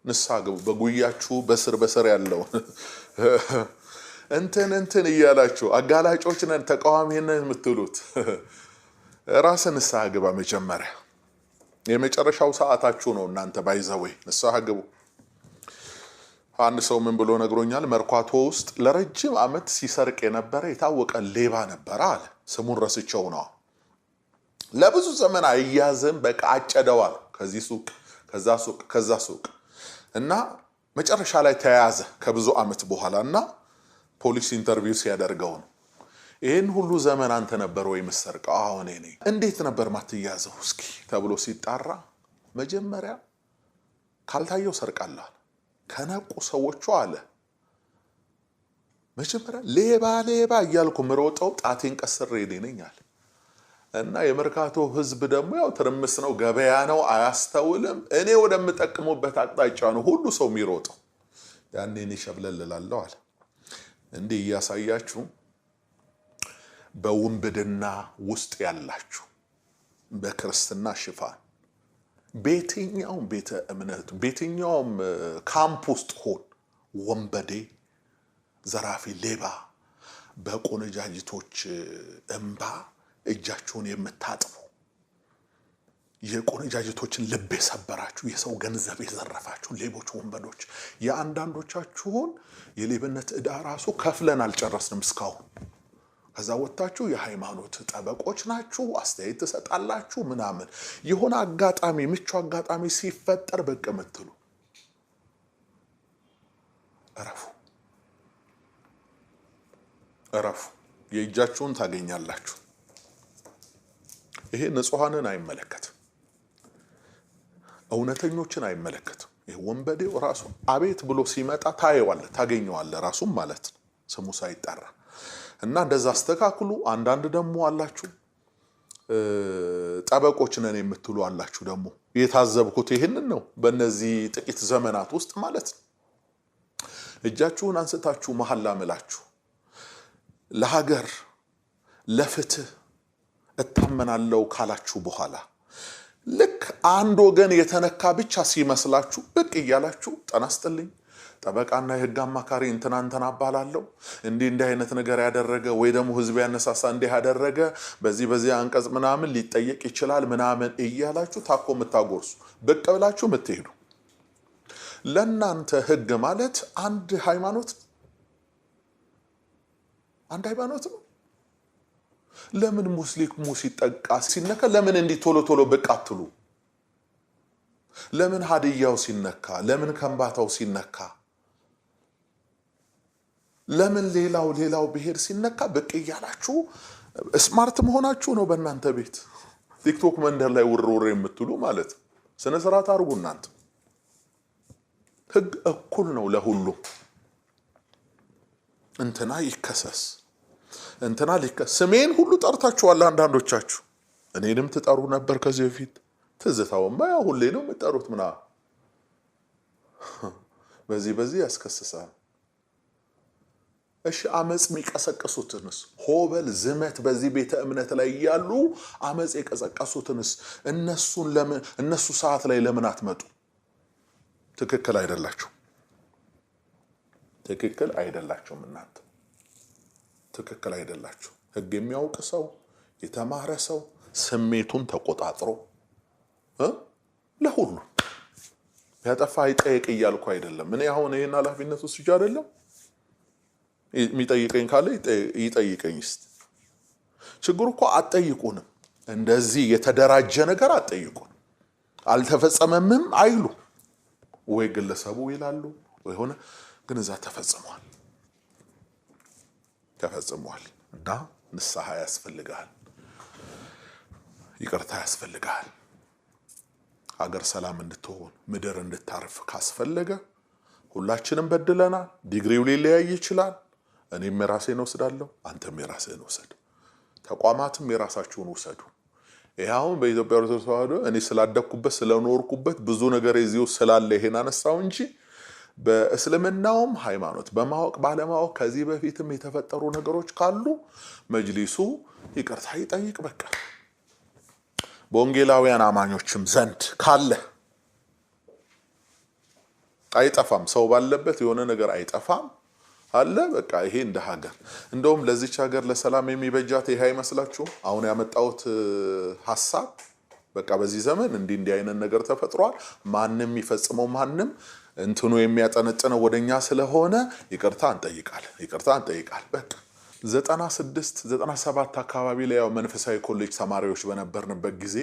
A: ንስሐ ግቡ በጉያችሁ በስር ያለው እንትን እያላችሁ አጋላጮች ነን ተቃዋሚ ነን የምትሉት ራስን ንስሐ ግባ። መጀመሪያ የመጨረሻው ሰዓታችሁ ነው እናንተ ባይዘወይ ንስሐ ግቡ። አንድ ሰው ምን ብሎ ነግሮኛል? መርካቶ ውስጥ ለረጅም ዓመት ሲሰርቅ የነበረ የታወቀ ሌባ ነበር አለ። ስሙን ረስቸው ነው። ለብዙ ዘመን አያዝም በቃ አጨደዋል። ከዚህ ሱቅ ከዛ ሱቅ እና መጨረሻ ላይ ተያዘ ከብዙ ዓመት በኋላና ፖሊስ ኢንተርቪው ሲያደርገው ነው ይሄን ሁሉ ዘመን አንተ ነበር ወይ መስርቀው? አዎ እኔ ነኝ። እንዴት ነበር ማትያዘው እስኪ ተብሎ ሲጣራ መጀመሪያ ካልታየው ሰርቃለህ ከነቁ ሰዎቹ አለ መጀመሪያ ሌባ እያልኩ ምሮጠው ጣቴን ቀስሬ ነኝ አለ። እና የመርካቶ ህዝብ ደግሞ ያው ትርምስ ነው፣ ገበያ ነው፣ አያስተውልም። እኔ ወደምጠቅሙበት አቅጣጫ ነው ሁሉ ሰው የሚሮጠው። ያኔ እኔ ሸብለል እላለሁ አለ። እንዲህ እያሳያችሁ በውንብድና ውስጥ ያላችሁ በክርስትና ሽፋን በየትኛውም ቤተ እምነት በየትኛውም ካምፕ ውስጥ ሆን ወንበዴ፣ ዘራፊ፣ ሌባ በቆነጃጅቶች እንባ እጃችሁን የምታጥፉ የቆነጃጅቶችን ልብ የሰበራችሁ የሰው ገንዘብ የዘረፋችሁ ሌቦች፣ ወንበዶች የአንዳንዶቻችሁን የሌብነት ዕዳ ራሱ ከፍለን አልጨረስንም እስካሁን። ከዛ ወጣችሁ የሃይማኖት ጠበቆች ናችሁ አስተያየት ተሰጣላችሁ ምናምን የሆነ አጋጣሚ ምቹ አጋጣሚ ሲፈጠር በቃ መጥሉ እረፉ የእጃችሁን ታገኛላችሁ ይሄ ንጹሃንን አይመለከትም እውነተኞችን አይመለከትም ይሄ ወንበዴው ራሱ አቤት ብሎ ሲመጣ ታገኘዋለህ ራሱም ማለት ነው ስሙ ሳይጠራ እና እንደዛ አስተካክሉ አንዳንድ ደግሞ አላችሁ ጠበቆች ነን የምትሉ አላችሁ ደግሞ የታዘብኩት ይሄንን ነው በእነዚህ ጥቂት ዘመናት ውስጥ ማለት ነው እጃችሁን አንስታችሁ መሐላ መላችሁ ለሀገር ለፍትህ እታመናለሁ ካላችሁ በኋላ ልክ አንድ ወገን የተነካ ብቻ ሲመስላችሁ ብቅ ይያላችሁ ጠናስተልኝ ጠበቃና የህግ አማካሪ እንተናንተና አባላለሁ እንዲህ አይነት ነገር ያደረገ ወይ ደግሞ ህዝብ ያነሳሳ እንዲህ ያደረገ በዚህ አንቀጽ ምናምን ሊጠየቅ ይችላል ምናምን እያላችሁ ታኮ መታጎርሱ ብቅ ብላችሁ ምትሄዱ ለናንተ ህግ ማለት አንድ ሃይማኖት ነው ለምን ሙስሊሙ ሲጠቃ ሲነካ ለምን እንዲ ቶሎ ብቅ አትሉ ለምን ሀዲያው ሲነካ ለምን ከምባታው ሲነካ ለምን ሌላው ብሄር ሲነካ ብቅ ይያላችሁ ስማርት መሆናችሁ ነው በእናንተ ቤት ቲክቶክ መንደር ላይ ውርውር የምትሉ ማለት ስነ ስርዓት አርጉ እናንተ ህግ እኩል ነው ለሁሉ እንትና ይከሰስ እንትና ስሜን ሁሉ ጠርታችኋል አንዳንዶቻችሁ እኔንም ትጠሩ ነበር ከዚህ በፊት ትዝታውማ ሁሌ ነው የምትጠሩት ምና በዚህ ያስከስሳል እሺ አመጽ የሚቀሰቀሱትንስ ሆበል ዝመት በዚህ ቤተ እምነት ላይ ያሉ አመጽ የቀሰቀሱትንስ እነሱ ሰዓት ላይ ለምን አትመጡ ትክክል አይደላችሁም እናንተ ትክክል አይደላችሁ ህግ የሚያውቅ ሰው የተማረ ሰው ስሜቱን ተቆጣጥሮ ለሁሉ ያጠፋ ይጠይቅ ይያልኩ አይደለም እኔ አሁን ይሄን ኃላፊነት ወስጄ አይደለም የሚጠይቀኝ ካለ ይጠይቀኝስ ችግሩ እኮ አጠይቁንም እንደዚህ የተደራጀ ነገር አጠይቁን አልተፈጸመምም አይሉ ወይ ግለሰቡ ይላሉ ወይ ሆነ ግን እዛ ተፈጽሟል እና ንስሐ ያስፈልጋል ይቅርታ ያስፈልጋል ሀገር ሰላም እንድትሆን ምድር እንድታርፍ ካስፈለገ ሁላችንም በድለናል ዲግሪው ሊለያይ ይችላል እኔም የራሴን ወስዳለሁ አንተም የራስህን ወስድ ተቋማትም የራሳቸውን ወስዱ ይሄው በኢትዮጵያ ኦርቶዶክስ ተዋህዶ እኔ ስላደኩበት ስለኖርኩበት ብዙ ነገር እዚው ስላለ ይሄን አነሳው እንጂ በእስልምናውም ሃይማኖት በማወቅ ባለማወቅ ከዚህ በፊትም የተፈጠሩ ነገሮች ካሉ መጅሊሱ ይቅርታ ይጠይቅ በቃ በወንጌላውያን አማኞችም ዘንድ ካለ አይጠፋም ሰው ባለበት የሆነ ነገር አይጠፋም አለ በቃ ይሄ እንደ ሀገር እንደውም ለዚች ሀገር ለሰላም የሚበጃት ይሄ አይመስላችሁ አሁን ያመጣውት ሐሳብ በቃ በዚህ ዘመን እንዲህ አይነት ነገር ተፈጥሯል ማንንም ይፈጽመው ማንንም እንትኑ የሚያጠነጥነው ወደኛ ስለሆነ ይቅርታ እንጠይቃለን በቃ 96 97 አካባቢ ላይ ያው መንፈሳዊ ኮሌጅ ተማሪዎች በነበርንበት ጊዜ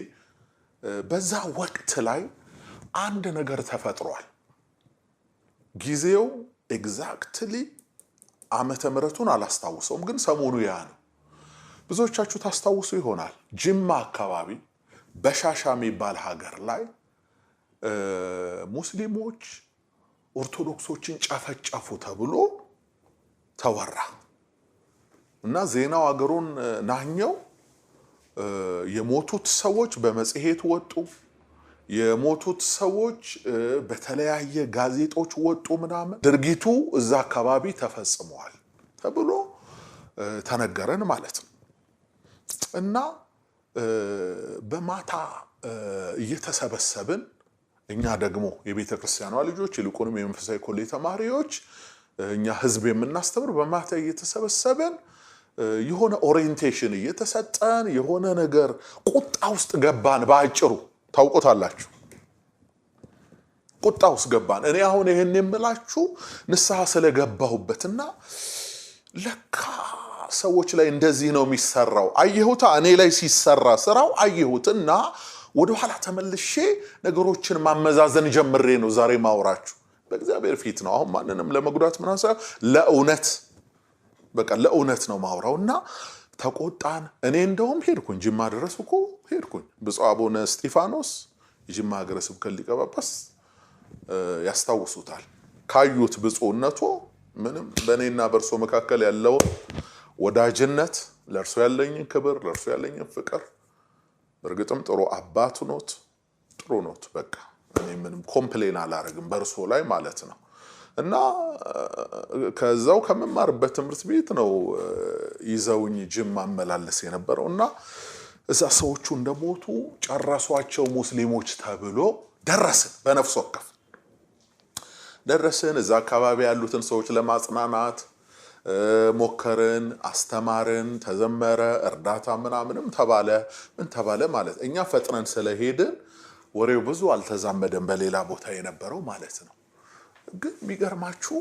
A: በዛ ወቅት ላይ አንድ ነገር ተፈጥሯል ጊዜው ኤግዛክትሊ ዓመተ ምህረቱን አላስታውሰውም ግን ሰሞኑ ያ ነው ብዙዎቻችሁ ታስታውሱ ይሆናል ጅማ አካባቢ በሻሻ የሚባል ሀገር ላይ ሙስሊሞች ኦርቶዶክሶችን ጨፈጨፉ ተብሎ ተወራ እና ዜናው አገሩን ናኘው የሞቱት ሰዎች በመጽሔት ወጡ የሞቱት ሰዎች በተለያየ ጋዜጦች ወጡ ምናምን ድርጊቱ እዛ አካባቢ ተፈጽሟል ተብሎ ተነገረን ማለት ነው እና በማታ እየተሰበሰብን እኛ ደግሞ የቤተ ክርስቲያኗ ልጆች ይልቁንም የመንፈሳዊ ኮሌጅ ተማሪዎች እኛ ህዝብ የምናስተምር በማታ እየተሰበሰብን የሆነ ኦሪየንቴሽን እየተሰጠን የሆነ ነገር ቁጣ ውስጥ ገባን ባጭሩ ታውቁታላችሁ ቁጣ ውስጥ ገባን እኔ አሁን ይሄን የምላችሁ ንስሐ ስለገባሁበትና ለካ ሰዎች ላይ እንደዚህ ነው የሚሰራው አየሁታ እኔ ላይ ሲሰራ ስራው አየሁትና ወደ ኋላ ተመልሼ ነገሮችን ማመዛዘን ጀምሬ ነው ዛሬ ማውራችሁ በእግዚአብሔር ፊት ነው አሁን ማንንም ለመጉዳት ምናሳ ለእውነት በቃ ለእውነት ነው ማውራውና ተቆጣን እኔ እንደውም ሄድኩኝ ጅማ ድረስ እኮ ሄድኩኝ ብፁዕ አቡነ እስጢፋኖስ ጅማ ሀገረ ስብከት ሊቀ ጳጳስ ያስታውሱታል ካዩት ብፁዕነቱ ምንም በእኔና በርሶ መካከል ያለው ወዳጅነት ለርሶ ያለኝን ክብር ለርሶ ያለኝን ፍቅር በርግጥም ጥሩ አባቱ ኖት ጥሩ ኖት በቃ እኔ ምንም ኮምፕሌን አላረግም በርሶ ላይ ማለት ነው እና ከዛው ከመማርበት ትምህርት ቤት ነው ይዘውኝ ጅማ መላለስ የነበረውና እዛ ሰዎቹ እንደሞቱ ጨራሷቸው ሙስሊሞች ተብሎ ደረስን በነፍስ ወከፍ ደረስን እዛ አካባቢ ያሉትን ሰዎች ለማጽናናት ሞከርን አስተማርን ተዘመረ እርዳታ ምናምንም ተባለ ምን ተባለ ማለት እኛ ፈጥነን ስለሄድን ወሬው ብዙ አልተዛመደም በሌላ ቦታ የነበረው ማለት ነው ግን የሚገርማችሁ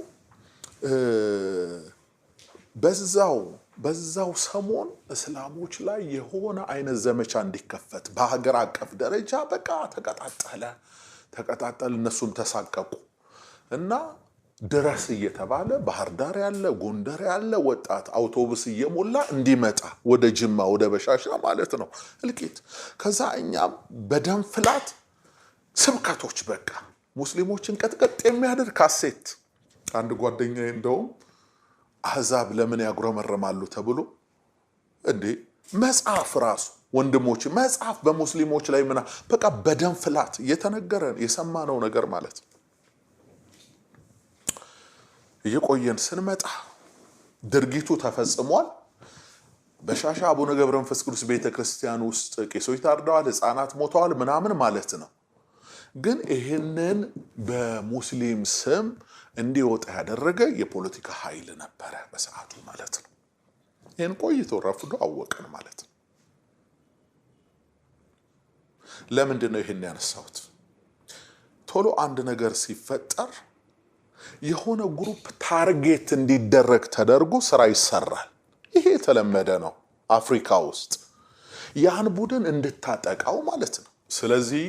A: በዛው ሰሞን እስላሞች ላይ የሆነ አይነት ዘመቻ እንዲከፈት በሀገር አቀፍ ደረጃ በቃ ተቀጣጠል እነሱም ተሳቀቁ እና ድረስ እየተባለ ባህር ዳር ያለ ጎንደር ያለ ወጣት አውቶቡስ እየሞላ እንዲመጣ ወደ ጅማ ወደ በሻሻ ማለት ነው እልቂት ከዛ እኛም በደም ፍላት ስብከቶች በቃ ሙስሊሞችን ቀጥቀጥ የሚያደርግ ካሴት አንድ ጓደኛዬ እንደውም አህዛብ ለምን ያጉረመረማሉ ተብሎ እንዴ መጽሐፍ ራሱ ወንድሞች መጽሐፍ በሙስሊሞች ላይ ምና በቃ በደም ፍላት እየተነገረን የሰማነው ነገር ማለት እየቆየን ስንመጣ ድርጊቱ ተፈጽሟል በሻሻ አቡነ ገብረ መንፈስ ቅዱስ ቤተክርስቲያን ውስጥ ቄሶች ታርደዋል ህፃናት ሞተዋል ምናምን ማለት ነው ግን ይሄንን በሙስሊም ስም እንዲወጣ ያደረገ የፖለቲካ ኃይል ነበር በሰዓቱ ማለት ነው ይሄን ቆይቶ ረፍዶ አወቀን ማለት ነው ለምንድን ነው ይሄን ያነሳሁት ቶሎ አንድ ነገር ሲፈጠር የሆነ ግሩፕ ታርጌት እንዲደረግ ተደርጎ ስራ ይሰራል ይሄ የተለመደ ነው አፍሪካ ውስጥ ያን ቡድን እንድታጠቃው ማለት ነው ስለዚህ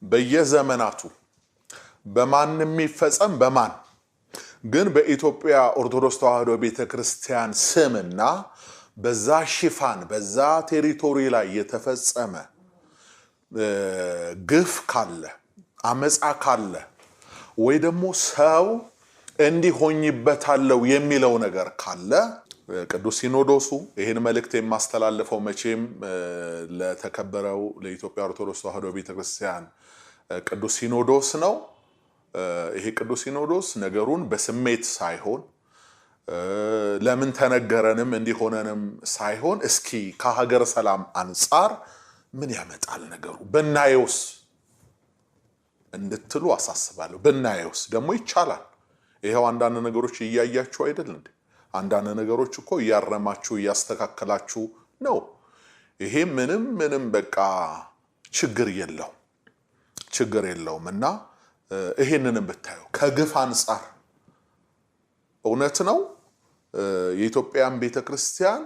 A: በየዘመናቱ በማን የሚፈጸም በማን ግን በኢትዮጵያ ኦርቶዶክስ ተዋሕዶ ቤተክርስቲያን ስምና በዛ ሽፋን በዛ ቴሪቶሪ ላይ የተፈጸመ ግፍ ካለ አመጻ ካለ ወይ ደግሞ ሰው እንዲሆኝበታለው የሚለው ነገር ካለ ቅዱስ ሲኖዶሱ ይሄን መልእክት የማስተላለፈው መቼም ለተከበረው ለኢትዮጵያ ኦርቶዶክስ ተዋሕዶ ቤተክርስቲያን ቅዱስ ሲኖዶስ ነው ይሄ ቅዱስ ሲኖዶስ ነገሩን በስሜት ሳይሆን ለምን ተነገረንም እንዲሆነንም ሳይሆን እስኪ ከሀገር ሰላም አንፃር ምን ያመጣል ነገሩ በናየውስ እንድትሉ አሳስባለሁ በናየውስ ደግሞ ይቻላል ይሄው አንዳንድ ነገሮች እያያችሁ አይደል እንዴ አንዳንድ ነገሮች እኮ ያረማችሁ ያስተካከላችሁ ነው ይሄ ምንም በቃ ችግር የለውምና ይሄንንም ብታዩ ከግፍ አንፃር እውነት ነው የኢትዮጵያን ቤተክርስቲያን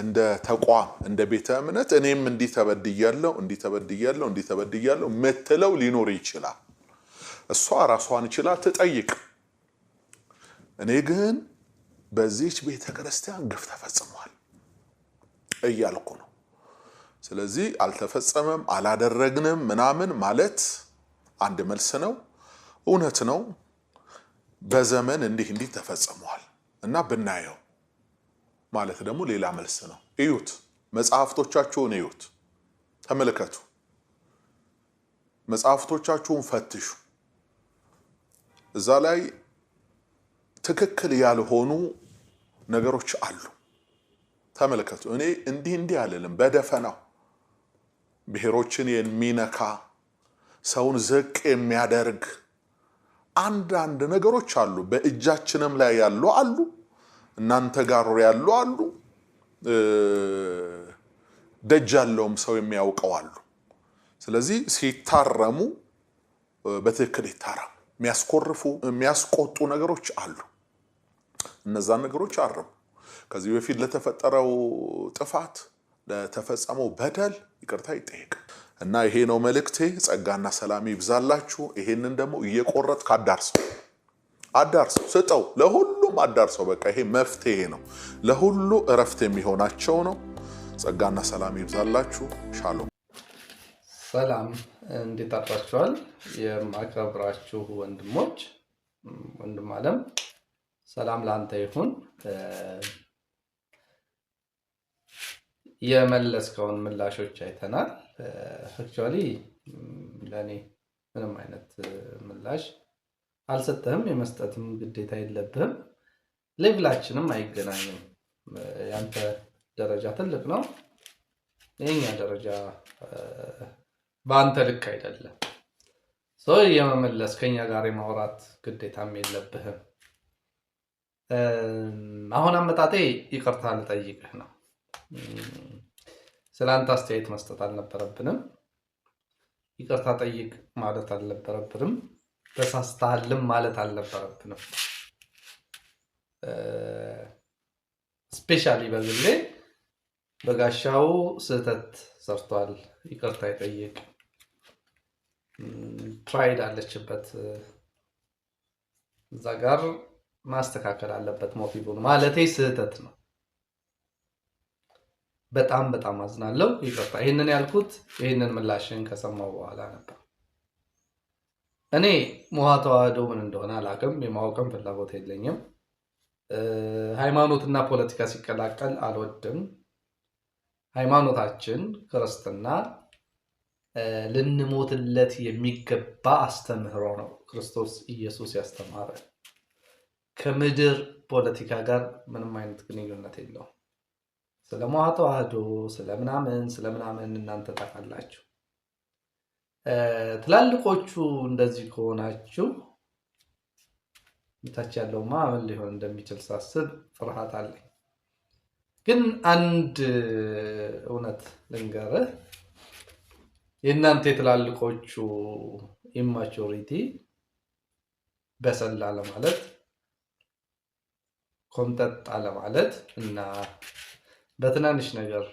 A: እንደ ተቋም እንደ ቤተ እምነት እኔም እንዲተበድያለሁ መተለው ሊኖር ይችላል እሷ ራሷን ይችላል ትጠይቅ እኔ ግን በዚህች ቤተክርስቲያን ግፍ ተፈጽሟል እያልኩ ነው ስለዚህ አልተፈጸመም አላደረግንም ምናምን ማለት አንድ መልስ ነው እውነት ነው በዘመን እንዲህ ተፈጽሟል እና ብናየው ማለት ደግሞ ሌላ መልስ ነው እዩት መጽሐፍቶቻችሁን እዩት ተመልከቱ መጽሐፍቶቻችሁን ፈትሹ እዛ ላይ ትክክል ያልሆኑ ነገሮች አሉ ተመልከቱ እኔ እንዲህ አለለም በደፈናው ብሔሮችን የሚነካ ሰውን ዝቅ የሚያደርግ አንዳንድ ነገሮች አሉ በእጃችንም ላይ ያሉ እናንተ ጋር ያሉ ደጃለውም ሰው የሚያውቀው አሉ ስለዚህ ሲታረሙ በትክክል ይታረሙ የሚያስቆጡ ነገሮች አሉ እነዛ ነገሮች አረሙ ከዚህ በፊት ለተፈጠረው ጥፋት ለተፈጸመው በደል ይቅርታ ይጠይቅ እና ይሄ ነው መልእክቴ። ጸጋና ሰላም ይብዛላችሁ። ይሄንን ደግሞ እየቆረጥ አዳርሰው ስጠው፣ ለሁሉም አዳርሰው። በቃ ይሄ መፍትሄ ነው፣ ለሁሉ እረፍት የሚሆናቸው ነው። ጸጋና ሰላም ይብዛላችሁ። ሻሎም።
E: ሰላም፣ እንዴት አድራችኋል? የማከብራችሁ ወንድሞች፣ ወንድም ዓለም ሰላም ላንተ ይሁን። የመለስከውን ምላሾች አይተናል። አክቹአሊ ለኔ ምንም አይነት ምላሽ አልሰጠህም፣ የመስጠትም ግዴታ የለብህም። ሌቭላችንም አይገናኝም። ያንተ ደረጃ ትልቅ ነው፣ የኛ ደረጃ በአንተ ልክ አይደለም። የመመለስ ከኛ ጋር የማውራት ግዴታም የለብህም። አሁን አመጣጤ ይቅርታ ልጠይቅህ ነው። ስለአንተ አስተያየት መስጠት አልነበረብንም። ይቅርታ ጠይቅ ማለት አልነበረብንም። ተሳስተሃልም ማለት አልነበረብንም። ስፔሻሊ በግሌ በጋሻው ስህተት ሰርቷል፣ ይቅርታ ይጠይቅ። ፕራይድ አለችበት፣ እዛ ጋር ማስተካከል አለበት ሞቲቭን። ማለቴ ስህተት ነው። በጣም በጣም አዝናለሁ፣ ይቅርታ። ይሄንን ያልኩት ይሄንን ምላሽን ከሰማው በኋላ ነበር። እኔ ሞሃ ተዋህዶ ምን እንደሆነ አላውቅም፣ የማወቅም ፍላጎት የለኝም። ሃይማኖትና ፖለቲካ ሲቀላቀል አልወድም። ሃይማኖታችን ክርስትና ልንሞትለት የሚገባ አስተምህሮ ነው። ክርስቶስ ኢየሱስ ያስተማረ ከምድር ፖለቲካ ጋር ምንም አይነት ግንኙነት የለውም። ስለ ሞሃ ተዋህዶ ስለምናምን እናንተ ታውቃላችሁ። ትላልቆቹ እንደዚህ ከሆናችሁ ታች ያለውማ ምን ሊሆን እንደሚችል ሳስብ ፍርሃት አለኝ። ግን አንድ እውነት ልንገርህ፣ የእናንተ የትላልቆቹ ኢማቹሪቲ በሰል አለማለት፣ ኮምጠጥ አለማለት እና በትናንሽ ነገር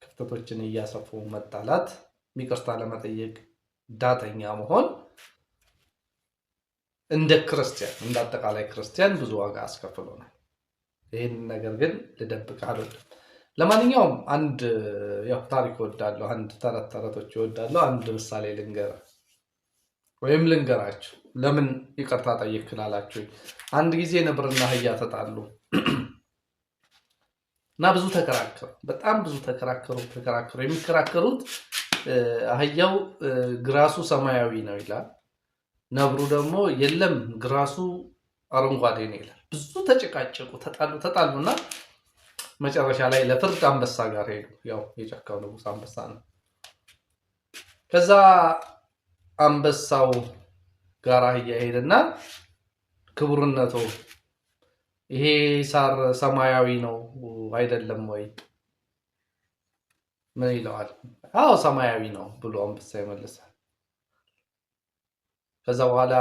E: ክፍተቶችን እያሰፉ መጣላት፣ ይቅርታ ለመጠየቅ ዳተኛ መሆን እንደ ክርስቲያን እንደ አጠቃላይ ክርስቲያን ብዙ ዋጋ አስከፍሎናል። ይህን ነገር ግን ልደብቅ አልወድም። ለማንኛውም አንድ ታሪክ እወዳለሁ፣ አንድ ተረቶች እወዳለሁ። አንድ ምሳሌ ልንገራችሁ። ለምን ይቅርታ ጠይቅ ላላችሁኝ፣ አንድ ጊዜ ነብርና አህያ ተጣሉ እና ብዙ ተከራከሩ። በጣም ብዙ ተከራከሩ። የሚከራከሩት አህያው ግራሱ ሰማያዊ ነው ይላል፣ ነብሩ ደግሞ የለም ግራሱ አረንጓዴ ነው ይላል። ብዙ ተጨቃጨቁ፣ ተጣሉና መጨረሻ ላይ ለፍርድ አንበሳ ጋር ሄዱ። ያው የጫካው ንጉስ አንበሳ ነው። ከዛ አንበሳው ጋር አህያ ሄደና ክቡርነቱ ይሄ ሳር ሰማያዊ ነው አይደለም ወይ? ምን ይለዋል? አዎ ሰማያዊ ነው ብሎ አንበሳ ይመልሳል። ከዛ በኋላ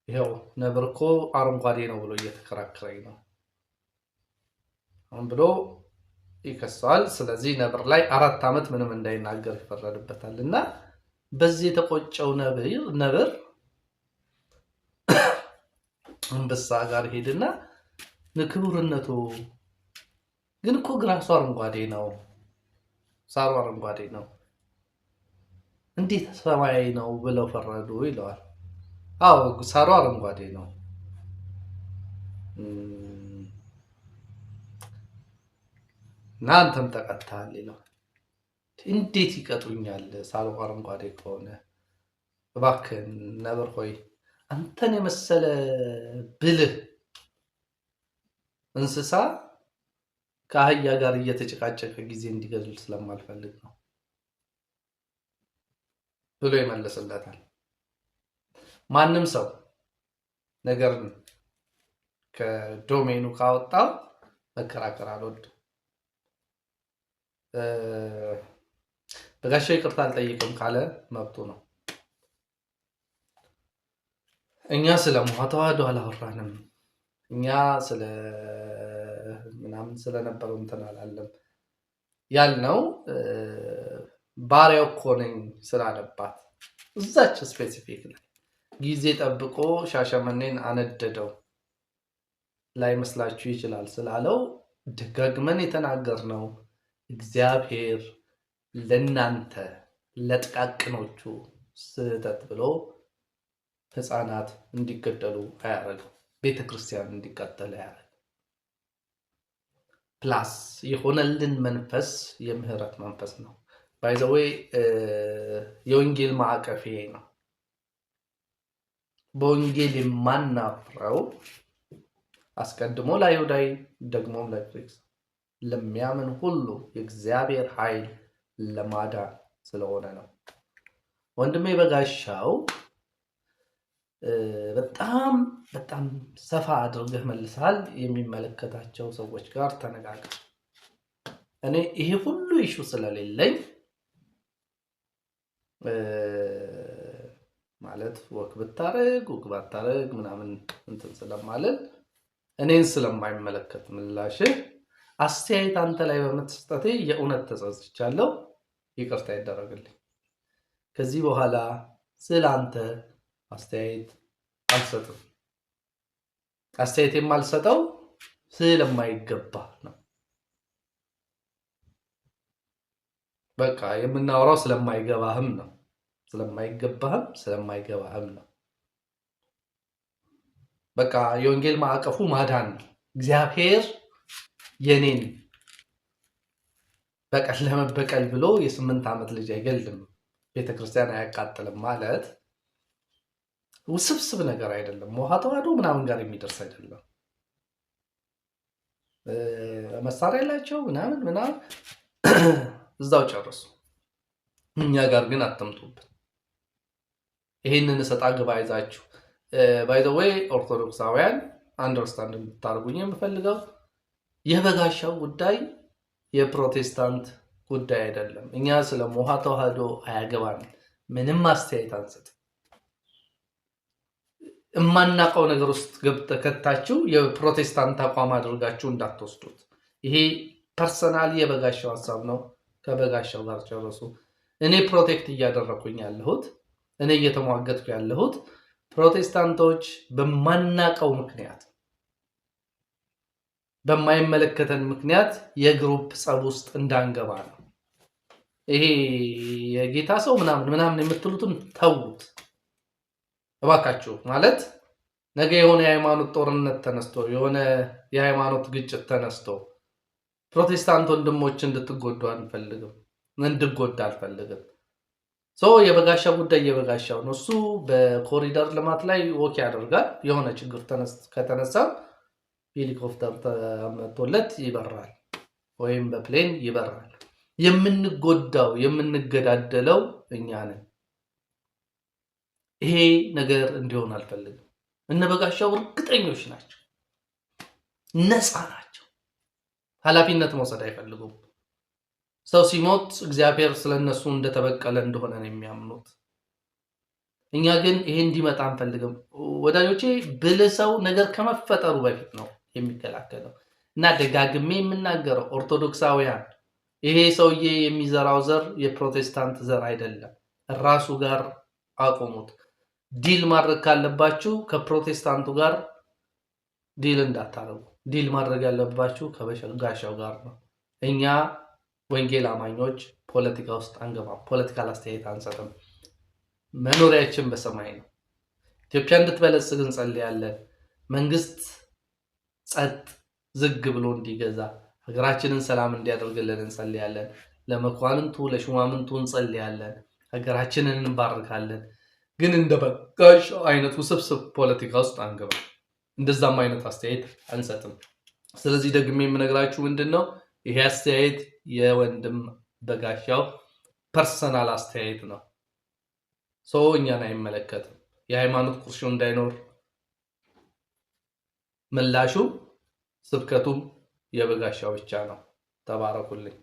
E: ይሄው ነብር እኮ አረንጓዴ ነው ብሎ እየተከራከረኝ ነው አሁን ብሎ ይከሳል። ስለዚህ ነብር ላይ 4 ዓመት ምንም እንዳይናገር ይፈረድበታል። እና በዚህ የተቆጨው ነብር አንበሳ ጋር ሄድና ንክቡርነቱ ግን እኮ ግራሱ አረንጓዴ ነው፣ ሳሩ አረንጓዴ ነው፣ እንዴት ሰማያዊ ነው ብለው ፈረዱ ይለዋል። አዎ ሳሩ አረንጓዴ ነው፣ እና አንተም ተቀጥተሃል ይለዋል። እንዴት ይቀጡኛል ሳሩ አረንጓዴ ከሆነ? እባክህን ነብር ሆይ አንተን የመሰለ ብልህ እንስሳ ከአህያ ጋር እየተጨቃጨቀ ጊዜ እንዲገድል ስለማልፈልግ ነው ብሎ ይመልስለታል። ማንም ሰው ነገርን ከዶሜኑ ካወጣው መከራከር አልወድም። በጋሻው ይቅርታ አልጠይቅም ካለ መብቱ ነው። እኛ ስለ ሞሃ ተዋህዶ አላወራንም። እኛ ስለ ምናምን ስለነበረው እንትን አላለም ያልነው ባሪያው እኮ ነኝ ስላለባት እዛች ስፔሲፊክ ላይ ጊዜ ጠብቆ ሻሸመኔን አነደደው ላይ መስላችሁ ይችላል ስላለው ደጋግመን የተናገርነው እግዚአብሔር ለናንተ ለጥቃቅኖቹ ስህተት ብሎ ህፃናት እንዲገደሉ አያረግም። ቤተክርስቲያን እንዲቃጠል አያረግም። ፕላስ የሆነልን መንፈስ የምህረት መንፈስ ነው። ባይ ዘ ዌይ የወንጌል ማዕቀፍ ይሄ ነው። በወንጌል የማናፍረው አስቀድሞ ለአይሁዳዊ ደግሞም ለግሪክ ለሚያምን ሁሉ የእግዚአብሔር ኃይል ለማዳን ስለሆነ ነው። ወንድሜ በጋሻው በጣም በጣም ሰፋ አድርገህ መልሳል። የሚመለከታቸው ሰዎች ጋር ተነጋገር። እኔ ይሄ ሁሉ ኢሹ ስለሌለኝ ማለት ወክ ብታረግ ወክ ባታረግ ምናምን እንትን ስለማለን እኔን ስለማይመለከት ምላሽ አስተያየት አንተ ላይ በመተሰጠቴ የእውነት ተጸጽቻለሁ። ይቅርታ ይደረግልኝ። ከዚህ በኋላ ስላንተ አስተያየት አልሰጥም። አስተያየት የማልሰጠው ስለማይገባ ነው። በቃ የምናወራው ስለማይገባህም ነው። ስለማይገባህም ነው። በቃ የወንጌል ማዕቀፉ ማዳን ነው። እግዚአብሔር የኔን በቀል ለመበቀል ብሎ የ8 ዓመት ልጅ አይገልም፣ ቤተክርስቲያን አያቃጥልም ማለት ውስብስብ ነገር አይደለም። ውሃ ተዋህዶ ምናምን ጋር የሚደርስ አይደለም። መሳሪያ ያላቸው ምናምን እዛው ጨርሱ። እኛ ጋር ግን አትምጡብን። ይሄንን ሰጣ ገባ ይዛችሁ ባይ ዘ ዌይ ኦርቶዶክሳውያን አንደርስታንድ እንድታርጉኝ የምፈልገው የበጋሻው ጉዳይ የፕሮቴስታንት ጉዳይ አይደለም። እኛ ስለ ውሃ ተዋህዶ አያገባን፣ ምንም አስተያየት አንሰጥም። እማናቀው ነገር ውስጥ ገብተከታችሁ የፕሮቴስታንት አቋም አድርጋችሁ እንዳትወስዱት። ይሄ ፐርሰናሊ የበጋሻው ሐሳብ ነው። ከበጋሻው ጋር ጨርሱ። እኔ ፕሮቴክት እያደረኩኝ ያለሁት እኔ እየተሟገትኩ ያለሁት ፕሮቴስታንቶች በማናቀው ምክንያት በማይመለከተን ምክንያት የግሩፕ ጸብ ውስጥ እንዳንገባ ነው። ይሄ የጌታ ሰው ምናምን የምትሉትን ተውት እባካችሁ። ማለት ነገ የሆነ የሃይማኖት ጦርነት ተነስቶ የሆነ የሃይማኖት ግጭት ተነስቶ ፕሮቴስታንት ወንድሞች እንድትጎዱ አንፈልግም፣ እንድጎዳ አልፈልግም። የበጋሻ ጉዳይ የበጋሻው ነው። እሱ በኮሪደር ልማት ላይ ወክ ያደርጋል። የሆነ ችግር ከተነሳ ሄሊኮፕተር ተመቶለት ይበራል ወይም በፕሌን ይበራል። የምንጎዳው የምንገዳደለው እኛ ነን። ይሄ ነገር እንዲሆን አልፈልግም። እነ በጋሻው እርግጠኞች ናቸው፣ ነፃ ናቸው። ኃላፊነት መውሰድ አይፈልጉም። ሰው ሲሞት እግዚአብሔር ስለነሱ እንደተበቀለ እንደሆነ ነው የሚያምኑት። እኛ ግን ይሄ እንዲመጣ አንፈልግም ወዳጆቼ። ብልህ ሰው ነገር ከመፈጠሩ በፊት ነው የሚከላከለው እና ደጋግሜ የምናገረው ኦርቶዶክሳውያን ይሄ ሰውዬ የሚዘራው ዘር የፕሮቴስታንት ዘር አይደለም። ራሱ ጋር አቆሙት። ዲል ማድረግ ካለባችሁ ከፕሮቴስታንቱ ጋር ዲል እንዳታረጉ። ዲል ማድረግ ያለባችሁ ከበጋሻው ጋር ነው። እኛ ወንጌል አማኞች ፖለቲካ ውስጥ አንገባም። ፖለቲካል አስተያየት አንሰጥም። መኖሪያችን በሰማይ ነው። ኢትዮጵያ እንድትበለጽግ እንጸልያለን። መንግስት ጸጥ ዝግ ብሎ እንዲገዛ ሀገራችንን ሰላም እንዲያደርግልን እንጸልያለን። ለመኳንንቱ ለሹማምንቱ እንጸልያለን። ሀገራችንን እንባርካለን። ግን እንደ በጋሻው አይነት ውስብስብ ፖለቲካ ውስጥ አንገባም። እንደዛም አይነት አስተያየት አንሰጥም። ስለዚህ ደግሜ የምነግራችሁ ምንድነው ይሄ አስተያየት የወንድም በጋሻው ፐርሰናል አስተያየት ነው። እኛን አይመለከትም። የሃይማኖት ቁርሾ እንዳይኖር ምላሹ ስብከቱም የበጋሻው ብቻ ነው። ተባረኩልኝ።